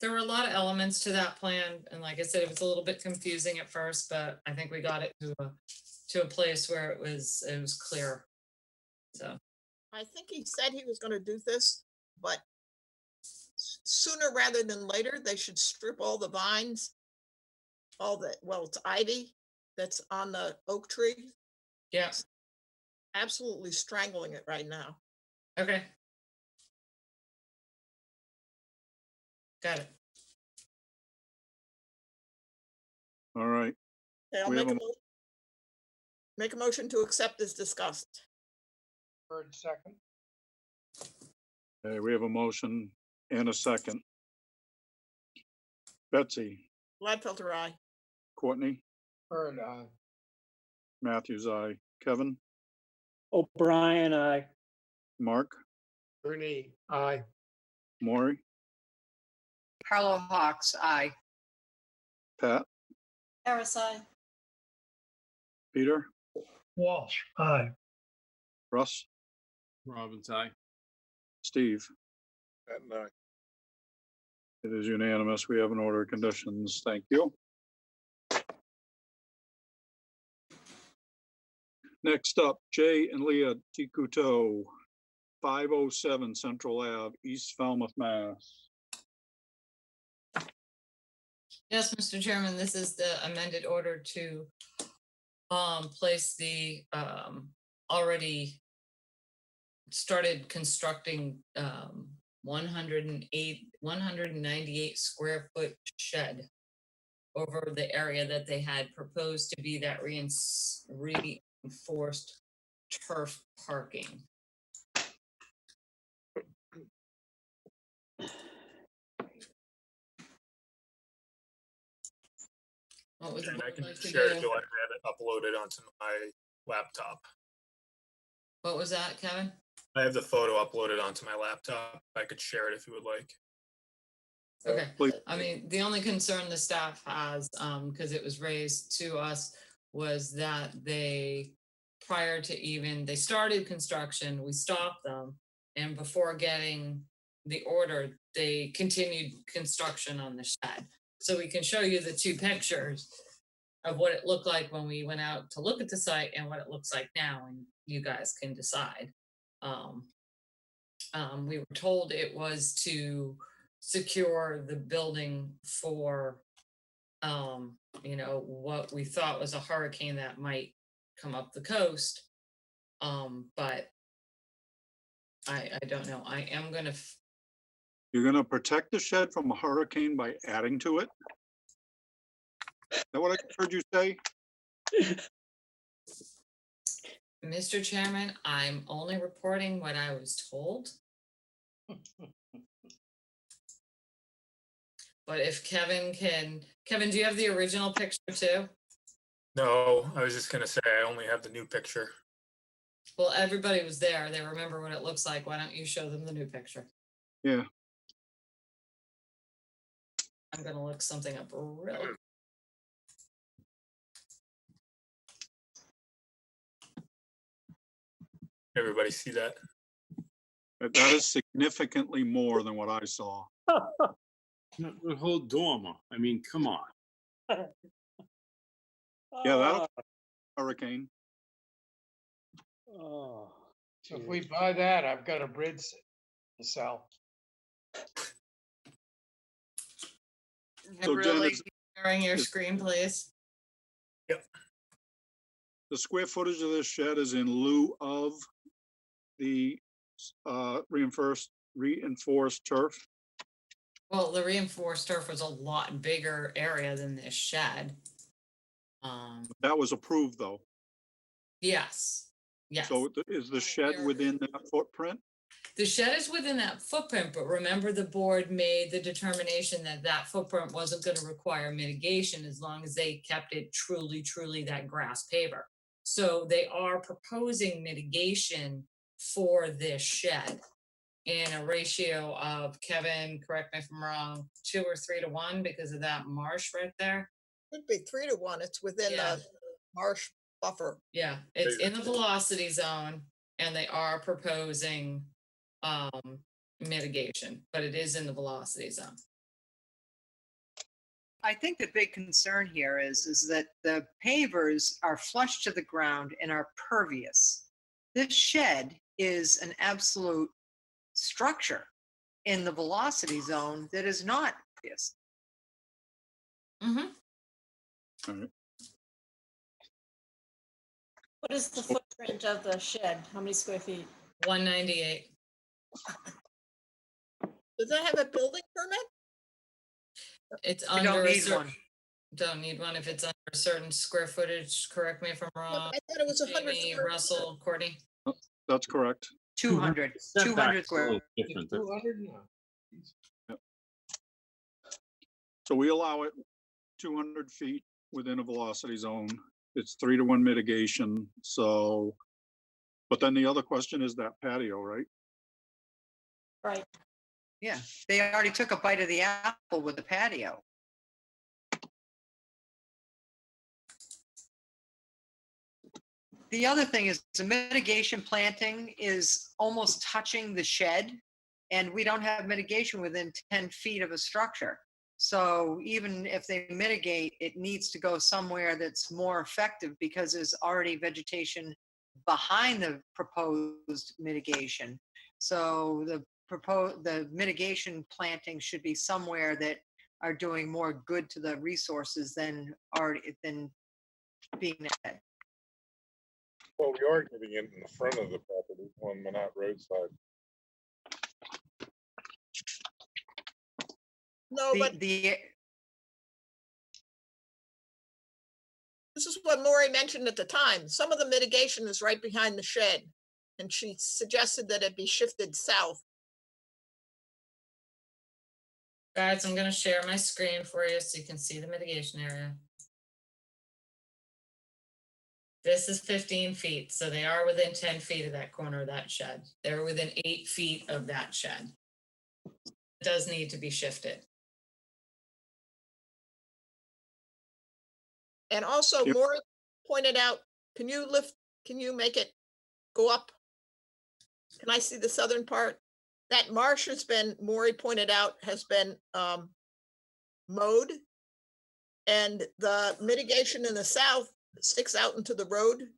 There were a lot of elements to that plan, and like I said, it was a little bit confusing at first, but I think we got it to a place where it was clear. So I think he said he was gonna do this, but sooner rather than later, they should strip all the vines, well, it's ivy that's on the oak tree. yeah, Absolutely strangling it right now. okay. Got it. All right. Okay, I'll We have make a motion to accept as discussed. Bird second. Okay, we have a motion and a second. Betsy, Gladfelter, aye. Courtney, Bird eye. Matthews, aye. Kevin, O'Brien, aye. Mark, Ernie, aye. Maury, Carlo Hawks, aye. Pat, Harris, aye. Peter, Walsh, aye. Russ, Robbins, aye. Steve. At night. It is unanimous. We have an order of conditions. Thank you. Next up, Jay and Leah Tikuto, 507 Central Ave, East Falmouth, Mass. Yes, Mr. Chairman, this is the amended order to place the already started constructing 198 square foot shed over the area that they had proposed to be that reinforced turf parking. What was And I it can like to share do? it, Joe. I had it uploaded onto my laptop. What was that, Kevin? I have the photo uploaded onto my laptop. I could share it if you would like. Okay, Please. I mean, the only concern the staff has, because it was raised to us, was that they, prior to even, they started construction, we stopped them, and before getting the order, they continued construction on the shed. So we can show you the two pictures of what it looked like when we went out to look at the site and what it looks like now, and you guys can decide. We were told it was to secure the building for, what we thought was a hurricane that might come up the coast. But I don't know. I am gonna. You're going to protect the shed from a hurricane by adding to it? Is that what I heard you say? Mr. Chairman, I'm only reporting what I was told. But if Kevin, do you have the original picture too? No, I was just gonna say I only have the new picture. Well, everybody was there. They remember what it looks like. Why don't you show them the new picture? Yeah. I'm gonna look something up real quick. Everybody see that? That is significantly more than what I saw. The whole dormer. I mean, come on. Yeah, that'll hurricane. Oh, So if we buy that, I've got a bridge to sell. So Jen, Really sharing your screen, please. the square footage of this shed is in lieu of the reinforced turf. Well, the reinforced turf was a lot bigger area than this shed. That was approved though. Yes. Yes. So is the shed within that footprint? The shed is within that footprint, but remember the board made the determination that that footprint wasn't going to require mitigation as long as they kept it truly that grass paver. So they are proposing mitigation for this shed in a ratio of, Kevin, correct me if I'm wrong, 2 or 3 to 1 because of that marsh right there. Could be 3 to 1. It's within the marsh buffer. Yeah, it's in the velocity zone and they are proposing mitigation, but it is in the velocity zone. I think the big concern here is that the pavers are flush to the ground and are pervious. This shed is an absolute structure in the velocity zone that is not pervious. All right. What is the footprint of the shed? How many square feet? 198. Does that have a building permit? It's We don't under a need certain, one. don't need one if it's under a certain square footage. Correct me if I'm wrong. I thought it was 100. Jamie, Russell, Courtney. That's correct. 200 Setback's a square. little different. That's- 200? No. So we allow it 200 feet within a velocity zone. It's 3-to-1 mitigation. So, but then the other question is that patio, right? Right. Yeah, they already took a bite of the apple with the patio. The other thing is the mitigation planting is almost touching the shed, and we don't have mitigation within 10 feet of a structure. So even if they mitigate, it needs to go somewhere that's more effective because there's already vegetation behind the proposed mitigation. So the mitigation planting should be somewhere that are doing more good to the resources than being there. Well, we are getting it in the front of the property on Minot roadside. No, but The this is what Lori mentioned at the time. Some of the mitigation is right behind the shed. And she suggested that it be shifted south. Guys, I'm going to share my screen for you so you can see the mitigation area. This is 15 feet, so they are within 10 feet of that corner of that shed. They're within 8 feet of that shed. It does need to be shifted. And also, Yep. Maury pointed out, can you make it go up? Can I see the southern part? That marsh has been, Maury pointed out, has been mowed. And the mitigation in the south sticks out into the road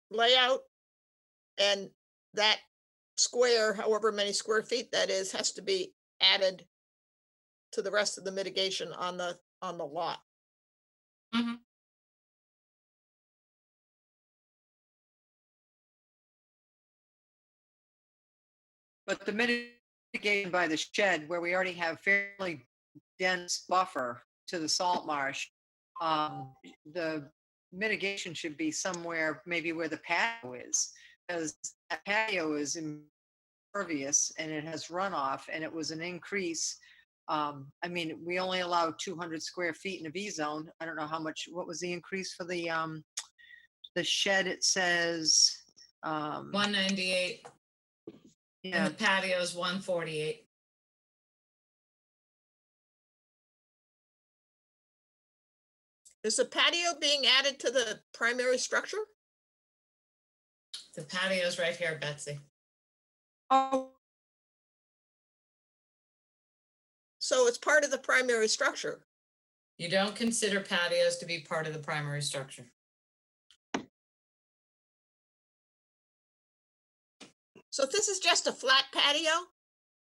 layout. And that square, however many square feet that is, has to be added to the rest of the mitigation on the lot. But the mitigation by the shed, where we already have fairly dense buffer to the salt marsh, the mitigation should be somewhere maybe where the patio is, because that patio is impervious and it has runoff, and it was an increase. I mean, we only allow 200 square feet in a V zone. I don't know how much. What was the increase for the shed? It says 198. yeah. And the patio is 148. Is the patio being added to the primary structure? The patio is right here, Betsy. Oh, so it's part of the primary structure. You don't consider patios to be part of the primary structure. So if this is just a flat patio?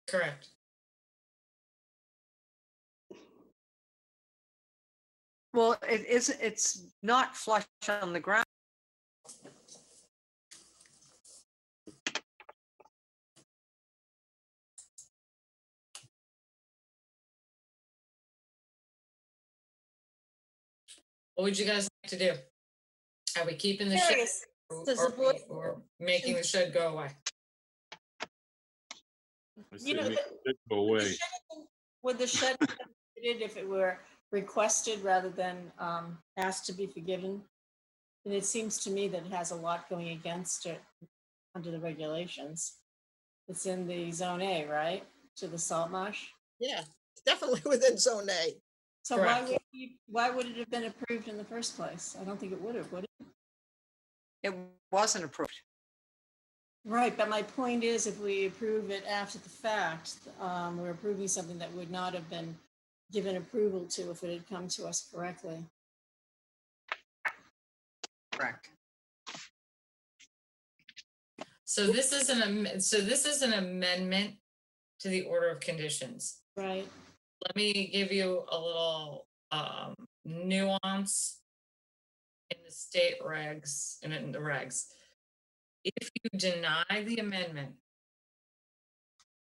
Correct. well, it's not flush on the ground. What would you guys like to do? Are we keeping the shed Curious, does the board- or making the shed go away? I say You know, make it go away. Would the shed be permitted if it were requested rather than asked to be forgiven? And it seems to me that it has a lot going against it under the regulations. It's in the zone A, right? To the salt marsh. Yeah, it's definitely within zone A. So Correct. why would it have been approved in the first place? I don't think it would have, would it? It wasn't approved. Right, but my point is, if we approve it after the fact, we're approving something that would not have been given approval to if it had come to us correctly. Correct. So this is an amendment to the order of conditions. Right. Let me give you a little nuance in the state regs and in the regs. If you deny the amendment,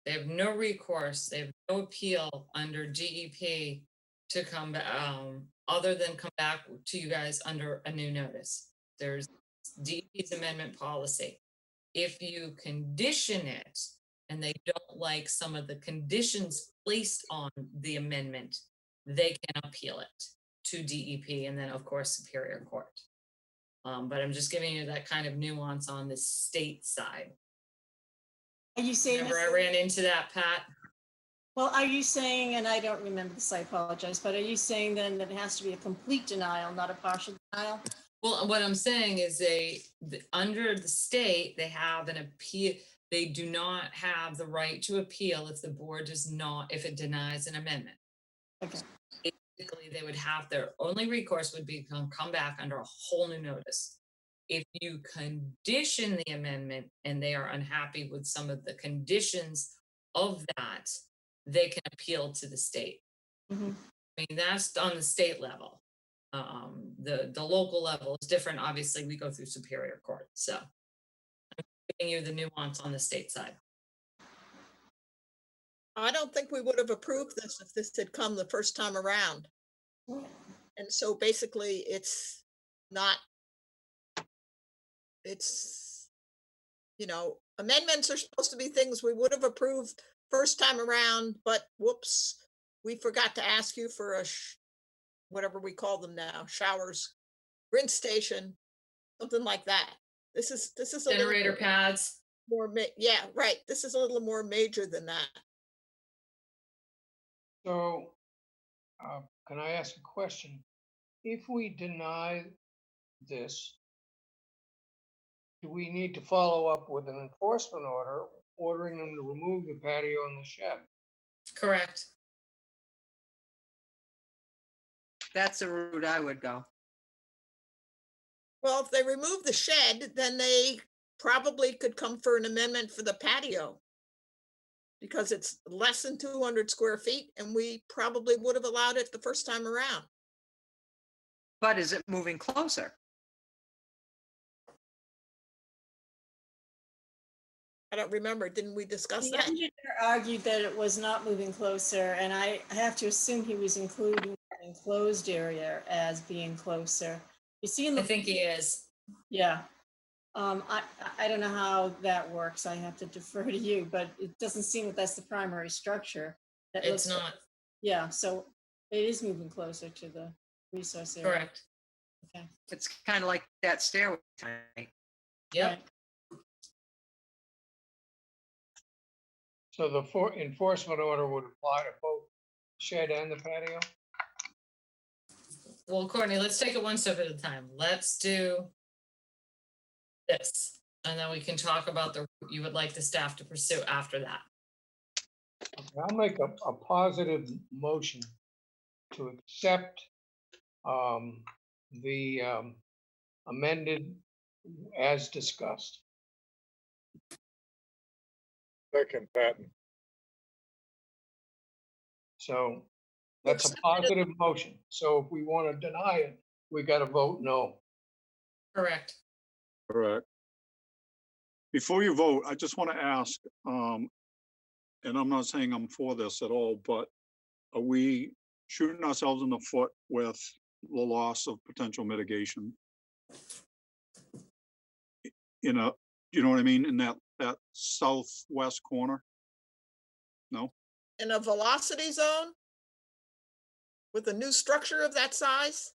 they have no recourse, they have no appeal under DEP to come back, other than come back to you guys under a new notice. There's DEP's amendment policy. If you condition it and they don't like some of the conditions placed on the amendment, they can appeal it to DEP and then, of course, Superior Court. But I'm just giving you that kind of nuance on the state side. Are you saying? Remember I ran into that, Pat? Well, are you saying, and I don't remember this, I apologize, but are you saying then that it has to be a complete denial, not a partial denial? Well, what I'm saying is under the state, they have an appeal. They do not have the right to appeal if the board does not, if it denies an amendment. Okay. Basically, they would have, their only recourse would be to come back under a whole new notice. If you condition the amendment and they are unhappy with some of the conditions of that, they can appeal to the state. Mm-hmm. I mean, that's on the state level. The local level is different. Obviously, we go through Superior Court. So I'm giving you the nuance on the state side. I don't think we would have approved this if this had come the first time around. And so basically it's not, it's, you know, amendments are supposed to be things we would have approved first time around, but whoops, we forgot to ask you for a, whatever we call them now, showers, rinse station, something like that. This is a Generator pads. More, yeah, right. This is a little more major than that. So, can I ask a question? If we deny this, do we need to follow up with an enforcement order ordering them to remove the patio and the shed? Correct. That's the route I would go. Well, if they remove the shed, then they probably could come for an amendment for the patio, because it's less than 200 square feet, and we probably would have allowed it the first time around. But is it moving closer? I don't remember. Didn't we discuss The that? engineer argued that it was not moving closer, and I have to assume he was including the enclosed area as being closer. You see in the. I think he is. Yeah. I don't know how that works. I have to defer to you, but it doesn't seem that that's the primary structure. That It's looks- not. Yeah, so it is moving closer to the resource area. Correct. Okay. It's kind of like that stairway tonight. Yep. So the enforcement order would apply to both shed and the patio? Well, Courtney, let's take it one step at a time. Let's do this, and then we can talk about the route you would like the staff to pursue after that. Okay, I'll make a positive motion to accept the amended as discussed. Second, Patton. So that's a positive motion. So if we want to deny it, we got to vote no. Correct. Correct. Before you vote, I just want to ask, and I'm not saying I'm for this at all, but are we shooting ourselves in the foot with the loss of potential mitigation? You know what I mean? In that southwest corner? No? In a velocity zone with a new structure of that size?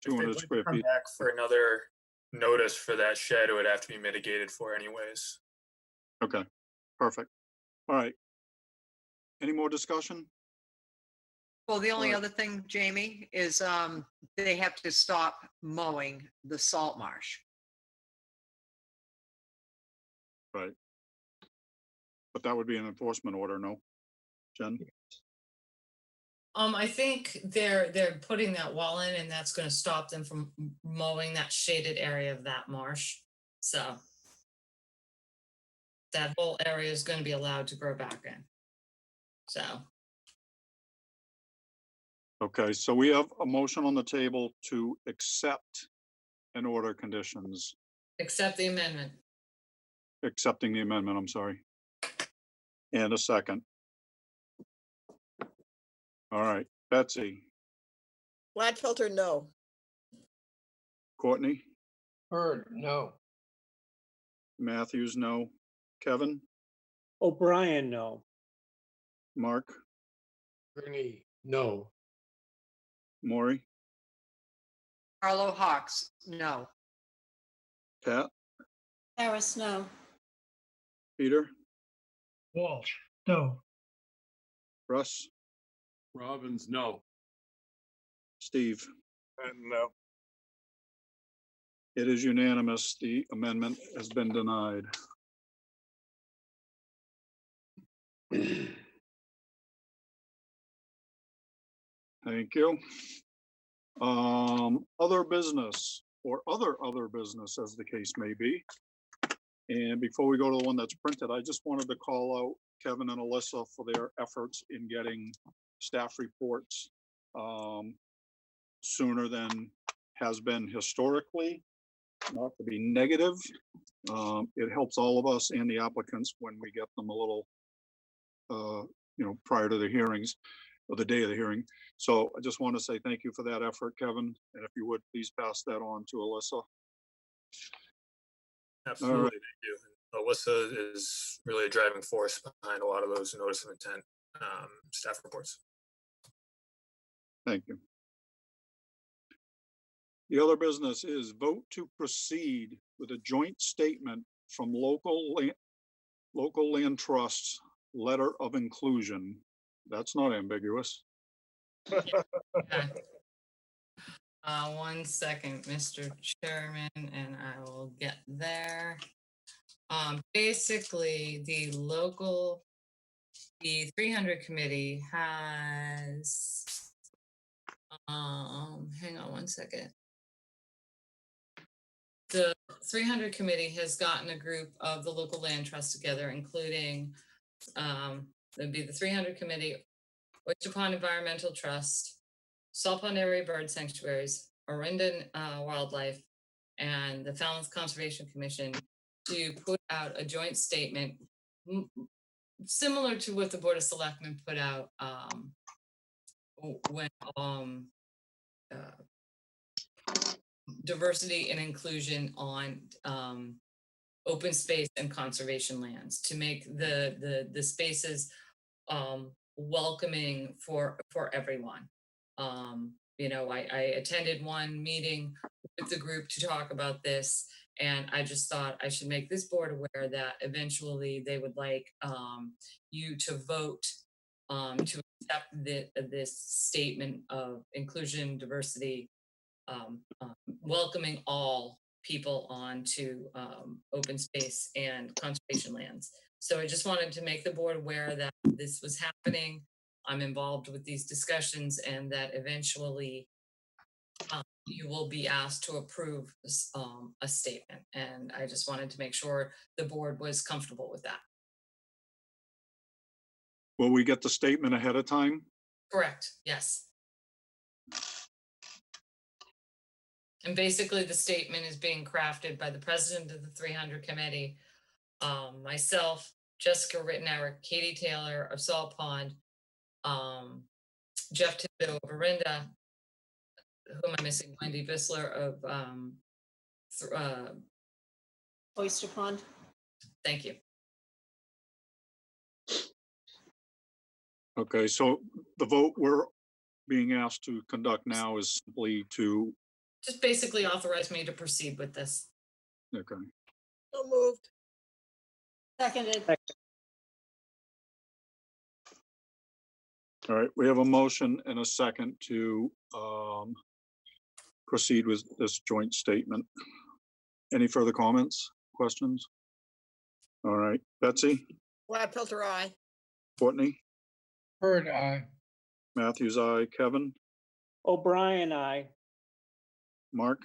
If they 200 would square come feet. back for another notice for that shed, it would have to be mitigated for anyways. Okay, perfect. All right. Any more discussion? Well, the only Right. other thing, Jamie, is they have to stop mowing the salt marsh. Right. But that would be an enforcement order, no? Jen? I think they're putting that wall in, and that's gonna stop them from mowing that shaded area of that marsh. So that whole area is gonna be allowed to grow back in. So, Okay, so we have a motion on the table to accept and order conditions, accept the amendment. accepting the amendment, I'm sorry. And a second. All right, Betsy, Gladfelter, no. Courtney, Bird, no. Matthews, no. Kevin, O'Brien, no. Mark, Gurney, no. Maury, Carlo Hawks, no. Pat, Harris, no. Peter, Walsh, no. Russ, Robbins, no. Steve. No. It is unanimous. The amendment has been denied. Thank you. Other business or other business, as the case may be. And before we go to the one that's printed, I just wanted to call out Kevin and Alyssa for their efforts in getting staff reports sooner than has been historically. Not to be negative, it helps all of us and the applicants when we get them a little, prior to the hearings or the day of the hearing. So I just want to say thank you for that effort, Kevin. And if you would, please pass that on to Alyssa. Absolutely, thank you. And Alyssa is really a driving force behind a lot of those notice of intent staff reports. Thank you. The other business is vote to proceed with a joint statement from local land trusts letter of inclusion. That's not ambiguous. Okay. 1 second, Mr. Chairman, and I will get there. Basically, the 300 committee has, hang on 1 second. The 300 committee has gotten a group of the local land trusts together, including, there'd be the 300 committee, Oyster Pond Environmental Trust, Salt Pond Area Bird Sanctuaries, Orinda Wildlife, and the Falmouth Conservation Commission to put out a joint statement similar to what the Board of Selectmen put out when diversity and inclusion on open space and conservation lands to make the spaces welcoming for everyone. I attended one meeting with the group to talk about this, and I just thought I should make this board aware that eventually they would like you to vote to accept this statement of inclusion, diversity, welcoming all people onto open space and conservation lands. So I just wanted to make the board aware that this was happening. I'm involved with these discussions, and that eventually you will be asked to approve a statement. And I just wanted to make sure the board was comfortable with that. Will we get the statement ahead of time? Correct, yes. And basically the statement is being crafted by the president of the 300 committee, myself, Jessica Rittenauer, Katie Taylor of Salt Pond, Jeff Thibodeau of Orinda, who am I missing? Wendy Bissler of Oyster Pond. Thank you. Okay, so the vote we're being asked to conduct now is simply to, Just basically authorize me to proceed with this. okay. So moved. Seconded. All right, we have a motion and a second to proceed with this joint statement. Any further comments, questions? All right, Betsy, Gladfelter, aye. Courtney, Bird, aye. Matthews, aye. Kevin, O'Brien, I. Mark,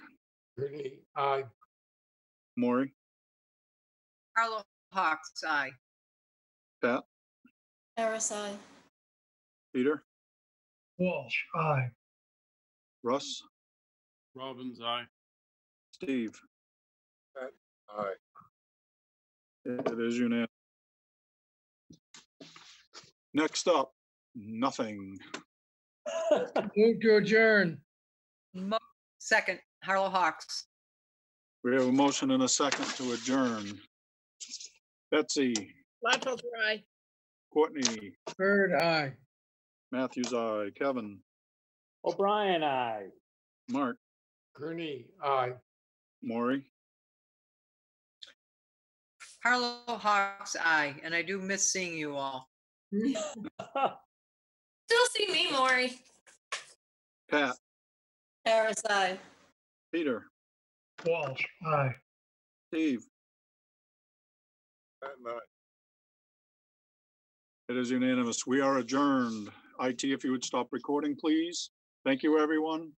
Gurney, aye. Maury, Carlo Hawks, aye. Pat, Harris, aye. Peter, Walsh, aye. Russ, Robbins, aye. Steve. Aye. It is unanimous. Next up, nothing. Move to adjourn. Second, Harlow Hawks. We have a motion and a second to adjourn. Betsy, Lantos, aye. Courtney, Bird, aye. Matthews, aye. Kevin, O'Brien, I. Mark, Gurney, aye. Maury, Harlow Hawks, aye. And I do miss seeing you all. Still see me, Maury. Pat, Harris, aye. Peter, Walsh, aye. Steve. Pat and I. It is unanimous. We are adjourned. IT, if you would stop recording, please. Thank you, everyone.